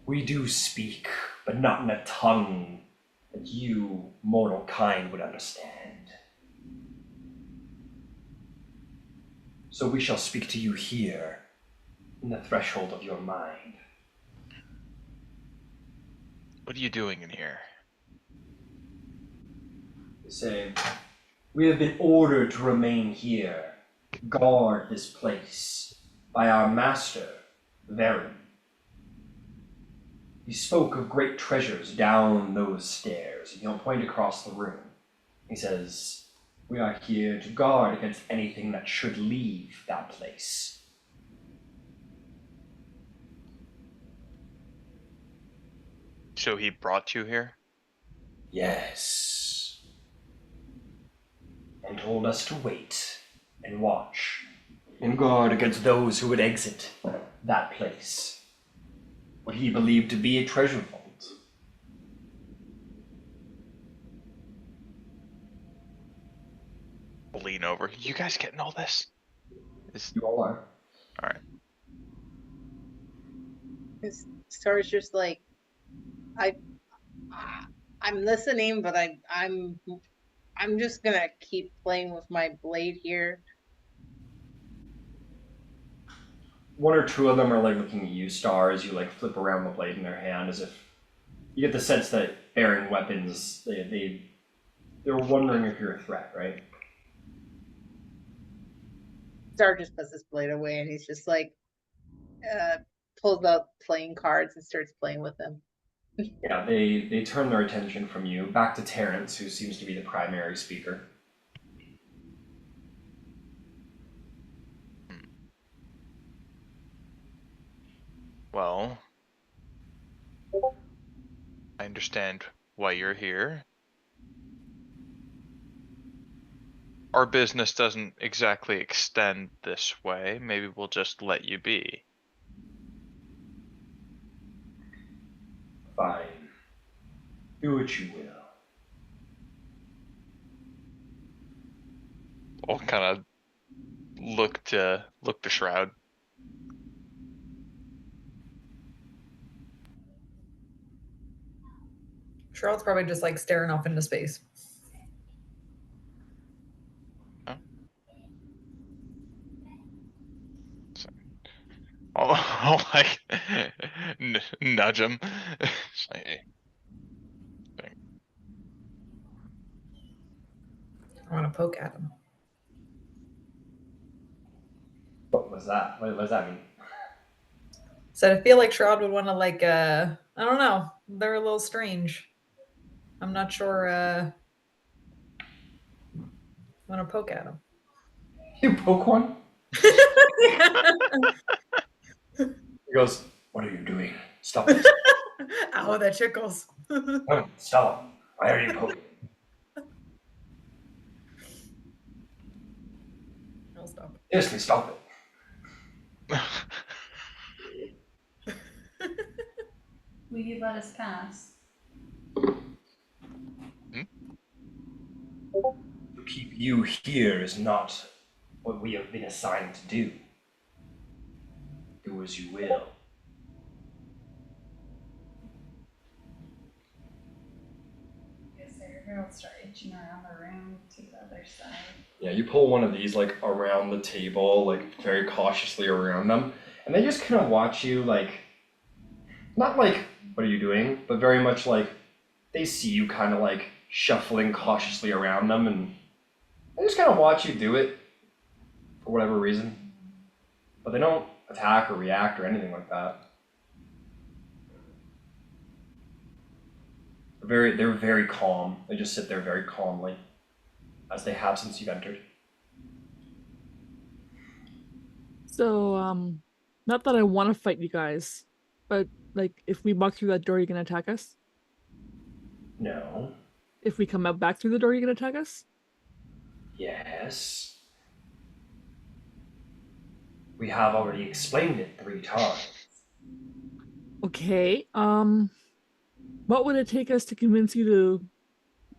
"We do speak, but not in a tongue that you, mortal kind, would understand. So we shall speak to you here, in the threshold of your mind." What are you doing in here? They say, "We have been ordered to remain here, guard this place, by our master, Varen. He spoke of great treasures down those stairs," and he'll point across the room. He says, "We are here to guard against anything that should leave that place." So he brought you here? Yes. And told us to wait and watch and guard against those who would exit that place. What he believed to be a treasure vault. I'll lean over. You guys getting all this? You all are. Alright. Star's just like, I'm listening, but I'm just gonna keep playing with my blade here. One or two of them are like looking at you, Star, as you like flip around the blade in their hand, as if you get the sense that bearing weapons, they're wondering if you're a threat, right? Star just puts his blade away and he's just like, pulls out playing cards and starts playing with them. Yeah, they turn their attention from you back to Terrence, who seems to be the primary speaker. Well, I understand why you're here. Our business doesn't exactly extend this way. Maybe we'll just let you be. Fine. Do what you will. I'll kind of look to Shroud. Shroud's probably just like staring off into space. I'll like nudge him. Say, "Hey, I want to poke at him. What was that? What does that mean? So I feel like Shroud would want to like I don't know. They're a little strange. I'm not sure I want to poke at him. You poke one? He goes, "What are you doing? Stop it." Ow, that tickles. No, stop. Why are you poking? I'll stop. Seriously, stop it. Will you let us pass? To keep you here is not what we have been assigned to do. Do as you will. Yes, sir. I'll start itching around the room to the other side. Yeah, you pull one of these like around the table, like very cautiously around them, and they just kind of watch you, like, not like, what are you doing, but very much like they see you kind of like shuffling cautiously around them, and they just kind of watch you do it for whatever reason. But they don't attack or react or anything like that. They're very calm. They just sit there very calmly, as they have since you've entered. So, not that I want to fight you guys, but like, if we walk through that door, you gonna attack us? No. If we come out back through the door, you gonna attack us? Yes. We have already explained it 3 times. Okay. What would it take us to convince you to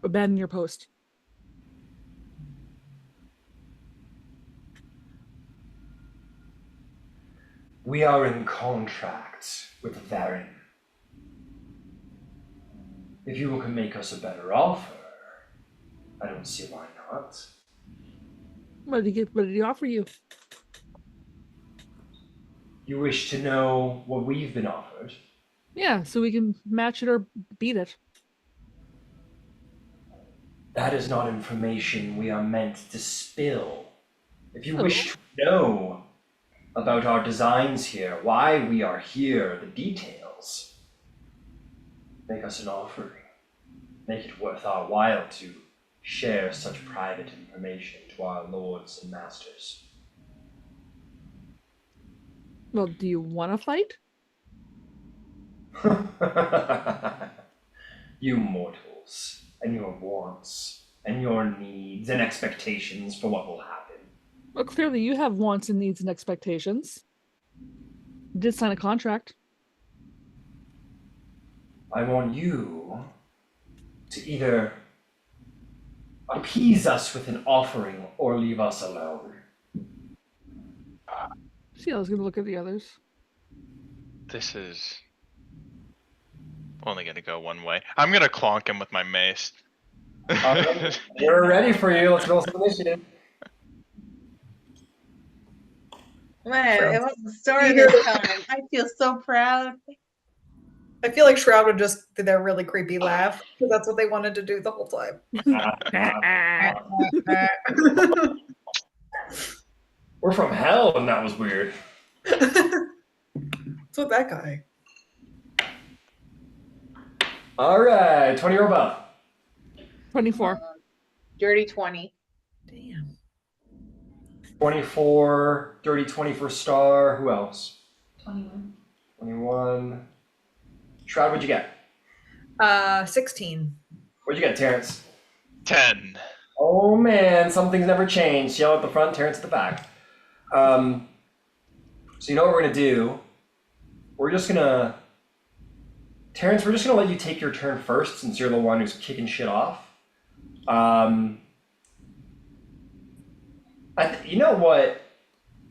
abandon your post? We are in contract with Varen. If you can make us a better offer, I don't see why not. What did he offer you? You wish to know what we've been offered? Yeah, so we can match it or beat it. That is not information we are meant to spill. If you Oh. wish to know about our designs here, why we are here, the details, make us an offering. Make it worth our while to share such private information to our lords and masters. Well, do you want to fight? You mortals, and your wants, and your needs and expectations for what will happen. Well, clearly you have wants and needs and expectations. You did sign a contract. I want you to either appease us with an offering or leave us alone. See, I was gonna look at the others. This is only gonna go one way. I'm gonna clonk him with my mace. We're ready for you. Let's roll some initiative. Man, it was the story this time. I feel so proud. I feel like Shroud would just do that really creepy laugh because that's what they wanted to do the whole time. We're from hell, and that was weird. What's with that guy? All right, 20 or above. 24. Dirty 20. Damn. 24, dirty 20 for star. Who else? 21. 21. Shroud, what'd you get? 16. What'd you get, Terrence? 10. Oh man, some things never change. Yell at the front, Terrence at the back. So you know what we're gonna do? Terrence, we're just gonna let you take your turn first since you're the one who's kicking shit off. You know what?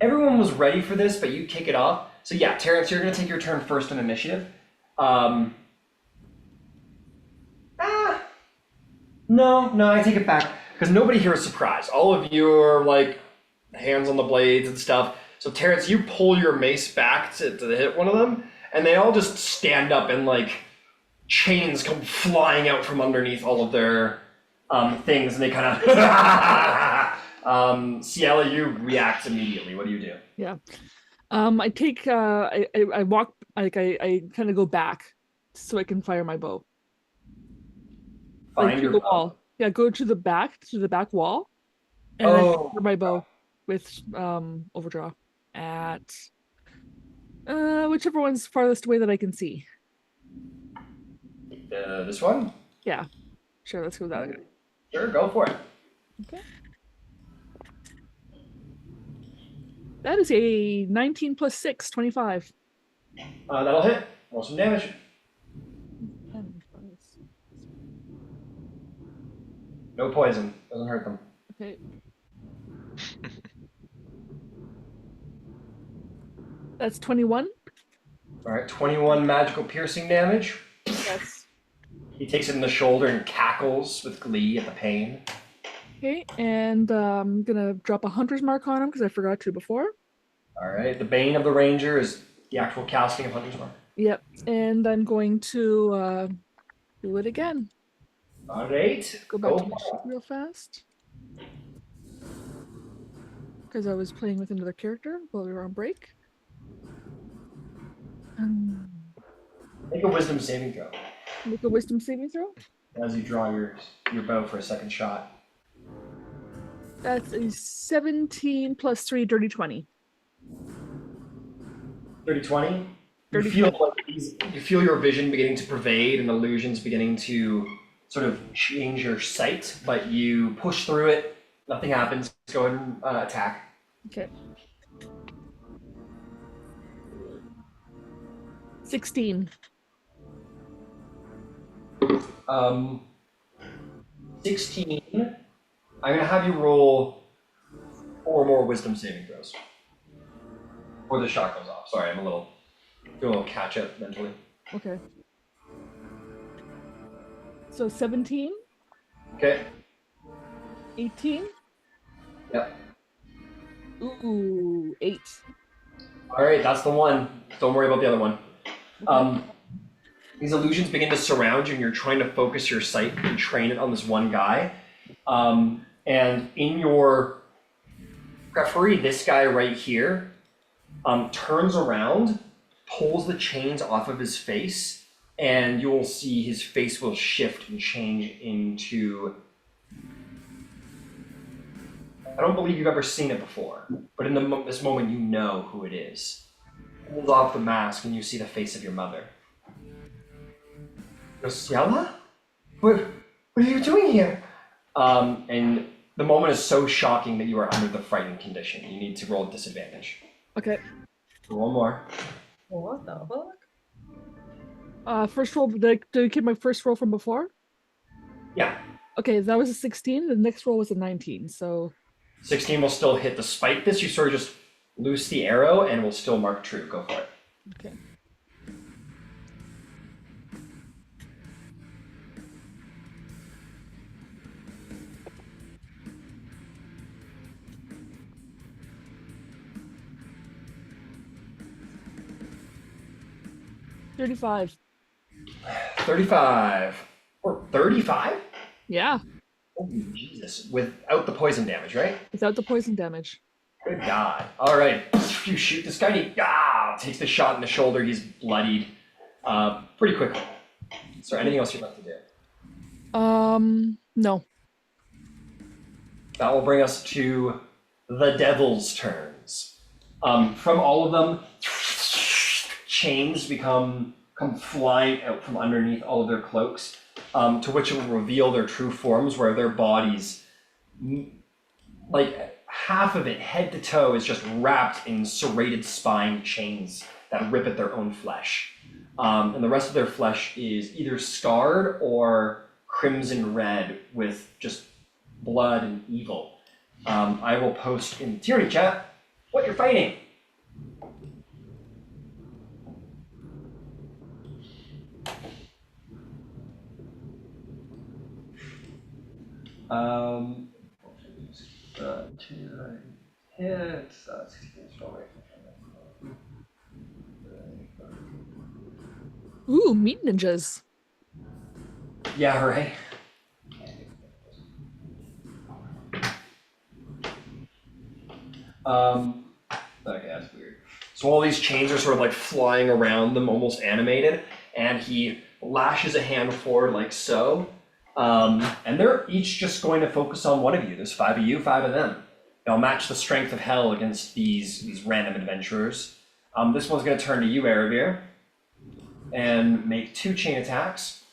Everyone was ready for this, but you kick it off. So yeah, Terrence, you're gonna take your turn first on initiative. No, I take it back. Because nobody here is surprised. All of you are like hands on the blades and stuff. So Terrence, you pull your mace back to hit one of them, and they all just stand up and like chains come flying out from underneath all of their things, and they kind of Ciela, you react immediately. What do you do? Yeah. I take I walk, like I kind of go back so I can fire my bow. Like Find to your the bow. wall. Yeah, go to the back wall, and then fire my bow with overdraw at whichever one's farthest away that I can see. This one? Yeah, sure. Let's go with that guy. Sure, go for it. Okay. That is a 19 plus 6, 25. That'll hit. Roll some damage. No poison. Doesn't hurt them. Okay. That's 21. All right, 21 magical piercing damage. Yes. He takes it in the shoulder and cackles with glee at the pain. Okay, and I'm gonna drop a hunter's mark on him because I forgot to before. All right, the bane of the ranger is the actual casting of Hunter's Mark. Yep, and I'm going to do it again. All right, Go back to my sheet real fast. Because I was playing with another character while we were on break. Make a wisdom saving throw. Make a wisdom saving throw. As you draw your bow for a second shot. That's a 17 plus 3, dirty 20. 30-20. You Dirty feel 20. like you feel your vision beginning to pervade and illusions beginning to sort of change your sight, but you push through it. Nothing happens. Go ahead and attack. Okay. 16. 16. I'm gonna have you roll 4 more wisdom saving throws. Or the shot goes off. Sorry, doing a little catch up mentally. Okay. So 17, Okay. 18. Yep. Ooh, 8. All right, that's the one. Don't worry about the other one. These illusions begin to surround you, and you're trying to focus your sight and train it on this one guy. And in your referee, this guy right here turns around, pulls the chains off of his face, and you'll see his face will shift and change into... I don't believe you've ever seen it before, but in this moment you know who it is. Pulls off the mask and you see the face of your mother. Rosiella? What are you doing here? And the moment is so shocking that you are under the frightened condition. You need to roll a disadvantage. Okay. One more. What the fuck? First roll, did I get my first roll from before? Yeah. Okay, that was a 16. The next roll was a 19, so... 16 will still hit. Despite this, you sort of just loose the arrow and will still mark true. Go for it. Okay. $35. 35. Or 35? Yeah, Holy Jesus. Without the poison damage, right? without the poison damage. Good God. All right. You shoot this guy and he takes the shot in the shoulder. He's bloodied pretty quickly. Is there anything else you'd like to do? No. That will bring us to the devil's turns. From all of them, chains come flying out from underneath all of their cloaks, to which it will reveal their true forms, where their bodies, like half of it, head to toe, is just wrapped in serrated spine chains that rip at their own flesh. And the rest of their flesh is either scarred or crimson red with just blood and evil. I will post in Tyranny chat what you're fighting. Hits, 16 strong rifle. Ooh, meat ninjas. Yeah, right. Okay, that's weird. So all these chains are sort of like flying around them, almost animated, and he lashes a hand forward like so. And they're each just going to focus on one of you. There's 5 of you, 5 of them. They'll match the strength of hell against these random adventurers. This one's going to turn to you, Erebir, and make 2 chain attacks.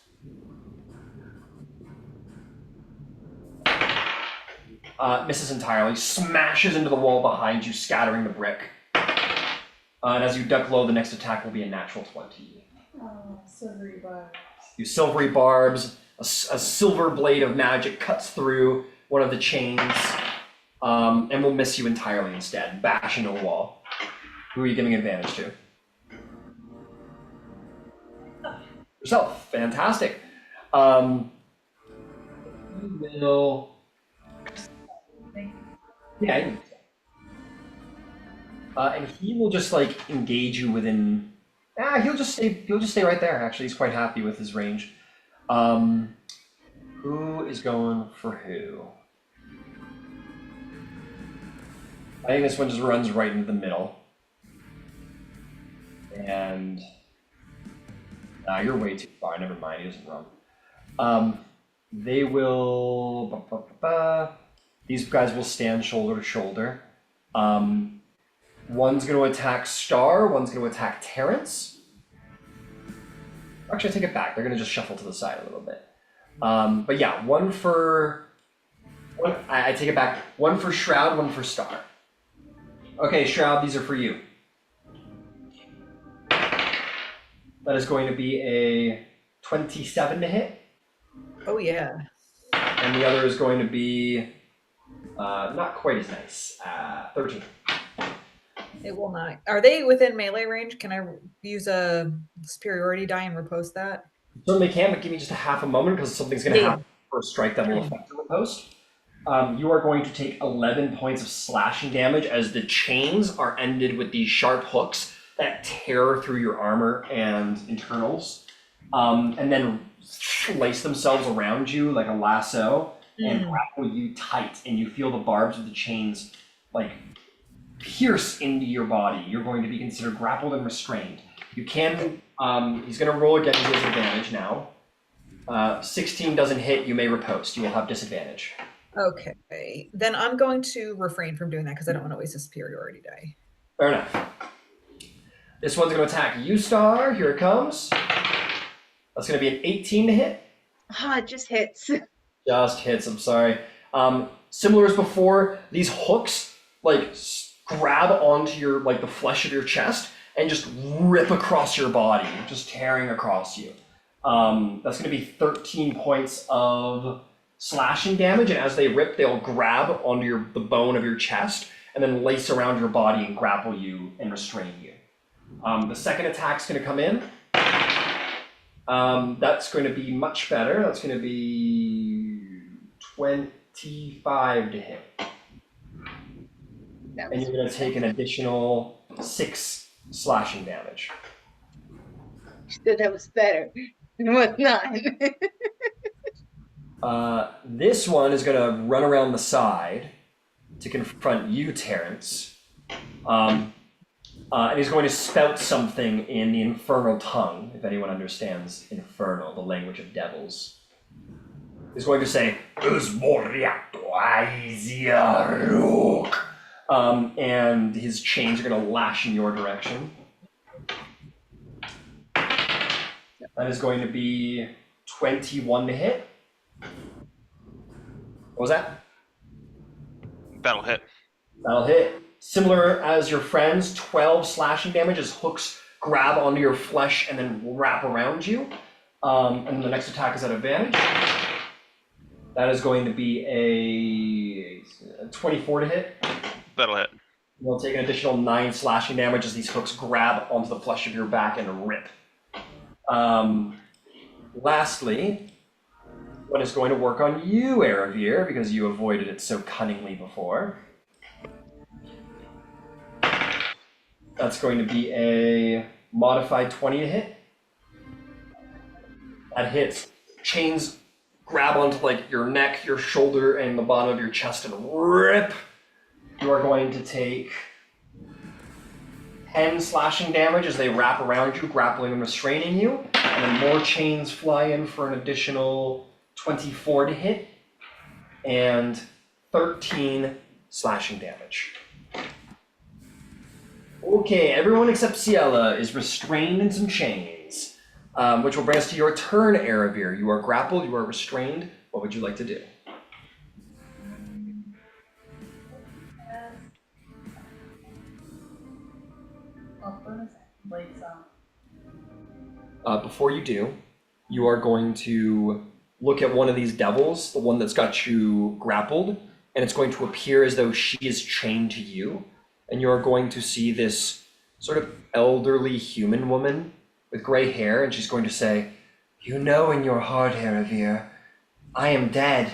Misses entirely, smashes into the wall behind you, scattering the brick. And as you duck low, the next attack will be a natural 20. Oh, silvery barbs. You silvery barbs, a silver blade of magic cuts through one of the chains, and will miss you entirely instead, bash into a wall. Who are you giving advantage to? Yourself. Fantastic. You will... Yeah. And he will just like engage you within. He'll just stay right there. Actually, he's quite happy with his range. Who is going for who? I think this one just runs right into the middle. And You're way too far. Never mind. He doesn't run. They will. These guys will stand shoulder to shoulder. One's going to attack Star. One's going to attack Terrence. Actually, I take it back. They're going to just shuffle to the side a little bit. But yeah, I take it back. One for Shroud, one for Star. Okay, Shroud, these are for you. That is going to be a 27 to hit. Oh yeah. And the other is going to be not quite as nice. 13. It will not. Are they within melee range? Can I use a superiority die and repost that? Certainly can, but give me just a half a moment because something's going to happen for a strike that will affect the riposte. You are going to take 11 points of slashing damage as the chains are ended with these sharp hooks that tear through your armor and internals, and then lace themselves around you like a lasso and grapple you tight, and you feel the barbs of the chains like pierce into your body. You're going to be considered grappled and restrained. You can, he's going to roll against his advantage now. 16 doesn't hit, you may riposte. You will have disadvantage. Okay, then I'm going to refrain from doing that because I don't want to waste a superiority die. Fair enough. This one's going to attack you, Star. Here it comes. That's going to be an 18 to hit. Ah, it just hits. Just hits, I'm sorry. Similar as before, these hooks like grab onto your, like the flesh of your chest and just rip across your body, just tearing across you. That's going to be 13 points of slashing damage, and as they rip, they'll grab onto the bone of your chest and then lace around your body and grapple you and restrain you. The second attack's going to come in. That's going to be much better. That's going to be 25 to hit. And you're going to take an additional 6 slashing damage. Said that was better. It was not. This one is going to run around the side to confront you, Terrence. And he's going to spout something in the infernal tongue, if anyone understands infernal, the language of devils. He's going to say, and his chains are going to lash in your direction. That is going to be 21 to hit. What was that? That'll hit. That'll hit. Similar as your friends, 12 slashing damage as hooks grab onto your flesh and then wrap around you. And the next attack is at advantage. That is going to be a 24 to hit. That'll hit. You'll take an additional 9 slashing damage as these hooks grab onto the flesh of your back and rip. Lastly, one is going to work on you, Aravir, because you avoided it so cunningly before. That's going to be a modified 20 to hit. That hits. Chains grab onto like your neck, your shoulder, and the bottom of your chest and rip. You are going to take 10 slashing damage as they wrap around you, grappling and restraining you. And then more chains fly in for an additional 24 to hit. And 13 slashing damage. Okay, everyone except Ciela is restrained in some chains, which will bring us to your turn, Aravir. You are grappled, you are restrained. What would you like to do? Before you do, you are going to look at one of these devils, the one that's got you grappled, and it's going to appear as though she is chained to you. And you're going to see this sort of elderly human woman with gray hair, and she's going to say, "You know in your heart, Aravir, I am dead.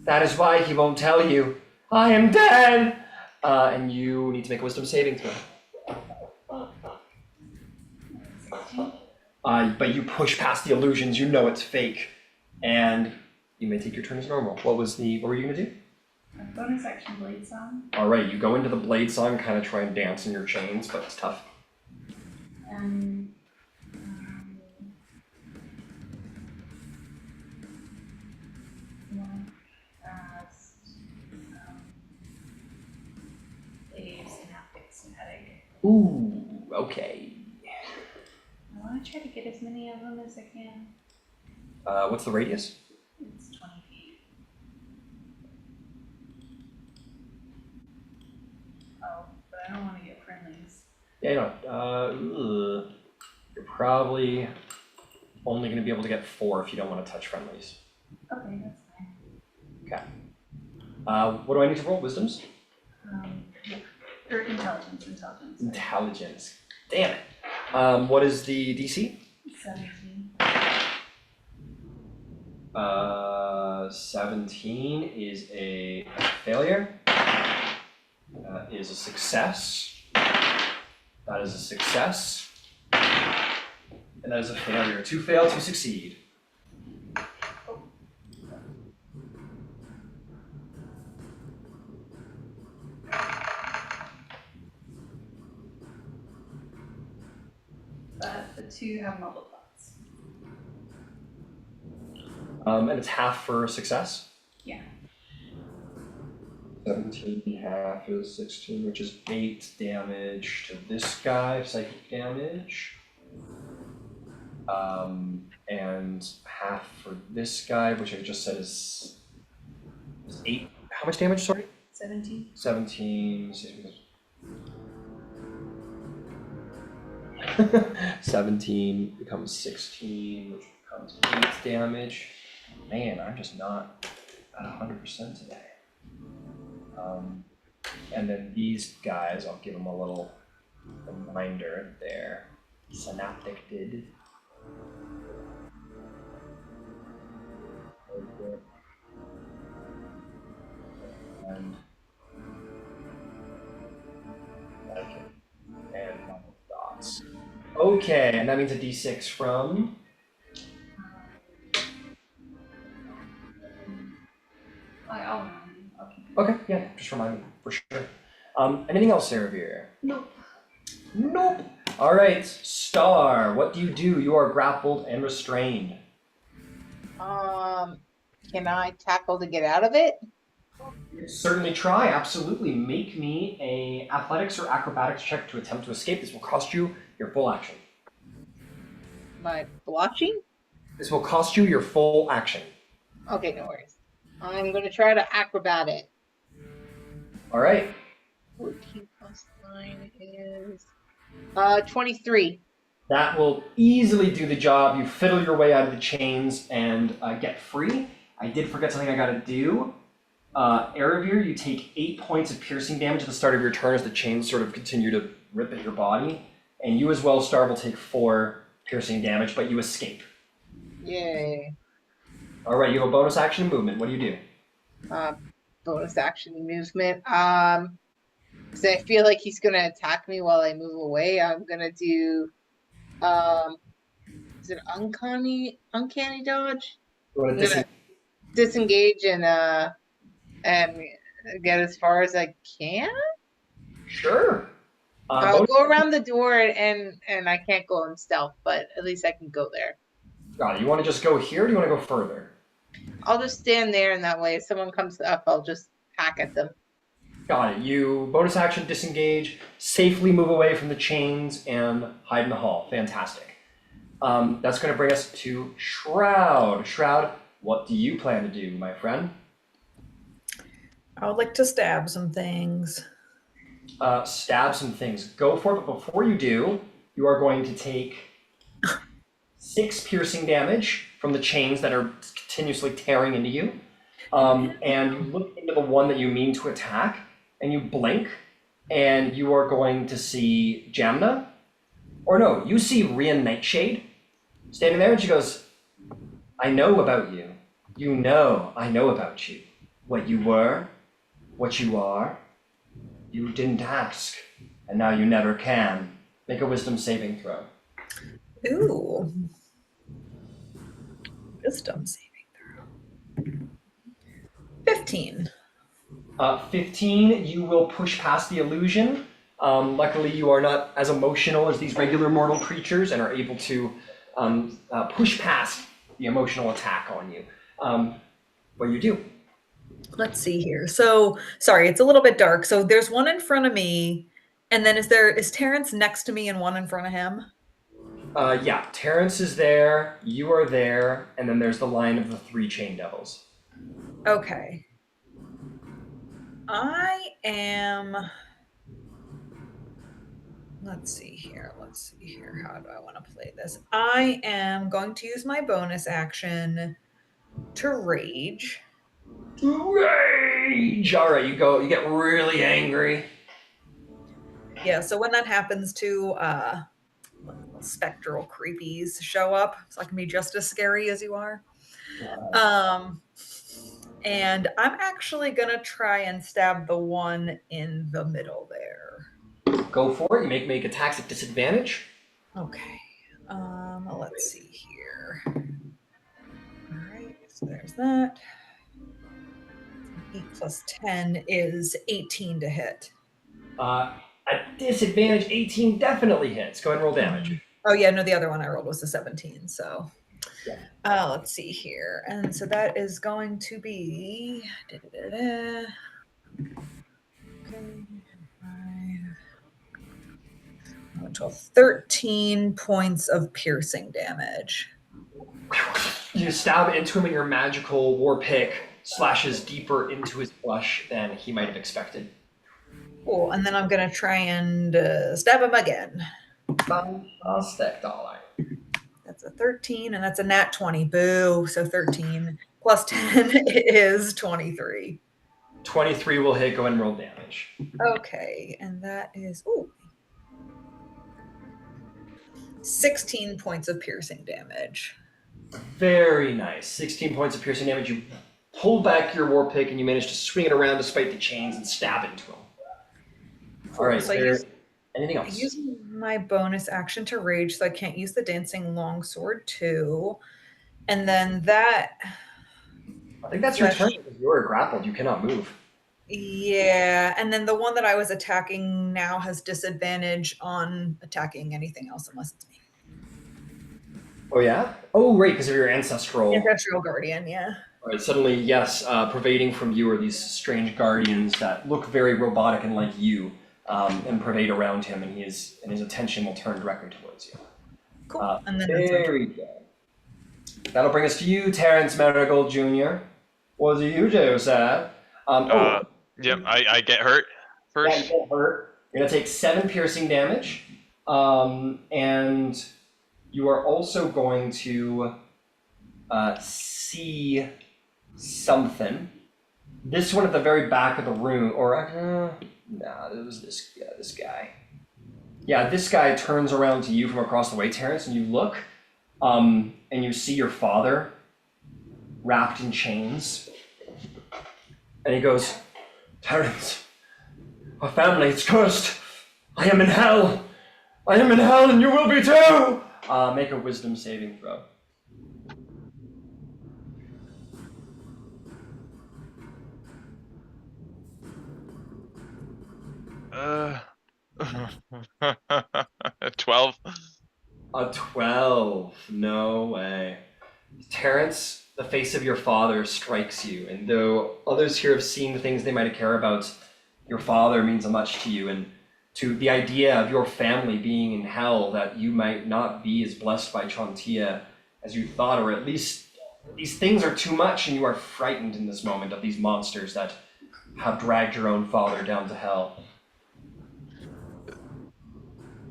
That is why he won't tell you. I am dead!" And you need to make a wisdom saving throw. But you push past the illusions, you know it's fake, and you may take your turn as normal. What were you going to do? A bonus action blade song. Alright, you go into the blade song, kind of try and dance in your chains, but it's tough. And Fast. A synaptic static. Ooh, okay. I want to try to get as many of them as I can. What's the radius? It's 20 feet. Oh, but I don't want to get friendlies. Yeah, you're probably only going to be able to get 4 if you don't want to touch friendlies. Okay, that's fine. Okay. What do I need to roll? Wisdoms? Or intelligence. Intelligence. Damn it. What is the DC? 17. 17 is a failure. Is a success. That is a success. And that is a failure. 2 fail, 2 succeed. But the 2 have multiple plots. And it's half for success. Yeah. 17 half is 16, which is 8 damage to this guy, psychic damage. And half for this guy, which I just said is 8. How much damage, sorry? 17. 17. 17 becomes 16, which becomes 8 damage. Man, I'm just not at 100% today. And then these guys, I'll give them a little reminder there. Synaptic did. And okay. And one dots. Okay, and that means a d6 from I'll keep it. okay, yeah, just remind me for sure. Anything else, Saravir? Nope. Nope. All right, Star. What do? You are grappled and restrained. Can I tackle to get out of it? Certainly try. Absolutely. Make me a athletics or acrobatics check to attempt to escape. This will cost you your full action. My blotching? This will cost you your full action. Okay, no worries. I'm gonna try to acrobat it. All right. 14 plus 9 is 23. That will easily do the job. You fiddle your way out of the chains and get free. I did forget something I got to do. Aravir, you take 8 points of piercing damage at the start of your turn as the chains sort of continue to rip at your body. And you as well, Star, will take 4 piercing damage, but you escape. Yay. All right, you have a bonus action movement. What do you do? Bonus action movement. Because I feel like he's gonna attack me while I move away. I'm gonna do is it uncanny dodge? You want I'm to gonna disengage and get as far as I can. Sure. I'll go around the door and I can't go in stealth, but at least I can go there. Got it. You want to just go here or do you want to go further? I'll just stand there, and that way if someone comes up, I'll just hack at them. Got it. You bonus action disengage, safely move away from the chains, and hide in the hall. Fantastic. That's going to bring us to Shroud. Shroud, what do you plan to do, my friend? I would like to stab some things. Stab some things. Go for it, but before you do, you are going to take 6 piercing damage from the chains that are continuously tearing into you. And you look into the one that you mean to attack, and you blink, and you are going to see Jamna. Or no, you see Rian Nightshade standing there, and she goes, I know about you. You know I know about you. What you were, what you are. You didn't ask, and now you never can. Make a wisdom saving throw. Ooh. Wisdom saving throw. 15. 15, you will push past the illusion. Luckily, you are not as emotional as these regular mortal creatures and are able to push past the emotional attack on you. what you do. Let's see here. So, sorry, it's a little bit dark. So there's one in front of me, and then is Terrence next to me and one in front of him? Yeah, Terrence is there, you are there, and then there's the line of the 3 chain devils. Okay. I am. Let's see here. How do I want to play this? I am going to use my bonus action to rage. Rage! Alright, you get really angry. Yeah, so when that happens, two little spectral creepies show up, so I can be just as scary as you are. And I'm actually gonna try and stab the one in the middle there. Go for it. You make attacks at disadvantage. Okay. Let's see here. All right, so there's that. 8 plus 10 is 18 to hit. At disadvantage, 18 definitely hits. Go ahead and roll damage. Oh yeah, no, the other one I rolled was a 17, so. Yeah. Let's see here. And so that is going to be. Okay. 13 points of piercing damage. You stab into him, and your magical war pick slashes deeper into his flesh than he might have expected. Cool. And then I'm going to try and stab him again. Fantastic, darling. That's a 13, and that's a nat 20. Boo. So 13 plus 10 is 23. 23 will hit. Go ahead and roll damage. Okay. And that is 16 points of piercing damage. Very nice. 16 points of piercing damage. You pull back your war pick, and you manage to swing it around despite the chains and stab into him. All right. So anything else? Using my bonus action to rage, so I can't use the dancing longsword too. And then that. I think that's your turn because you are grappled. You cannot move. Yeah, and then the one that I was attacking now has disadvantage on attacking anything else unless it's me. Oh yeah? Oh right, because of your ancestral guardian, yeah. All right, suddenly, yes, pervading from you are these strange guardians that look very robotic and like you, and pervade around him, and his attention will turn directly towards you. Cool. And then very good. That'll bring us to you, Terrence Marigold Jr. What do you do, sir? Yep, I get hurt first. Yeah, you get hurt. You're gonna take 7 piercing damage, and you are also going to see something. This one at the very back of the room, or it was this guy. Yeah, this guy turns around to you from across the way, Terrence, and you look, and you see your father wrapped in chains, and he goes, "Terrence, our family is cursed. I am in hell. I am in hell, and you will be too." Make a wisdom saving throw. Uh, 12. A 12. No way. Terrence, the face of your father strikes you, and though others here have seen the things they might care about, your father means much to you, and to the idea of your family being in hell, that you might not be as blessed by Chantia as you thought, or at least these things are too much, and you are frightened in this moment of these monsters that have dragged your own father down to hell.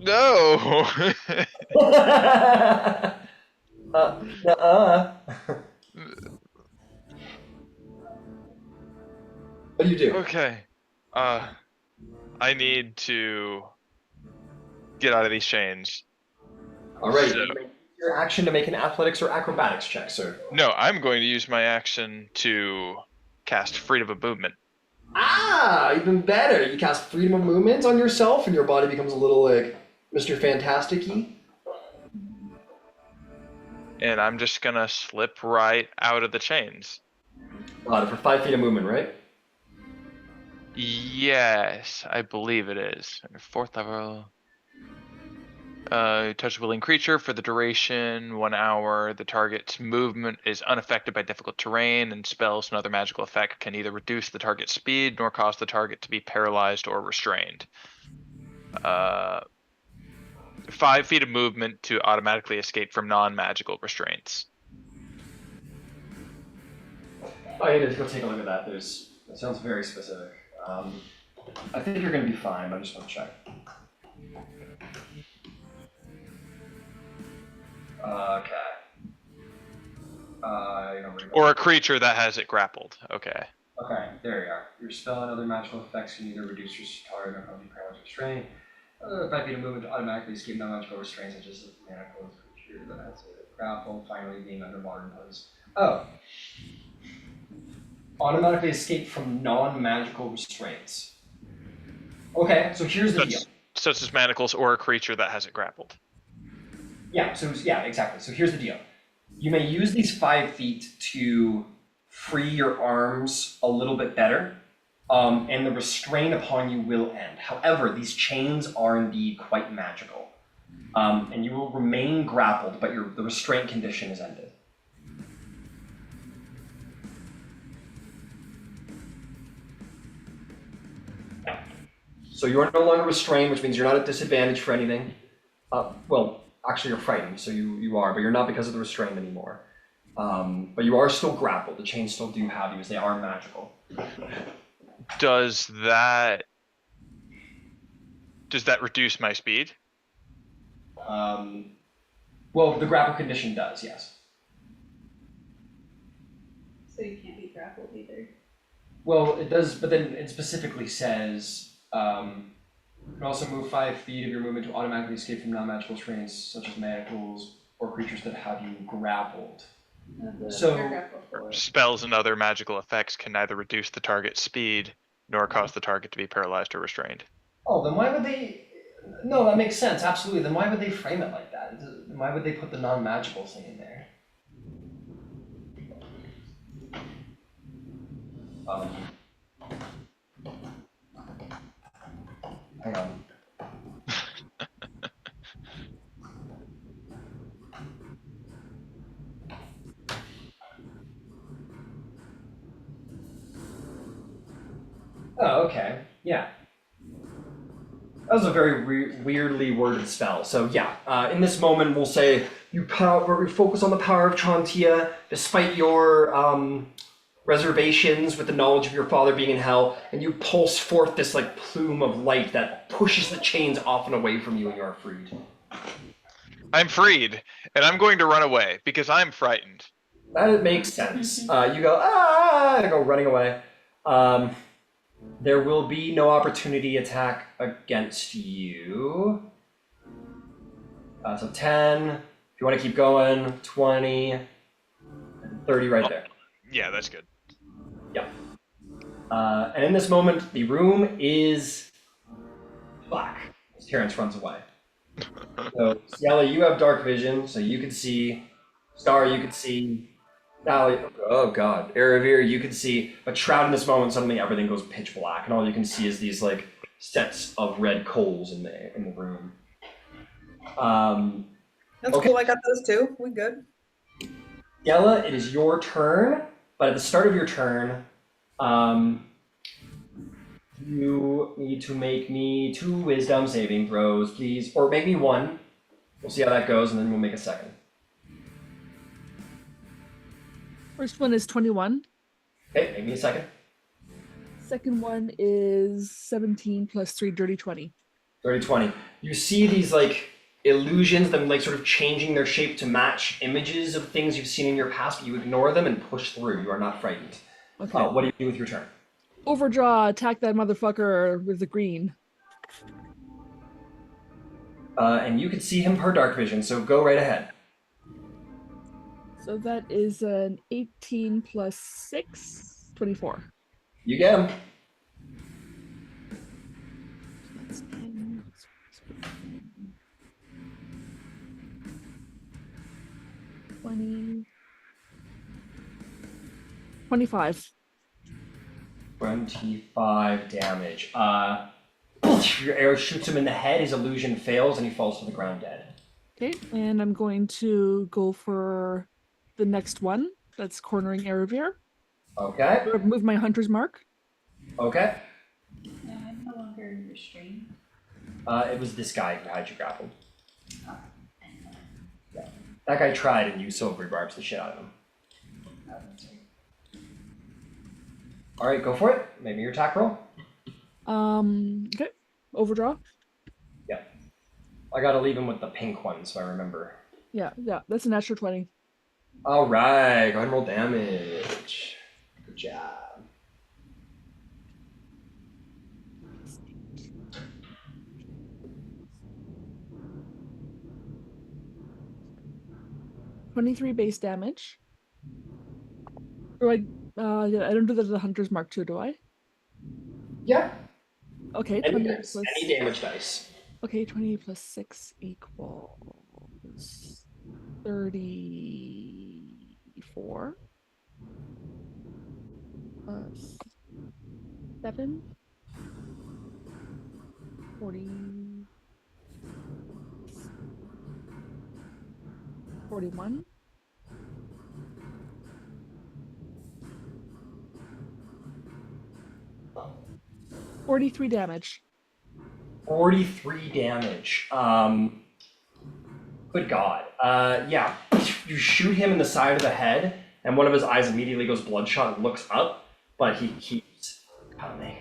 No. What do you do? Okay. I need to get out of these chains. All right. So, You may use your action to make an athletics or acrobatics check, sir. no, I'm going to use my action to cast freedom of movement. Even better. You cast freedom of movement on yourself, and your body becomes a little like Mr. Fantastic-y. And I'm just gonna slip right out of the chains. For 5 feet of movement, right? Yes, I believe it is. 4th level. Touch a willing creature for the duration 1 hour. The target's movement is unaffected by difficult terrain, and spells and other magical effect can neither reduce the target's speed nor cause the target to be paralyzed or restrained. 5 feet of movement to automatically escape from non-magical restraints. Oh, yeah, let's go take a look at that. That sounds very specific. I think you're going to be fine, but I just want to check. Okay. Or a creature that has it grappled. Okay. Okay, there you are. Your spell and other magical effects can either reduce your target or cause you paralyzed or restrained. 5 feet of movement to automatically escape non-magical restraints, such as a manacled creature that has a grapple, finally being underwater in place. Oh. Automatically escape from non-magical restraints. Okay, so here's the deal. Such as manacles or a creature that has it grappled. Yeah, exactly. So here's the deal. You may use these 5 feet to free your arms a little bit better, and the restraint upon you will end. However, these chains are indeed quite magical, and you will remain grappled, but the restraint condition is ended. Yeah. So you are no longer restrained, which means you're not at disadvantage for anything. Well, actually, you're frightened, so you are, but you're not because of the restraint anymore. But you are still grappled. The chains still do have you, as they are magical. Does that reduce my speed? Well, the grapple condition does, yes. So you can't be grappled either. Well, it does, but then it specifically says you can also move 5 feet of your movement to automatically escape from non-magical restraints, such as manacles or creatures that have you grappled. Spells and other magical effects can neither reduce the target's speed nor cause the target to be paralyzed or restrained. Oh, then why would they? No, that makes sense, absolutely. Then why would they frame it like that? Why would they put the non-magical thing in there? Hang on. Oh, okay. Yeah. That was a very weirdly worded spell. So yeah, in this moment we'll say you focus on the power of Chauntea, despite your reservations with the knowledge of your father being in hell, and you pulse forth this like plume of light that pushes the chains off and away from you, and you are freed. I'm freed, and I'm going to run away because I'm frightened. That makes sense. You go, and go running away. There will be no opportunity attack against you. So 10, if you want to keep going, 20, and 30 right there. Yeah, that's good. Yep. And in this moment, the room is black as Terrence runs away. So, Ciela, you have dark vision, so you can see. Star, you can see. Oh god, Eravir, you can see. But Shroud, in this moment, suddenly everything goes pitch black, and all you can see is these like sets of red coals in the room. That's okay. cool. I got those too. We good. Ciela, it is your turn, but at the start of your turn, you need to make me 2 wisdom saving throws, please. Or make me 1. We'll see how that goes, and then we'll make a second. First one is 21. Okay, make me a second. Second one is 17 plus 3, dirty 20. Dirty 20. You see these like illusions, them like sort of changing their shape to match images of things you've seen in your past, but you ignore them and push through. You are not frightened. Okay. What do you do with your turn? Overdraw, attack that motherfucker with the green. And you can see him per dark vision, so go right ahead. So that is an 18 plus 6, 24. You get him. That's 10. 20. 25. 25 damage. your arrow shoots him in the head, his illusion fails, and he falls to the ground dead. Okay, and I'm going to go for the next one. That's cornering Erebir. Okay, Move my hunter's mark. okay. No, I'm no longer restrained. It was this guy who had you grappled. Oh, That guy tried and you silvery barbs the shit out of him. that's right. Alright, go for it. Make me your attack roll. Okay. Overdraw. I gotta leave him with the pink one so I remember. Yeah, that's a natural 20. Alright, go ahead and roll damage. Good job. $23 base damage. Or I don't do the hunter's mark too, do I? Yeah. Okay, Any 20 dice. plus Any damage dice. okay, 20 plus 6 equals 34 plus 7 40 41 43 damage. 43 damage. Good God. Yeah. You shoot him in the side of the head, and one of his eyes immediately goes bloodshot and looks up, but he keeps coming.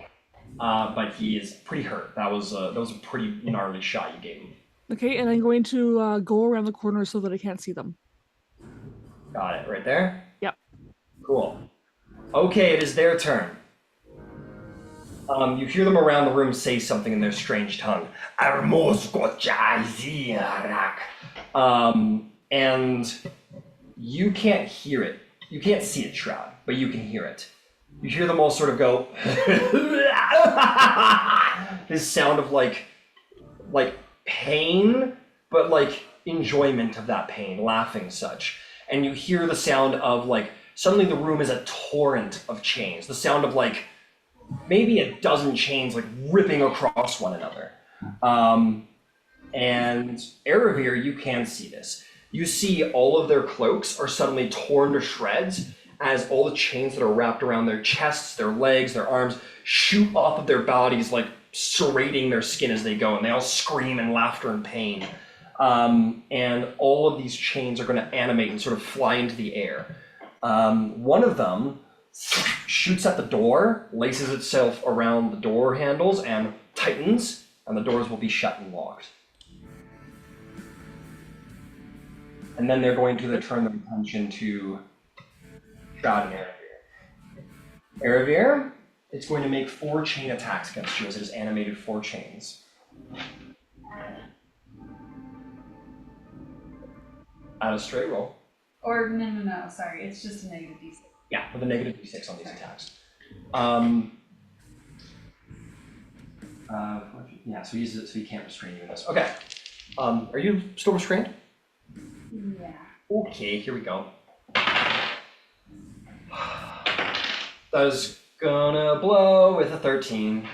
But he is pretty hurt. That was a pretty gnarly shot you gave him. Okay, and I'm going to go around the corner so that I can't see them. Got it. Right there? Yep. Cool. Okay, it is their turn. You hear them around the room say something in their strange tongue. And you can't hear it. You can't see it, Shroud, but you can hear it. You hear them all sort of go this sound of like pain, but like enjoyment of that pain, laughing such. And you hear the sound of like suddenly the room is a torrent of chains. The sound of like maybe a dozen chains like ripping across one another. And Erebir, you can see this. You see all of their cloaks are suddenly torn to shreds as all the chains that are wrapped around their chests, their legs, their arms shoot off of their bodies, like serrating their skin as they go, and they all scream in laughter and pain. And all of these chains are going to animate and sort of fly into the air. One of them shoots at the door, laces itself around the door handles, and tightens, and the doors will be shut and locked. And then they're going to turn their attention to Shroud and Erebir. Erebir, it's going to make 4 chain attacks against you as it has animated 4 chains. Add a straight roll. Or no, sorry, it's just a negative d6. Yeah, with a negative d6 on these attacks. Yeah, so he uses it so he can't restrain you in this. Okay. Are you still restrained? Yeah. Okay, here we go. That is gonna blow with a 13.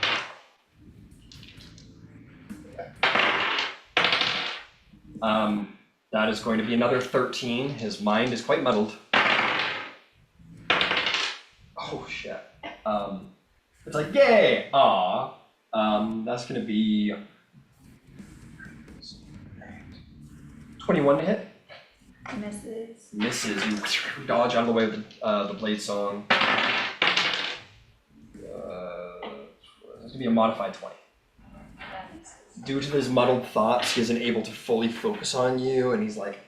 That is going to be another 13. His mind is quite muddled. Oh shit. It's like, yay! Aw. That's gonna be 21 to hit. Misses. Misses. You dodge out of the way with the blade song. It's gonna be a modified 20. That makes sense. Due to his muddled thoughts, he isn't able to fully focus on you, and he's like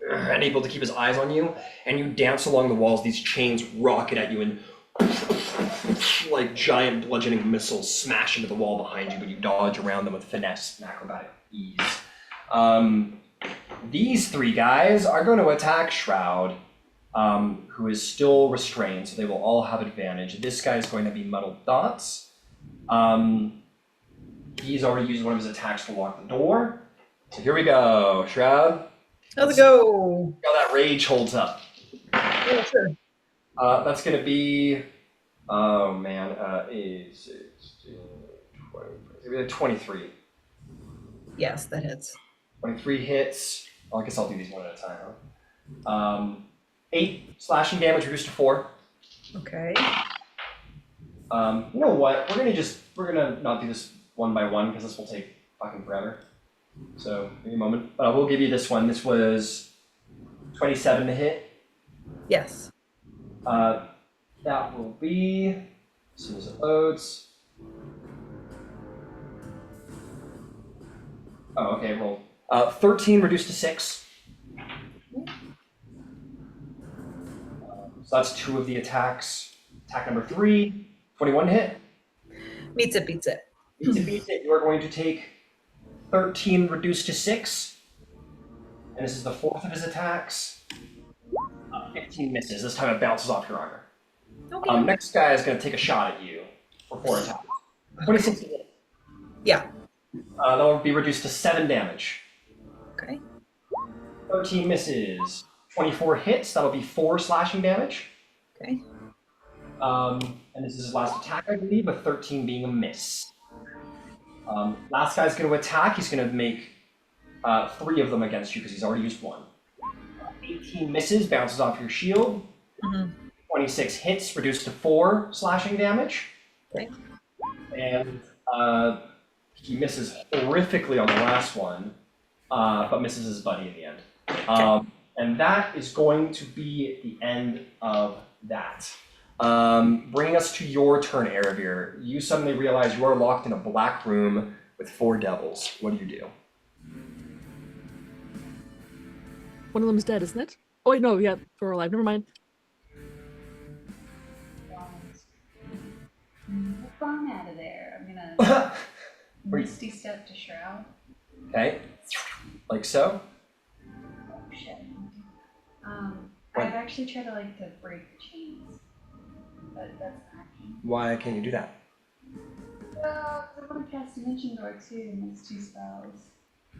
unable to keep his eyes on you. And you dance along the walls. These chains rocket at you, and like giant bludgeoning missiles smash into the wall behind you, but you dodge around them with finesse and acrobatic ease. These 3 guys are going to attack Shroud, who is still restrained, so they will all have advantage. This guy is going to be Muddled Thoughts. He's already used one of his attacks to lock the door. So here we go, Shroud. How's it go? See how that rage holds up. Yeah, sure. That's going to be, oh man, 8, 16, 20, 23. Yes, that hits. 23 hits. Well, I guess I'll do these one at a time, huh? 8 slashing damage reduced to 4. Okay. You know what? We're gonna not do this one by one because this will take fucking forever. So give me a moment. But I will give you this one. This was 27 to hit. Yes. That will be as soon as it loads. Oh, okay, roll. 13 reduced to 6. So that's 2 of the attacks. Attack number 3, 21 to hit. Meets it, beats it. Beats it. You are going to take 13 reduced to 6. And this is the 4th of his attacks. 15 misses. This time it bounces off your armor. Okay. Next guy is going to take a shot at you for 4 attacks. 26 to hit. Yeah. That will be reduced to 7 damage. Okay. 13 misses. 24 hits. That'll be 4 slashing damage. Okay. And this is his last attack, I believe, with 13 being a miss. Last guy's going to attack. He's going to make 3 of them against you because he's already used 1. 18 misses, bounces off your shield. 26 hits, reduced to 4 slashing damage. Okay. And he misses horrifically on the last one, but misses his buddy in the end. And that is going to be the end of that. Bringing us to your turn, Erebir. You suddenly realize you are locked in a black room with 4 devils. What do you do? One of them is dead, isn't it? Oh wait, no, yeah, we're alive. Never mind. Move on out of there. I'm gonna misty step to Shroud. Okay, like so. Oh shit. I've actually tried to break the chains, but that's an action. Why can't you do that? I want to cast Dimension Door too, and it's 2 spells.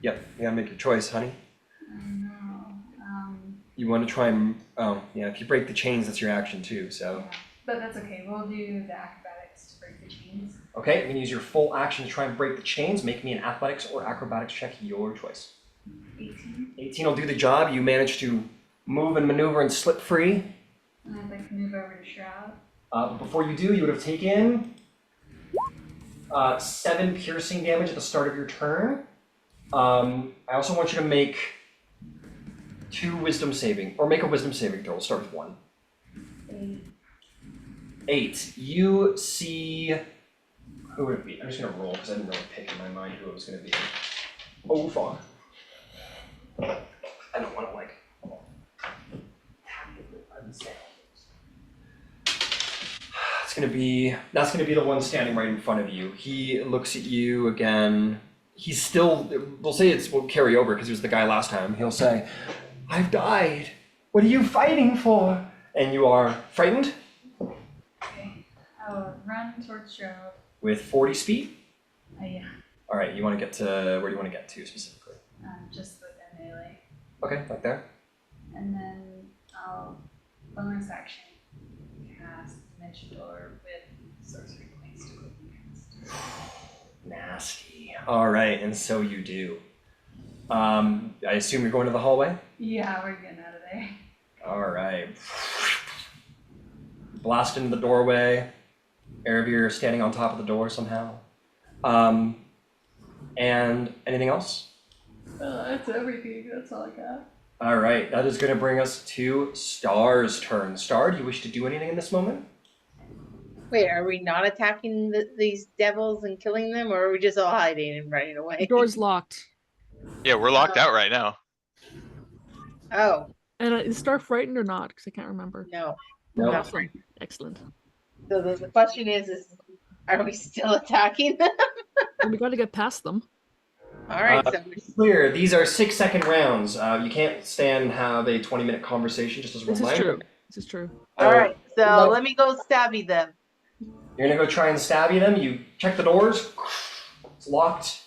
Yep, you gotta make your choice, honey. I know. You want to try and if you break the chains, that's your action too. So. Yeah. But that's okay. We'll do the acrobatics to break the chains. Okay, you can use your full action to try and break the chains. Make me an athletics or acrobatics check, your choice. 18. 18 will do the job. You manage to move and maneuver and slip free. And I'd like to move over to Shroud. But before you do, you would have taken 7 piercing damage at the start of your turn. I also want you to make 2 wisdom saving, or make a wisdom saving throw. We'll start with 1. 8. You see... Who would it be? I'm just going to roll because I didn't really pick in my mind who it was going to be. Oh, fuck. I don't want to, That's going to be the one standing right in front of you. He looks at you again. He's still... We'll say we'll carry over because he was the guy last time. He'll say, I've died. What are you fighting for? And you are frightened? Okay. I'll run towards Shroud. With 40 speed? Yeah. All right, you want to get to... Where do you want to get to specifically? Just within melee. Okay, like there. And then I'll bonus action cast Dimension Door with Sorcery Points to quickly cast. Nasty. All right, and so you do. I assume you're going to the hallway? Yeah, we're getting out of there. All right. Blast into the doorway. Erebir standing on top of the door somehow. And anything else? That's everything. That's all I got. All right, that is going to bring us to Star's turn. Star, do you wish to do anything in this moment? Wait, are we not attacking these devils and killing them, or are we just all hiding and running away? The door's locked. Yeah, we're locked out right now. Oh, And is Star frightened or not? Because I can't remember. no. No. Not Awesome. frightened. Excellent. So the question is, are we still attacking them? And we got to get past them. All right, so we're Clear, these are 6-second rounds. You can't stand and have a 20-minute conversation just as a This is reminder. true. This is true. all right. So no. let me go stabby them. You're gonna go try and stabby them. You check the doors. It's locked.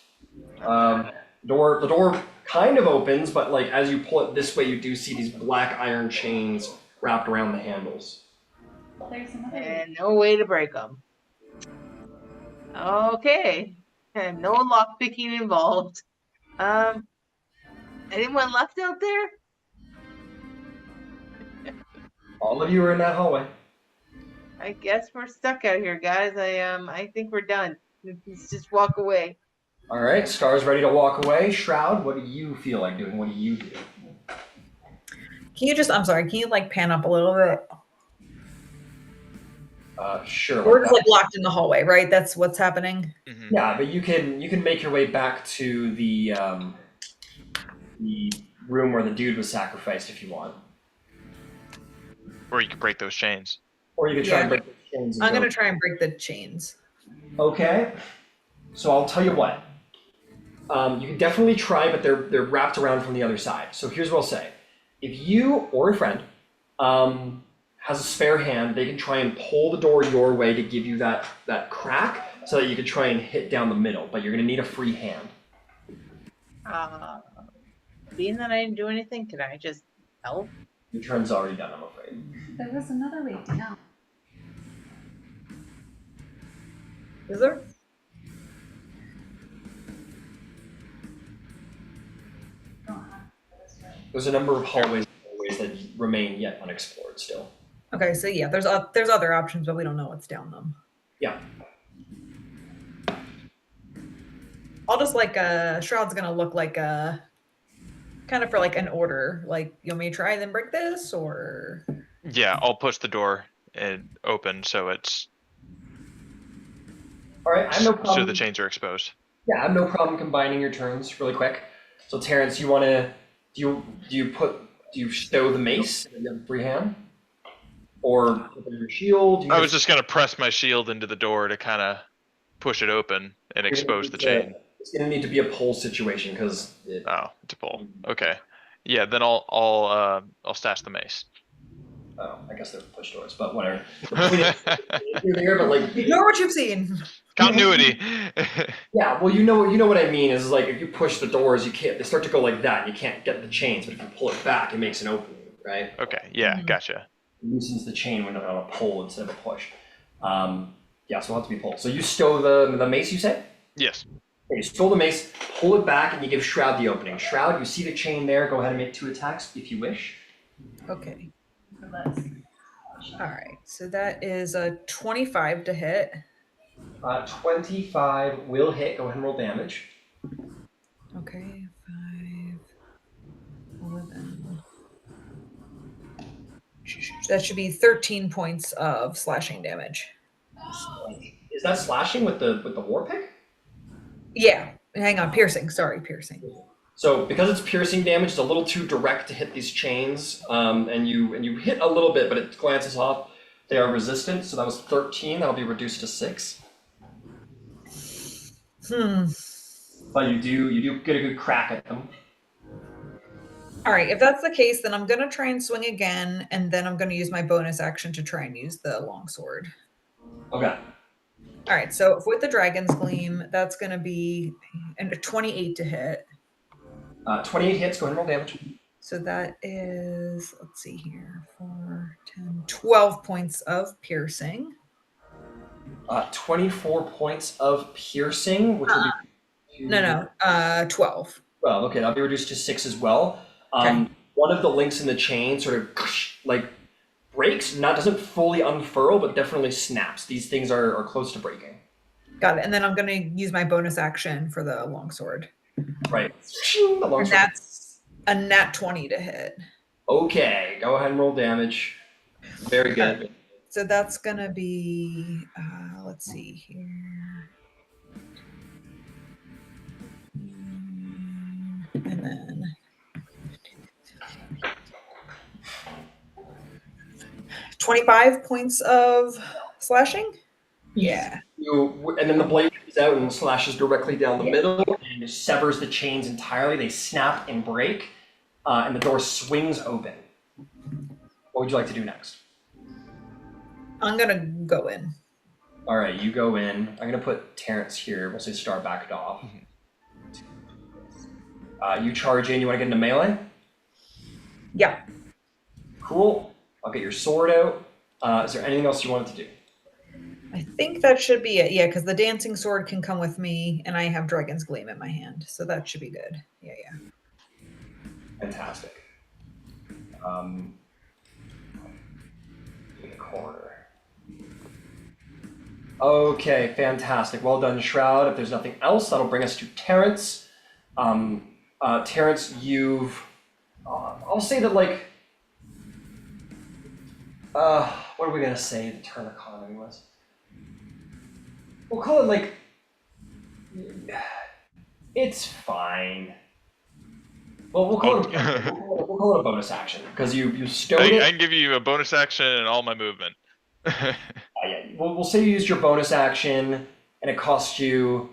The door kind of opens, but as you pull it this way, you do see these black iron chains wrapped around the handles. There's another. And no way to break them. Okay. And no lock picking involved. Anyone left out there? All of you are in that hallway. I guess we're stuck out here, guys. I think we're done. Let's just walk away. All right, Star's ready to walk away. Shroud, what do you feel like doing? What do you do? Can you just, I'm sorry, can you like pan up a little bit? Sure. We're just like locked in the hallway, right? That's what's happening. Mhm. Yeah, but you can make your way back to the room where the dude was sacrificed if you want. Or you could break those chains. Or you could try Yeah. and break the chains. And I'm go. gonna try and break the chains. Okay. So I'll tell you what. You can definitely try, but they're wrapped around from the other side. So here's what I'll say: if you or a friend has a spare hand, they can try and pull the door your way to give you that crack, so that you could try and hit down the middle. But you're gonna need a free hand. Being that I didn't do anything, can I just help? Your turn's already done, I'm afraid. There was another way down. Is there? Don't have to go this way. There's a number of hallways that remain yet unexplored still. Okay, so yeah, there's other options, but we don't know what's down them. Yeah. I'll just like Shroud's gonna look like kind of for like an order. Like, you want me to try then break this, or Yeah, I'll push the door and open so it's All right. I have no so problem. the chains are exposed. Yeah, I have no problem combining your turns really quick. So Terrence, you wanna do you stow the mace in the free hand? Or put your shield? I was just gonna press my shield into the door to kind of push it open and expose the chain. It's gonna need to be a pull situation because Oh, it's a pull. Okay. Yeah, then I'll stash the mace. oh, I guess they're push doors, but whatever. The point is, you're there, but like ignore what you've seen. Continuity. yeah, well you know what I mean is like if you push the doors, you can't. They start to go like that, and you can't get the chains. But if you pull it back, it makes an opening, right? Okay, yeah, Mhm. gotcha. It loosens the chain when on a pull instead of a push. Yeah, so it'll have to be pulled. So you stow the mace, you say? Yes. Okay, you stole the mace, pull it back, and you give Shroud the opening. Shroud, you see the chain there. Go ahead and make 2 attacks if you wish. Okay. For less. All right. So that is a 25 to hit. 25 will hit. Go ahead and roll damage. Okay. 5, 11. That should be 13 points of slashing damage. Is that slashing with the war pick? Yeah. Hang on. Piercing. Sorry, piercing. So because it's piercing damage, it's a little too direct to hit these chains, and you hit a little bit, but it glances off. They are resistant, so that was 13. That'll be reduced to 6. But you do get a good crack at them. All right. If that's the case, then I'm gonna try and swing again, and then I'm gonna use my bonus action to try and use the longsword. Okay. All right. So with the Dragon's Gleam, that's gonna be a 28 to hit. 28 hits. Go ahead and roll damage. So that is, let's see here, 4, 10, 12 points of piercing. 24 points of piercing, which will be No, 12. Well, okay, that'll be reduced to 6 as well. Okay. One of the links in the chain sort of like breaks, doesn't fully unfurl, but definitely snaps. These things are close to breaking. Got it. And then I'm going to use my bonus action for the longsword. Right. The And longsword. that's a nat 20 to hit. Okay, go ahead and roll damage. Very good. So that's going to be, let's see here. And then 25 points of slashing? Yeah. And then the blade comes out and slashes directly down the middle and severs the chains entirely. They snap and break, and the door swings open. What would you like to do next? I'm going to go in. All right, you go in. I'm gonna put Terrence here. We'll say Star backed off. You charge in. You want to get into melee? Yeah. Cool. I'll get your sword out. Is there anything else you wanted to do? I think that should be it. Yeah, because the dancing sword can come with me, and I have Dragon's Gleam in my hand, so that should be good. Yeah. Fantastic. In the corner. Okay, fantastic. Well done, Shroud. If there's nothing else, that'll bring us to Terrence. Terrence, you've... I'll say that, like... what are we gonna say the term economy was? We'll call it, like... It's fine. Well, we'll call it a bonus action, because you stowed I it. can give you a bonus action and all my movement. Yeah, we'll say you used your bonus action, and it cost you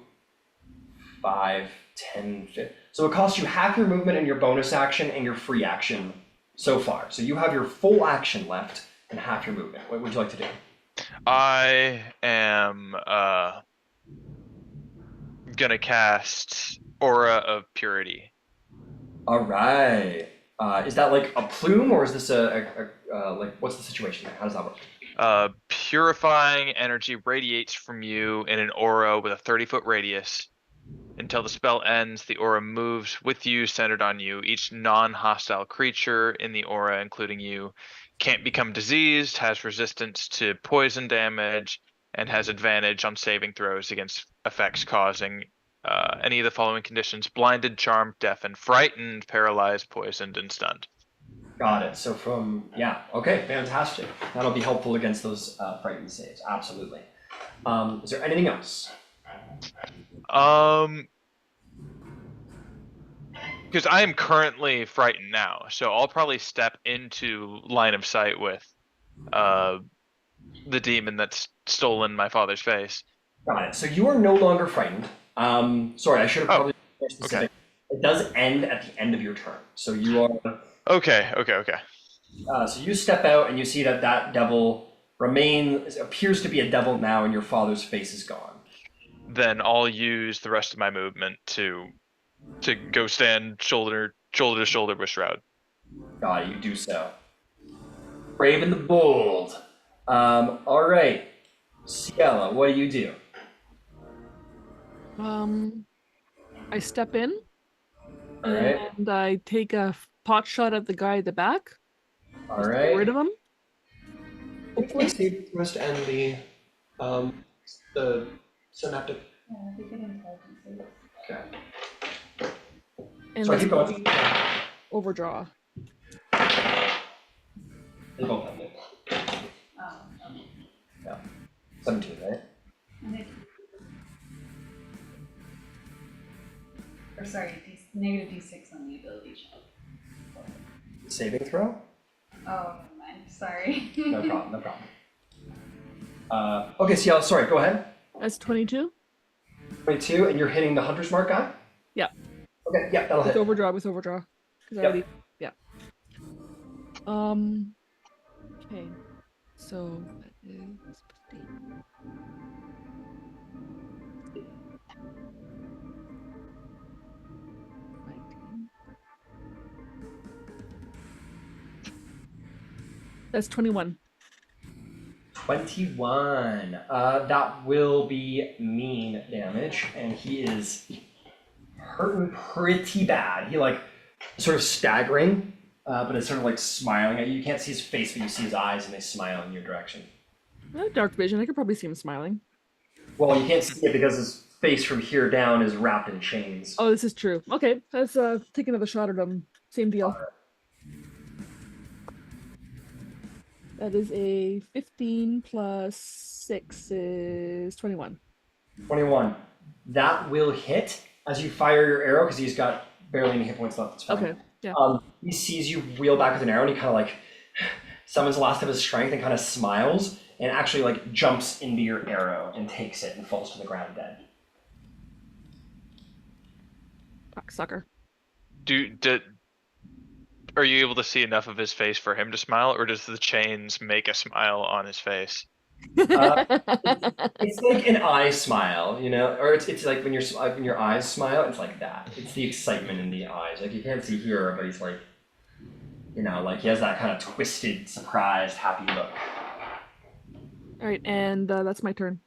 5, 10, 15. So it costs you half your movement and your bonus action and your free action so far. So you have your full action left and half your movement. What would you like to do? I am gonna cast Aura of Purity. All right. Is that like a plume, or is this like, what's the situation there? How does that work? Purifying energy radiates from you in an aura with a 30-foot radius. Until the spell ends, the aura moves with you, centered on you. Each non-hostile creature in the aura, including you, can't become diseased, has resistance to poison damage, and has advantage on saving throws against effects causing any of the following conditions: blinded, charmed, deafened, frightened, paralyzed, poisoned, and stunned. Got it. So okay, fantastic. That'll be helpful against those frightened saves. Absolutely. Is there anything else? Because I am currently frightened now, so I'll probably step into line of sight with the demon that's stolen my father's face. Got it. So you are no longer frightened. Sorry, I should have probably been more specific. Okay. It does end at the end of your turn. So you are... Okay. So you step out and you see that devil appears to be a devil now, and your father's face is gone. Then I'll use the rest of my movement to go stand shoulder to shoulder with Shroud. Got it, you do so. Brave and the bold. All right. Ciela, what do you do? I step in, All right. and I take a pot shot at the guy at the back. All Just to right. get rid of him. Hopefully, save first and the synaptic. Yeah, they get intelligence. Okay. And Sorry, that's keep going. overdraw. They both have it. Oh, okay. Yeah. 17, right? And they... Or sorry, negative D6 on the ability check. Saving throw? Oh, never mind. Sorry. No problem. Okay, Ciela, sorry, go ahead. That's 22. 22, and you're hitting the hunter's mark guy? Yeah. Okay, yeah, that'll With hit. overdraw. 'Cause I Yep. already, yeah. Okay. So that is 15. That's 21. 21. That will be mean damage, and he is hurting pretty bad. He sort of staggering, but it's sort of like smiling at you. You can't see his face, but you see his eyes, and they smile in your direction. Dark vision. I could probably see him smiling. Well, you can't see it because his face from here down is wrapped in chains. Oh, this is true. Okay, let's take another shot at him. Same deal. That is a 15 plus 6 is 21. 21. That will hit as you fire your arrow, because he's got barely any hit points left. It's fine. Okay, yeah. He sees you wheel back with an arrow, and he kind of summons the last of his strength and kind of smiles, and actually jumps into your arrow and takes it and falls to the ground dead. Sucker. Are you able to see enough of his face for him to smile, or does the chains make a smile on his face? It's like an eye smile, or it's like when your eyes smile, it's like that. It's the excitement in the eyes. You can't see here, but he's he has that kind of twisted, surprised, happy look. All right, and that's my turn.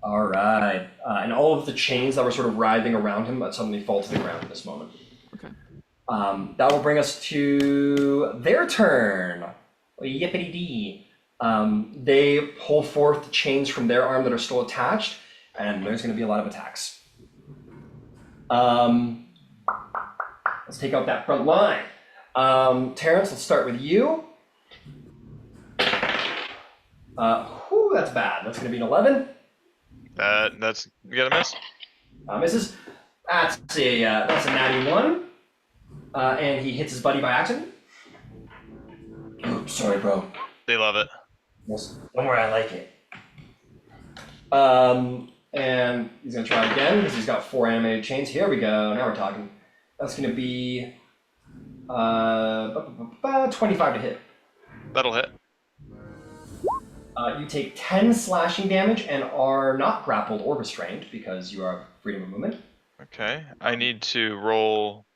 All right. And all of the chains that were sort of writhing around him suddenly fall to the ground at this moment. Okay. That will bring us to their turn. Yippity-dee. They pull forth the chains from their arm that are still attached, and there's going to be a lot of attacks. Let's take out that front line. Terrence, let's start with you. That's bad. That's going to be an 11. That's you got a miss. Misses. That's a natty 1. And he hits his buddy by accident. Oops, sorry, bro. They love it. Yes. Don't worry, I like it. And he's gonna try again because he's got 4 animated chains. Here we go. Now we're talking. That's gonna be 25 to hit. That'll hit. You take 10 slashing damage and are not grappled or restrained because you are freedom of movement. Okay. I need to roll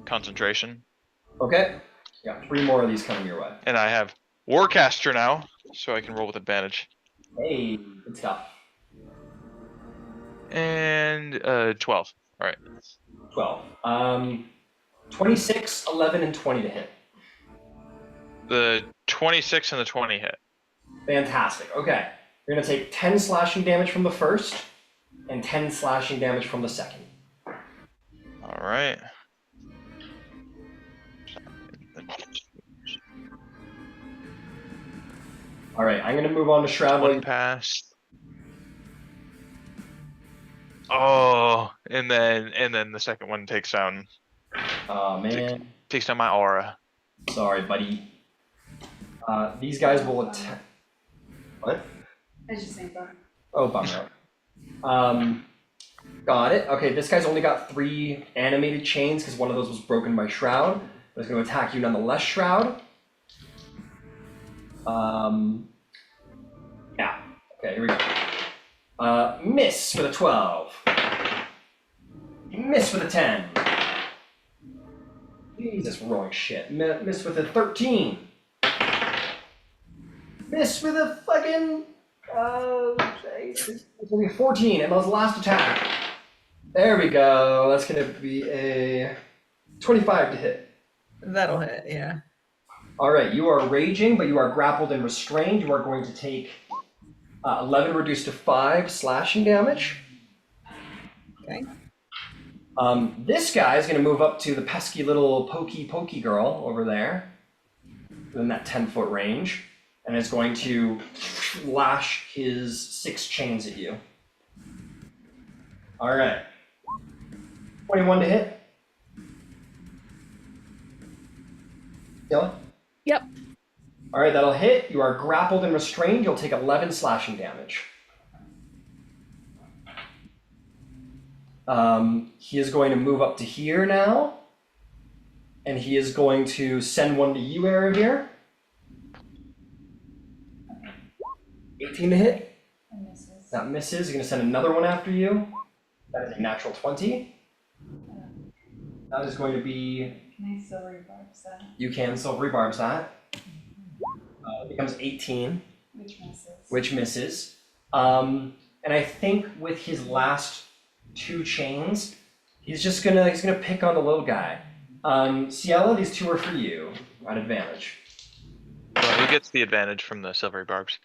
concentration. Okay. Yeah, 3 more of these coming your way. And I have Warcaster now, so I can roll with advantage. Hey, good stuff. And 12. Alright. 12. 26, 11, and 20 to hit. The 26 and the 20 hit. Fantastic. Okay. You're going to take 10 slashing damage from the first and 10 slashing damage from the second. Alright. All right. I'm going to move on to Shroud. One pass. Oh, and then the second one takes down Oh, man. takes down my aura. Sorry, buddy. These guys will attack. What? I just saying bummer. Oh, bummer. Got it. Okay, this guy's only got 3 animated chains because one of those was broken by Shroud. But it's going to attack you nonetheless, Shroud. Yeah. Okay, here we go. Miss with a 12. Miss with a 10. Jesus, we're rolling shit. Miss with a 13. Miss with a fucking... it's gonna be 14, and those last attack. There we go. That's gonna be a 25 to hit. That'll hit, yeah. Alright, you are raging, but you are grappled and restrained. You are going to take 11 reduced to 5 slashing damage. Okay. This guy is going to move up to the pesky little pokey girl over there, within that 10-foot range, and is going to lash his 6 chains at you. Alright. 21 to hit. Dylan? Yep. Alright, that'll hit. You are grappled and restrained. You'll take 11 slashing damage. He is going to move up to here now. And he is going to send one to you, Aravir. 18 to hit. That misses. That misses. He's going to send another one after you. That is a natural 20. That is going to be... Can I silvery barbs that? You can silvery barbs that. It becomes 18. Which misses. Which misses. And I think with his last 2 chains, he's gonna pick on the little guy. Ciela, these 2 are for you at advantage. Well, who gets the advantage from the silvery barbs?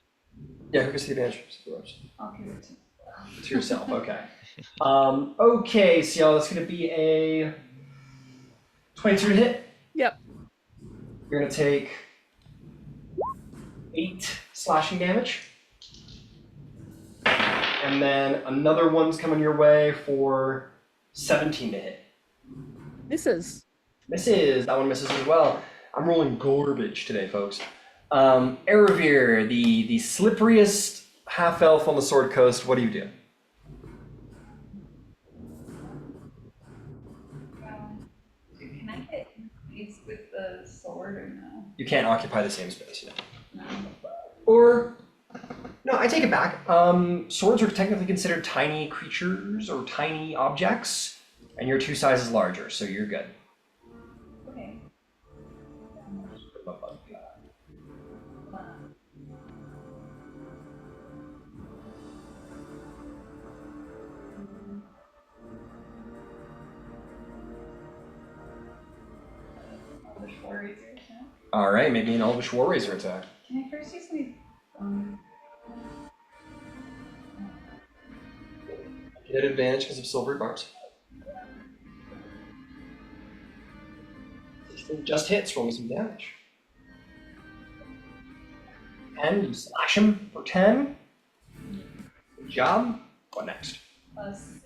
Yeah, who gets the advantage? I'll give it to To yourself, okay. Okay, Ciela, that's gonna be a 22 to hit. Yep. You're gonna take 8 slashing damage. And then another one's coming your way for 17 to hit. Misses. Misses. That one misses as well. I'm rolling garbage today, folks. Aravir, the slipperiest half-elf on the Sword Coast, what do you do? Can I get used with the sword or no? You can't occupy the same space, you know. No. Or... No, I take it back. Swords are technically considered tiny creatures or tiny objects, and you're 2 sizes larger, so you're good. Okay. War Razor attack. Alright, maybe an Elvish War Razor attack. Can I first use my You get advantage because of silver bars. Just hits, roll me some damage. 10, you slash him for 10. Good job. What next? +6?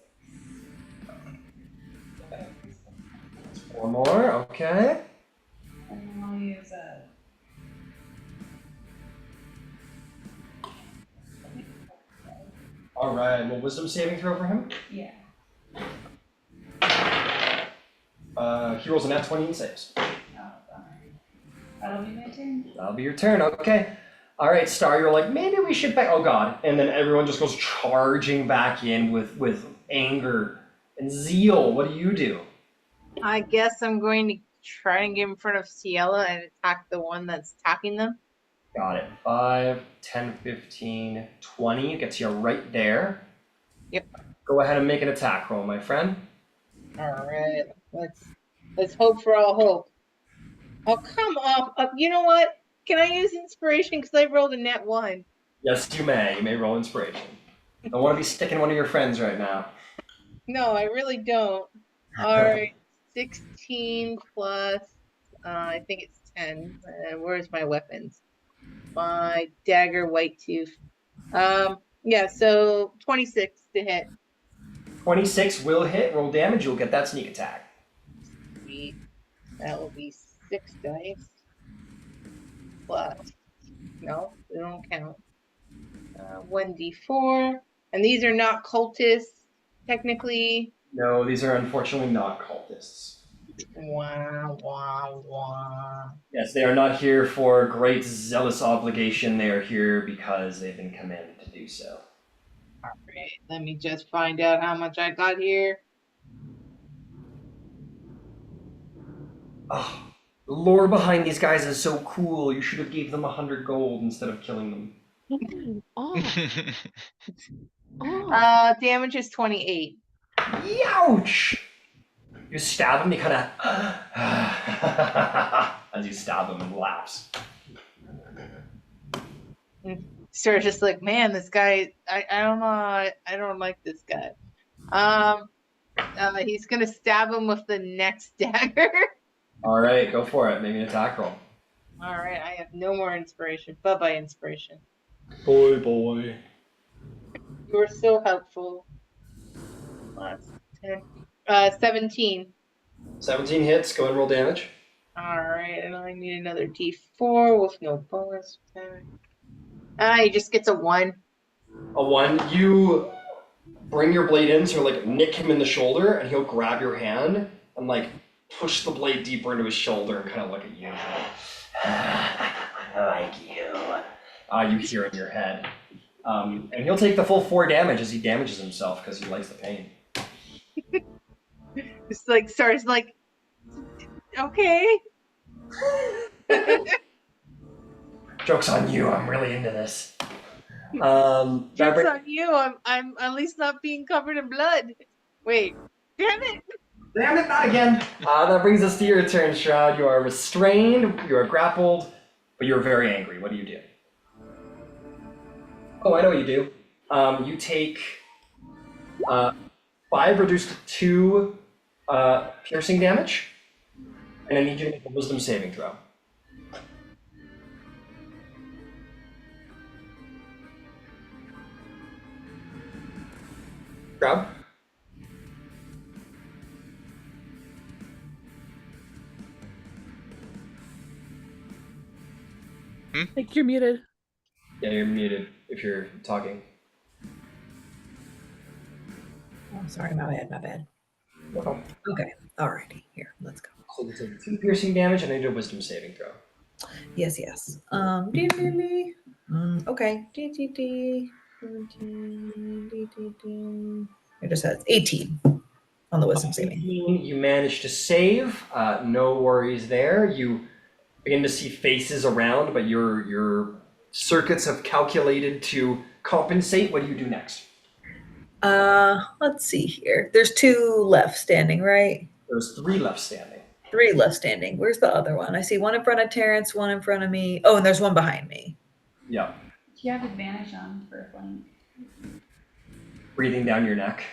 4 more, okay. And then I'll use a. Alright, well, wisdom saving throw for him. Yeah. He rolls a nat 20 and saves. Oh, bummer. That'll be my turn. That'll be your turn, okay. Alright, Star, you're like, maybe we should back. Oh god. And then everyone just goes charging back in with anger and zeal. What do you do? I guess I'm going to try and get in front of Ciela and attack the one that's attacking them. Got it. 5, 10, 15, 20. Gets you right there. Yep. Go ahead and make an attack roll, my friend. All right, let's hope for all hope. Oh, come off. You know what? Can I use inspiration because I rolled a net 1? Yes, you may. You may roll inspiration. Don't want to be sticking one of your friends right now. No, I really don't. All right, 16 plus, I think it's 10. Where's my weapons? My dagger, white tooth. Yeah, so 26 to hit. 26 will hit. Roll damage. You'll get that sneak attack. Sweet. That will be 6 dice. Plus, no, they don't count. 1d4. And these are not cultists, technically. No, these are unfortunately not cultists. Wow, wow, wow. Yes, they are not here for great zealous obligation. They are here because they've been commanded to do so. All right, let me just find out how much I got here. Oh, the lore behind these guys is so cool. You should have gave them 100 gold instead of killing them. Oh, oh. Damage is 28. Youch! You stab him, he kind of as you stab him and laughs. Sarah's just like, man, this guy, I don't know, I don't like this guy. He's gonna stab him with the next dagger. All right, go for it. Make me an attack roll. All right, I have no more inspiration. Bye-bye, inspiration. Boy. You were so helpful. Last 10. 17. 17 hits. Go and roll damage. All right, and I need another D4 with no bonus. He just gets a 1. A 1. You bring your blade in, so like nick him in the shoulder, and he'll grab your hand and like push the blade deeper into his shoulder and kind of look at you. I like you. You hear in your head. And he'll take the full 4 damage as he damages himself because he likes the pain. Just like starts like, okay. Joke's on you, I'm really into this. Joke's on you. I'm at least not being covered in blood. Wait, damn it. Damn it, not again. That brings us to your turn, Shroud. You are restrained, you are grappled, but you're very angry. What do you do? Oh, I know what you do. You take 5 reduced to 2 piercing damage, and I need you to make a wisdom saving throw. Grab. I think you're muted. Yeah, you're muted if you're talking. Oh, sorry, my bad. Okay. Okay, alrighty, here, let's go. So you take 2 piercing damage, and I need a wisdom saving throw. Yes. Okay. It just says 18 on the wisdom saving. 18, you managed to save. No worries there. You begin to see faces around, but your circuits have calculated to compensate. What do you do next? Let's see here. There's 2 left standing, right? There's 3 left standing. 3 left standing. Where's the other one? I see one in front of Terrence, one in front of me. Oh, and there's one behind me. Yeah. Do you have advantage on for a flank? Breathing down your neck.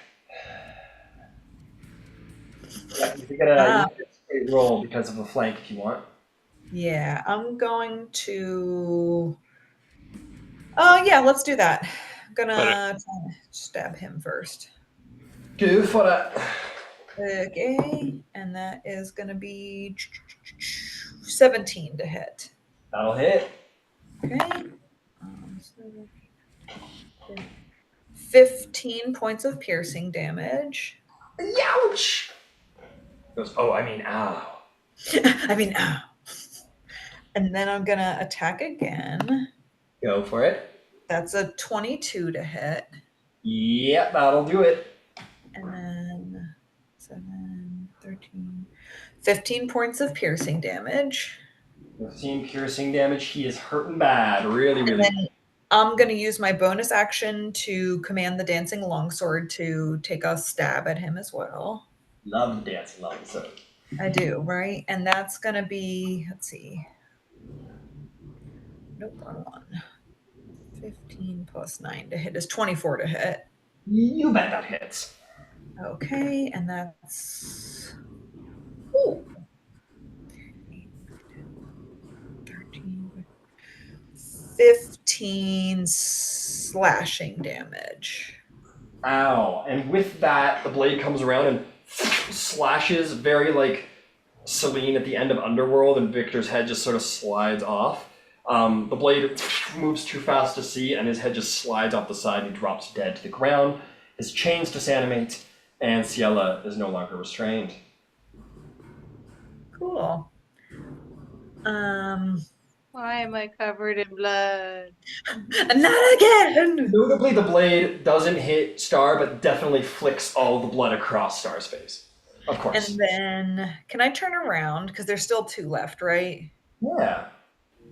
Yeah, you can get a straight roll because of the flank if you want. Yeah, I'm going to. Oh, yeah, let's do that. I'm gonna try to stab him first. Go for it. Okay, and that is gonna be 17 to hit. That'll hit. Okay. 15 points of piercing damage. Youch! Goes, oh, I mean, ow. I mean, ow. And then I'm gonna attack again. Go for it. That's a 22 to hit. Yep, that'll do it. And then 7, 13, 15 points of piercing damage. 15 piercing damage. He is hurting bad. Really, And really. then I'm going to use my bonus action to command the dancing longsword to take a stab at him as well. Love the dancing longsword. I do, right? And that's going to be, let's see. Nope, wrong one. 15 plus 9 to hit is 24 to hit. You bet that hits. Okay, and that's. Ooh. 13, 15 slashing damage. Ow. And with that, the blade comes around and slashes very like Celine at the end of Underworld, and Victor's head just sort of slides off. The blade moves too fast to see, and his head just slides off the side and he drops dead to the ground. His chains disanimate, and Ciela is no longer restrained. Cool. Why am I covered in blood? Not again! Notably, the blade doesn't hit Star, but definitely flicks all the blood across Star's face. Of course. And then, can I turn around? Because there's still 2 left, right? Yeah.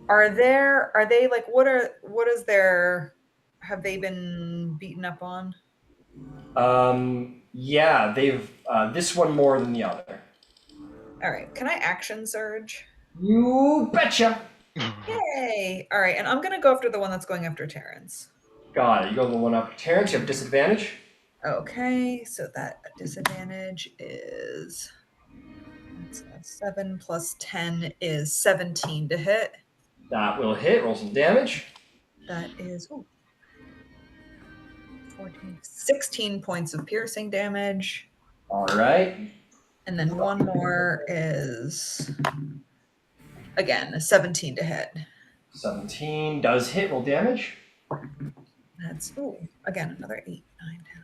Are they like, what is their, have they been beaten up on? Yeah, they've, this one more than the other. All right, can I action surge? You betcha! Yay! All right, and I'm gonna go after the one that's going after Terrence. Got it. You go the one after Terrence, you have disadvantage. Okay, so that disadvantage is, that's 7 plus 10 is 17 to hit. That will hit. Roll some damage. That is 14, 16 points of piercing damage. All right. And then one more is, again, 17 to hit. 17 does hit. Roll damage. That's, again, another 8, 9, 10,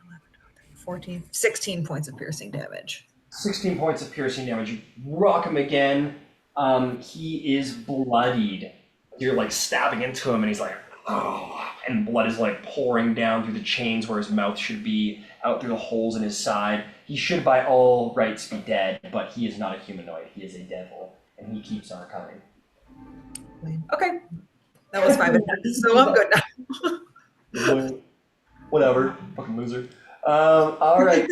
11, 12, 13, 14, 16 points of piercing damage. 16 points of piercing damage. You rock him again. He is bloodied. You're like stabbing into him, and he's like, oh, and blood is like pouring down through the chains where his mouth should be, out through the holes in his side. He should by all rights be dead, but he is not a humanoid. He is a devil, and he keeps on coming. Okay, that was 5 attacks, so I'm good now. Whatever, fucking loser. All right.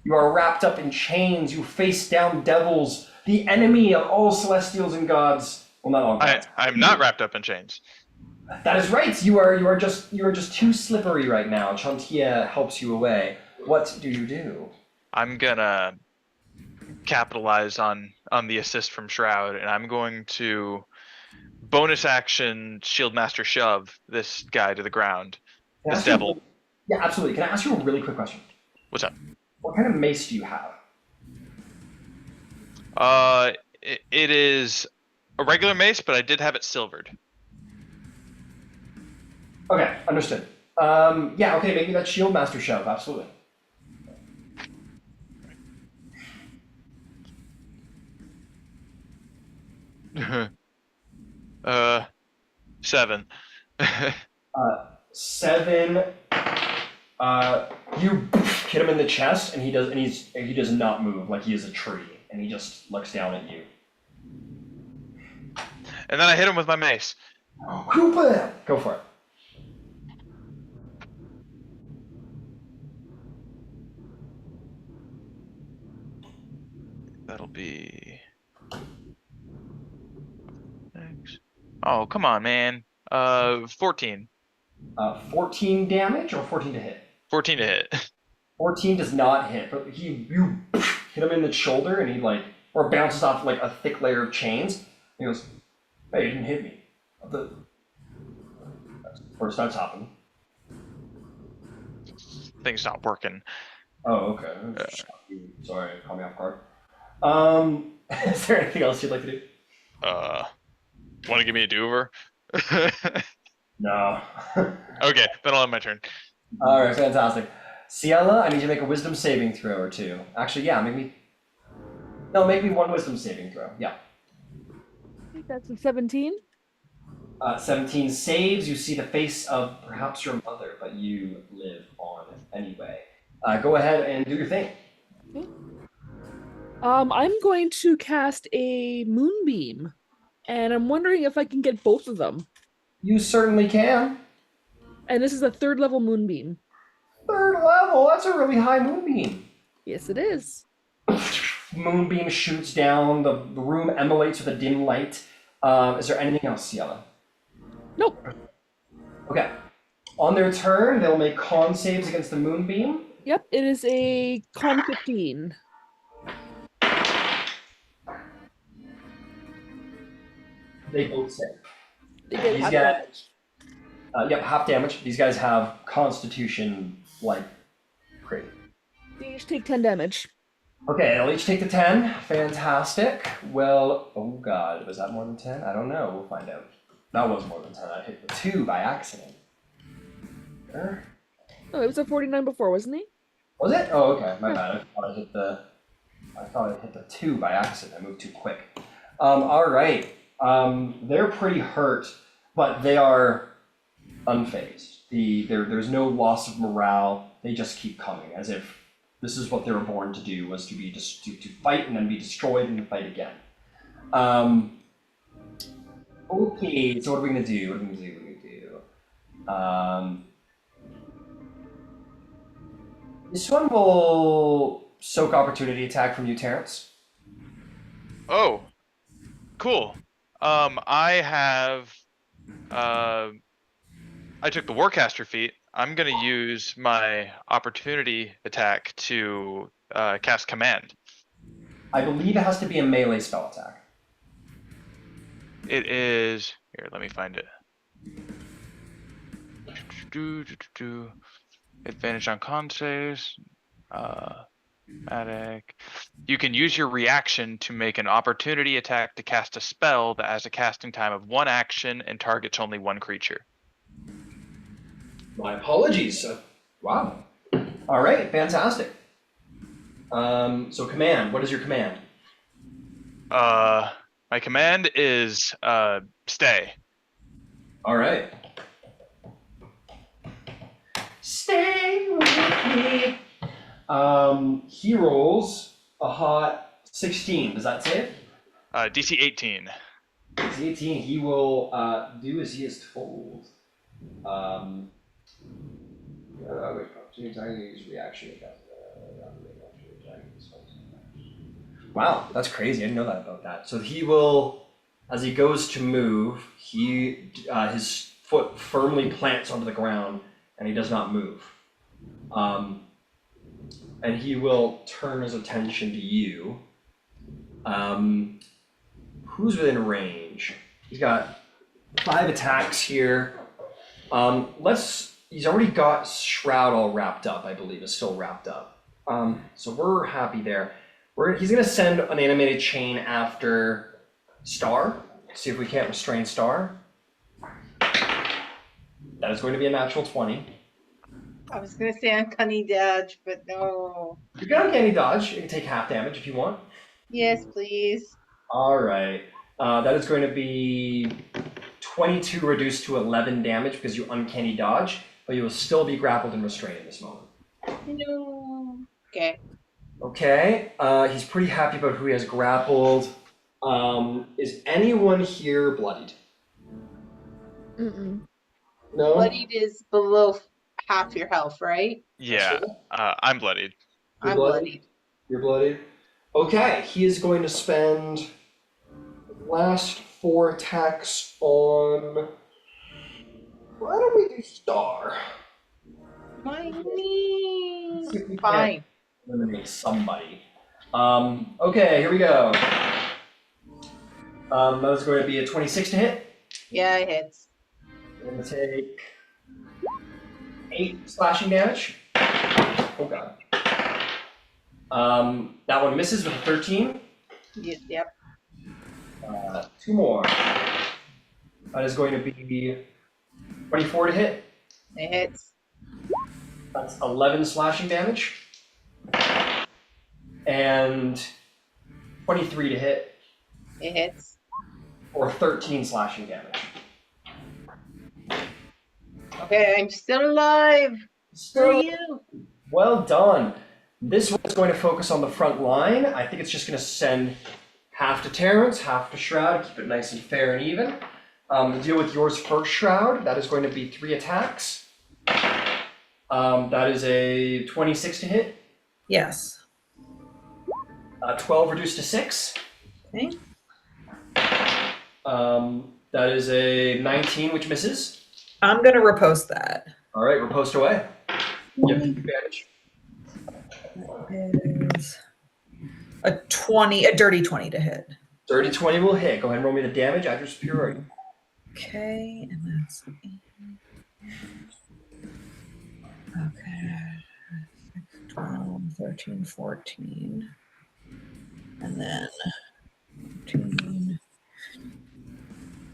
You are wrapped up in chains. You face down devils, the enemy of all celestials and gods. Well, not all gods. I'm not wrapped up in chains. That is right. You are just too slippery right now. Chantia helps you away. What do you do? I'm gonna capitalize on the assist from Shroud, and I'm going to bonus action Shield Master Shove this guy to the ground. This devil. Yeah, absolutely. Can I ask you a really quick question? What's up? What kind of mace do you have? It is a regular mace, but I did have it silvered. Okay, understood. Yeah, okay, maybe that's Shield Master Shove, absolutely. Seven. 7. You hit him in the chest, and he does not move, like he is a tree, and he just looks down at you. And then I hit him with my mace. Go for it. That'll be Oh, come on, man. 14. 14 damage or 14 to hit? 14 to hit. 14 does not hit, but you hit him in the shoulder and he like, or bounces off like a thick layer of chains. He goes, hey, you didn't hit me. First that's happened. Thing's not working. Oh, okay. Sorry, caught me off guard. Is there anything else you'd like to do? Want to give me a do-over? No. Okay, then I'll have my turn. Alright, fantastic. Ciela, I need you to make a wisdom saving throw or two. Actually, yeah, make me one wisdom saving throw. Yeah. I think that's a 17. 17 saves. You see the face of perhaps your mother, but you live on anyway. Go ahead and do your thing. Okay. I'm going to cast a moonbeam, and I'm wondering if I can get both of them. You certainly can. And this is a 3rd level moonbeam. 3rd level. That's a really high moonbeam. Yes, it is. Moonbeam shoots down. The room emulates with a dim light. Is there anything else, Ciela? Nope. Okay. On their turn, they'll make con saves against the moonbeam. Yep, it is a con 15. They both save. They get These half guys- damage. Yep, half damage. These guys have Constitution, like, crit. They each take 10 damage. Okay, they'll each take the 10. Fantastic. Well, oh god, was that more than 10? I don't know. We'll find out. That was more than 10. I hit the 2 by accident. There. Oh, it was a 49 before, wasn't he? Was it? Oh, okay. My bad. I thought I hit the 2 by accident. I moved too quick. All right. They're pretty hurt, but they are unfazed. There's no loss of morale. They just keep coming, as if this is what they were born to do, was to be to fight and then be destroyed and to fight again. Okay, so what are we gonna do? This one will soak opportunity attack from you, Terrence. Oh, cool. I have, I took the Warcaster feat. I'm gonna use my opportunity attack to cast command. I believe it has to be a melee spell attack. It is, here, let me find it. Advantage on con saves. Magic. You can use your reaction to make an opportunity attack to cast a spell that has a casting time of 1 action and targets only 1 creature. My apologies. Wow. All right, fantastic. So command. What is your command? My command is stay. All right. Stay with me. He rolls a hot 16. Does that save? DC 18. DC 18. He will do as he is told. Wow, that's crazy. I didn't know that about that. So he will, as he goes to move, his foot firmly plants onto the ground, and he does not move. And he will turn his attention to you. Who's within range? He's got 5 attacks here. He's already got Shroud all wrapped up, I believe, is still wrapped up. So we're happy there. He's gonna send an animated chain after Star, see if we can't restrain Star. That is going to be a natural 20. I was gonna say uncanny dodge, but no. You can uncanny dodge. You can take half damage if you want. Yes, please. All right. That is going to be 22 reduced to 11 damage because you uncanny dodge, but you will still be grappled and restrained in this moment. No. Okay. Okay. He's pretty happy about who he has grappled. Is anyone here bloodied? Mm-mm. No. Bloodied is below half your health, right? Yeah, I'm bloodied. You're I'm bloodied? bloodied. You're bloodied. Okay. He is going to spend the last 4 attacks on. Why don't we do Star? My knee. See if we can Fine. eliminate somebody. Okay, here we go. That was going to be a 26 to hit. Yeah, it hits. We're going to take 8 slashing damage. Oh god. That one misses with a 13. Yep. 2 more. That is going to be 24 to hit. It hits. That's 11 slashing damage. And 23 to hit, It hits. or 13 slashing damage. Okay, I'm still alive. Screw you. Well done. This one's going to focus on the front line. I think it's just going to send half to Terrence, half to Shroud, keep it nice and fair and even. Deal with yours first, Shroud. That is going to be 3 attacks. That is a 26 to hit. Yes. 12 reduced to 6. Okay. That is a 19, which misses. I'm gonna repost that. All right, riposte away. You have advantage. That is a dirty 20 to hit. Dirty 20 will hit. Go ahead and roll me the damage. Add your superiority. Okay, and that's okay. 12, 13, 14. And then 15,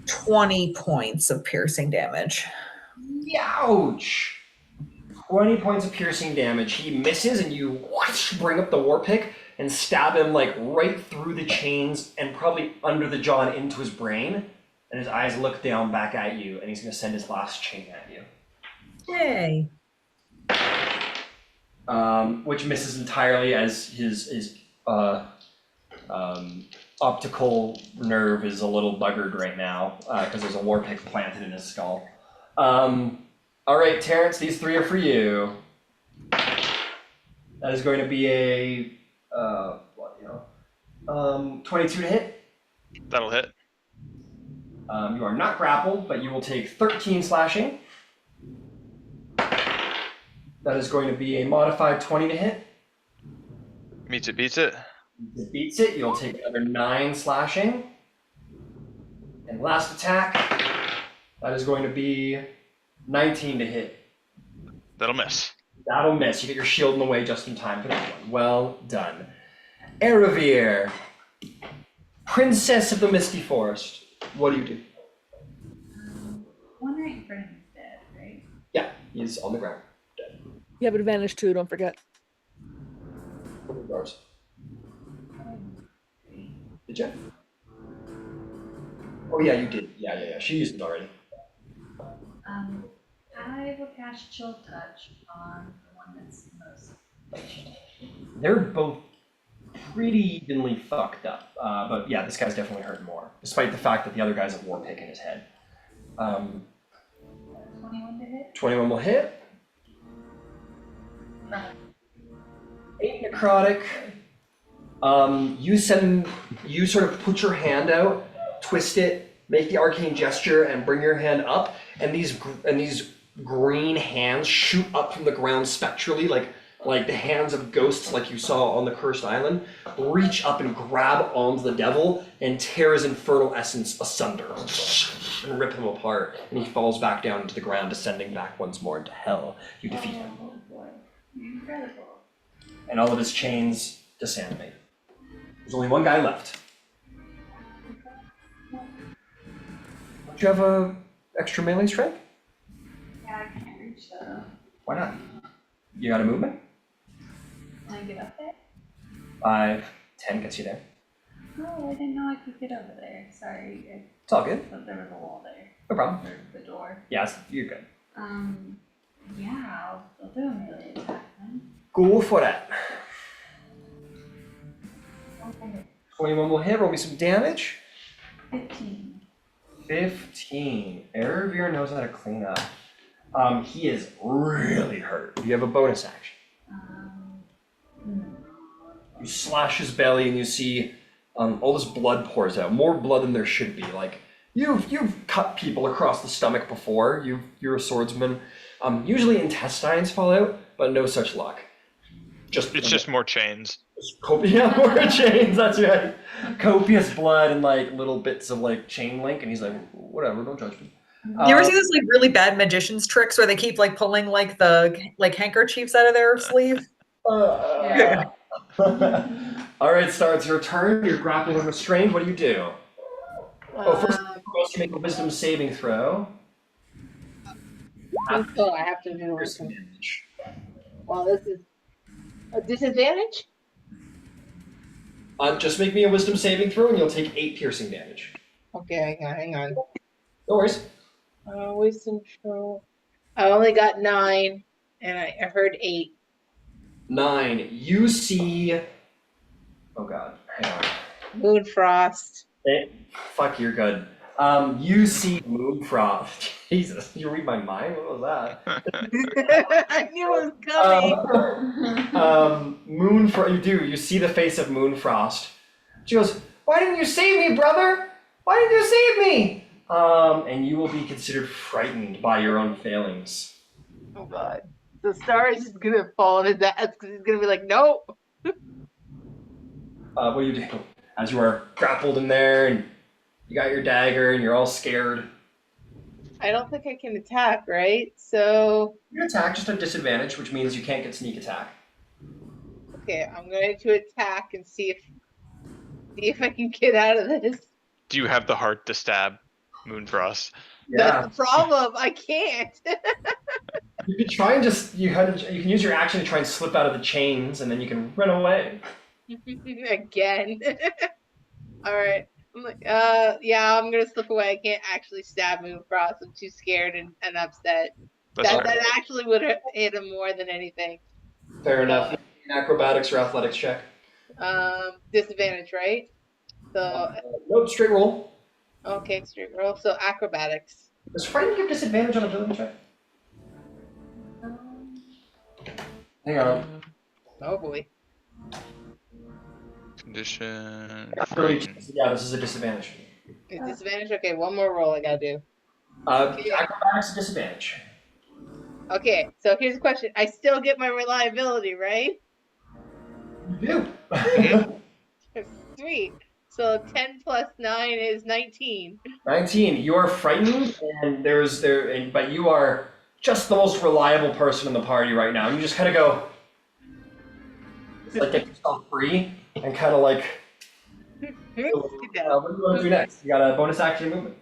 20 points of piercing damage. Ouch! 20 points of piercing damage. He misses, and you bring up the war pick and stab him like right through the chains and probably under the jaw and into his brain. And his eyes look down back at you, and he's going to send his last chain at you. Yay. Which misses entirely, as his optical nerve is a little buggered right now because there's a war pick planted in his skull. All right, Terrence, these 3 are for you. That is going to be a 22 to hit. That'll hit. You are not grappled, but you will take 13 slashing. That is going to be a modified 20 to hit. Meets it, beats it. If it beats it, you'll take another 9 slashing. And last attack, that is going to be 19 to hit. That'll miss. That'll miss. You get your shield in the way just in time for that one. Well done. Eravir, Princess of the Misty Forest. What do you do? One right in front of him is dead, right? Yeah, he's on the ground. You have advantage too, don't forget. Yours. Did you? Oh yeah, you did. Yeah. She used it already. I will cast Chill Touch on the one that's the most afflicted. They're both pretty evenly fucked up. But yeah, this guy's definitely hurt more, despite the fact that the other guy's a war pick in his head. 21 to hit? 21 will hit. No. 8 necrotic. You sort of put your hand out, twist it, make the arcane gesture, and bring your hand up, and these green hands shoot up from the ground spectrally, like the hands of ghosts, like you saw on the Cursed Island, reach up and grab onto the devil and tear his infernal essence asunder and rip him apart, and he falls back down into the ground, descending back once more into hell. You defeat him, Oh boy. Incredible. and all of his chains disanimate. There's only one guy left. Don't you have a extra melee strike? Yeah, I can't reach though. Why not? You got a movement? Can I get up there? 5, 10 gets you there. Oh, I didn't know I could get over there. Sorry, It's all good. I thought there was a wall there. No problem. Or the door. Yeah, you're good. Yeah, I'll do a melee attack then. Go for it. Okay. 21 will hit. Roll me some damage. 15. 15. Eravir knows how to clean up. He is really hurt. You have a bonus action. No. You slash his belly and you see All this blood pours out, more blood than there should be. Like you've cut people across the stomach before. You're a swordsman. Usually intestines fall out, but no such luck. It's just more chains. Copious more chains. That's right. Copious blood and like little bits of like chain link, and he's like, whatever, don't judge me. You ever see those like really bad magicians tricks where they keep like pulling like the like handkerchiefs out of their sleeve? Yeah. All right, Star, it's your turn. You're grappled and restrained. What do you do? First, you make a wisdom saving throw. Oh, I have to do wisdom. Well, this is a disadvantage? Just make me a wisdom saving throw, and you'll take 8 piercing damage. Okay, hang on. No worries. Wisdom throw. I only got 9, and I heard 8. 9. You see. Oh God, hang on. Moonfrost. Fuck, you're good. You see Moonfrost. Jesus, you read my mind? What was that? I knew it was coming. Moonfrost, you do. You see the face of Moonfrost. She goes, "Why didn't you save me, brother? Why didn't you save me?" And you will be considered frightened by your own failings. Oh God. The star is just gonna fall on his ass because he's gonna be like, nope. What do you do? As you are grappled in there and you got your dagger and you're all scared. I don't think I can attack, right? So You attack just at disadvantage, which means you can't get sneak attack. okay, I'm going to attack and see if I can get out of this. Do you have the heart to stab Moonfrost? That's the problem. I can't. You could try and you can use your action to try and slip out of the chains, and then you can run away. Again. All right. I'm like, yeah, I'm gonna slip away. I can't actually stab Moonfrost. I'm too scared and upset. That actually would have hit him more than anything. Fair enough. Acrobatics or athletics check. Disadvantage, right? So Nope, straight roll. okay, straight roll. So acrobatics. Does frightened give disadvantage on a ability check? Hang on. Oh boy. Condition. Yeah, this is a disadvantage. Disadvantage? Okay, one more roll I gotta do. Acrobatics disadvantage. Okay, so here's the question. I still get my reliability, right? You do. Sweet. So 10 plus 9 is 19. 19. You are frightened, and but you are just the most reliable person in the party right now. You just kind of go, like, get yourself free, and kind of like, what do you want to do next? You got a bonus action movement?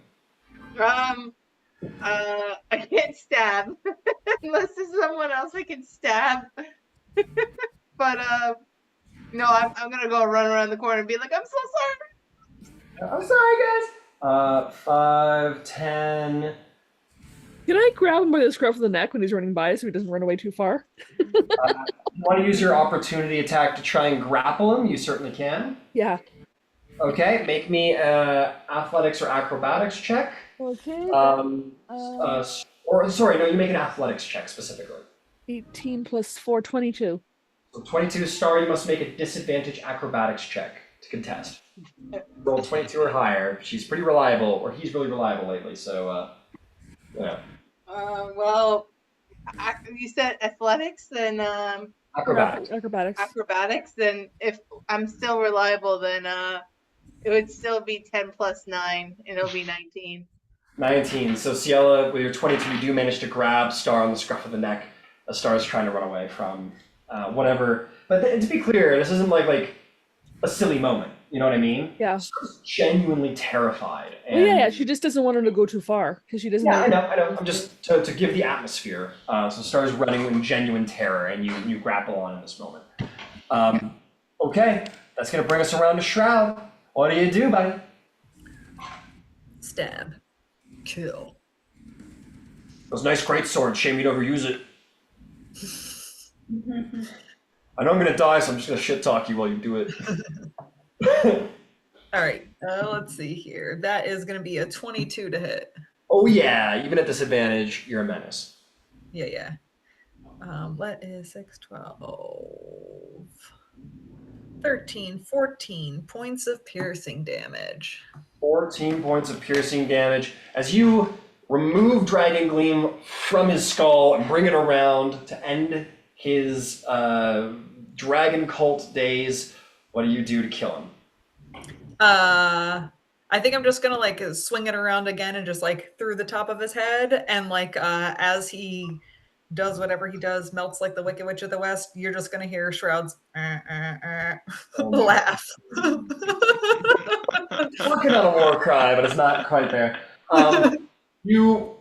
I can't stab unless there's someone else I can stab. But no, I'm gonna go run around the corner and be like, I'm so sorry. I'm sorry, guys. 5, 10. Can I grab him by the scruff of the neck when he's running by so he doesn't run away too far? You want to use your opportunity attack to try and grapple him? You certainly can. Yeah. Okay, make me athletics or acrobatics check. Okay. Sorry, no, you make an athletics check specifically. 18 plus 4, 22. So 22 Star, you must make a disadvantage acrobatics check to contest. Roll 22 or higher. She's pretty reliable, or he's really reliable lately, so yeah. Well, you said athletics, then Acrobatics. Acrobatics. Then if I'm still reliable, then it would still be 10 plus 9, and it'll be 19. 19. So Ciela, with your 22, you do manage to grab Star on the scruff of the neck. Star's trying to run away from whatever. But to be clear, this isn't like a silly moment. You know what I mean? Yeah. Star's genuinely terrified. And Well, yeah, she just doesn't want him to go too far because she doesn't. Yeah, I know. I'm just to give the atmosphere. So Star's running in genuine terror, and you grapple on in this moment. Okay, that's gonna bring us around to Shroud. What do you do, buddy? Stab. Kill. Those nice great swords. Shame you'd overuse it. I know I'm gonna die, so I'm just gonna shit talk you while you do it. All right, let's see here. That is going to be a 22 to hit. Oh yeah, even at disadvantage, you're a menace. Yeah. What is 6, 12? 13, 14 points of piercing damage. 14 points of piercing damage. As you remove Dragon Gleam from his skull and bring it around to end his dragon cult days, what do you do to kill him? I think I'm just gonna like swing it around again and just like through the top of his head, and like as he does whatever he does, melts like the Wicked Witch of the West, you're just gonna hear Shroud's laugh. Working on a war cry, but it's not quite there. You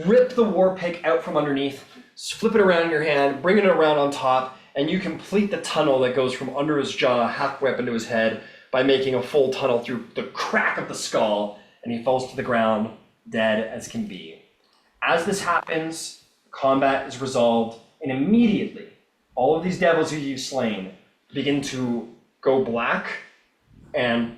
rip the war pick out from underneath, flip it around in your hand, bring it around on top, and you complete the tunnel that goes from under his jaw halfway up into his head by making a full tunnel through the crack of the skull, and he falls to the ground, dead as can be. As this happens, combat is resolved, and immediately, all of these devils who you've slain begin to go black and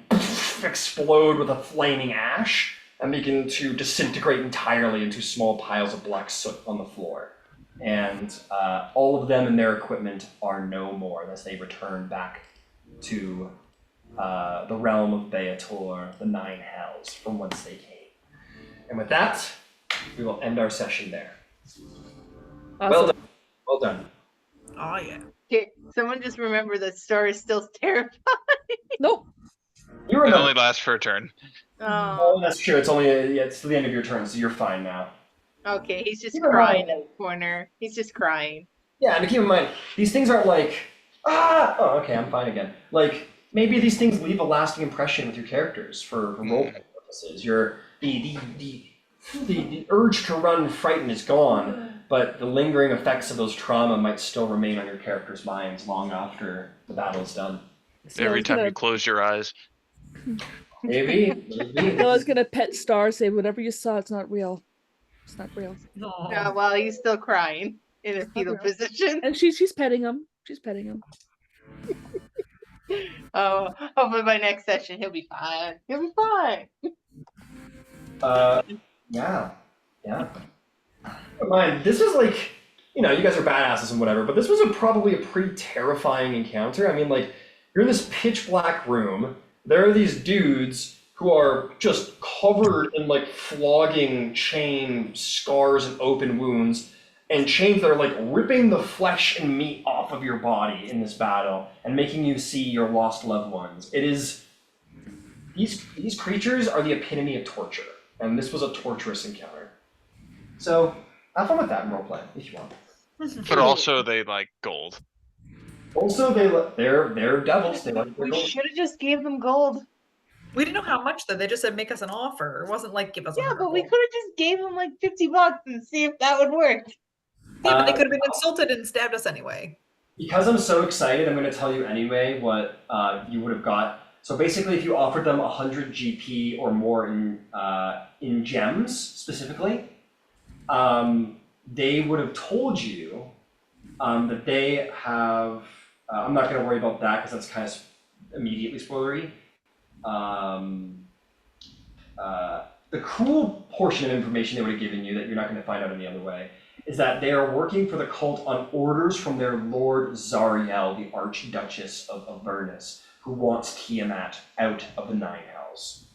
explode with a flaming ash and begin to disintegrate entirely into small piles of black soot on the floor. And all of them and their equipment are no more as they return back to the realm of Beator, the Nine Hells, from whence they came. And with that, we will end our session there. Awesome. Well done. Well done. Oh yeah. Okay, someone just remember that Star is still terrified. Nope. You It remember. only lasts for a turn. Oh, that's true. It's only it's the end of your turn, so you're fine now. Okay, he's just Keep in crying mind- in the corner. He's just crying. Yeah, and keep in mind, these things aren't like, oh, okay, I'm fine again. Like, maybe these things leave a lasting impression with your characters for role-playing purposes. The urge to run frightened is gone, but the lingering effects of those trauma might still remain on your characters' minds long after the battle's done. So Every time you gonna, close your eyes. Maybe. Noah's gonna pet Star, say whatever you saw, it's not real. It's not real. Yeah, while he's still crying in a fetal real. position. And she's petting him. She's petting him. Oh, hopefully by next session he'll be fine. He'll be fine. Yeah. But mind, this was like, you guys are badasses and whatever, but this was probably a pretty terrifying encounter. I mean, like, you're in this pitch black room. There are these dudes who are just covered in like flogging chain scars and open wounds, and chains that are like ripping the flesh and meat off of your body in this battle and making you see your lost loved ones. It is, these creatures are the epitome of torture, and this was a torturous encounter. So have fun with that in roleplay if you want. But also they like gold. Also, they're devils. They like their We gold. should have just gave them gold. We didn't know how much though. They just said make us an offer. It wasn't like give us. Yeah, 100 but we gold. could have just gave them like $50 and see if that would work. Yeah, but they could have been insulted and stabbed us anyway. Because I'm so excited, I'm going to tell you anyway what you would have got. So basically, if you offered them 100 GP or more in gems specifically, they would have told you that they have. I'm not going to worry about that because that's kind of immediately spoilery. The cool portion of information they would have given you that you're not going to find out any other way is that they are working for the cult on orders from their Lord Zariel, the Archduchess of Avernus, who wants Tiamat out of the Nine Hells.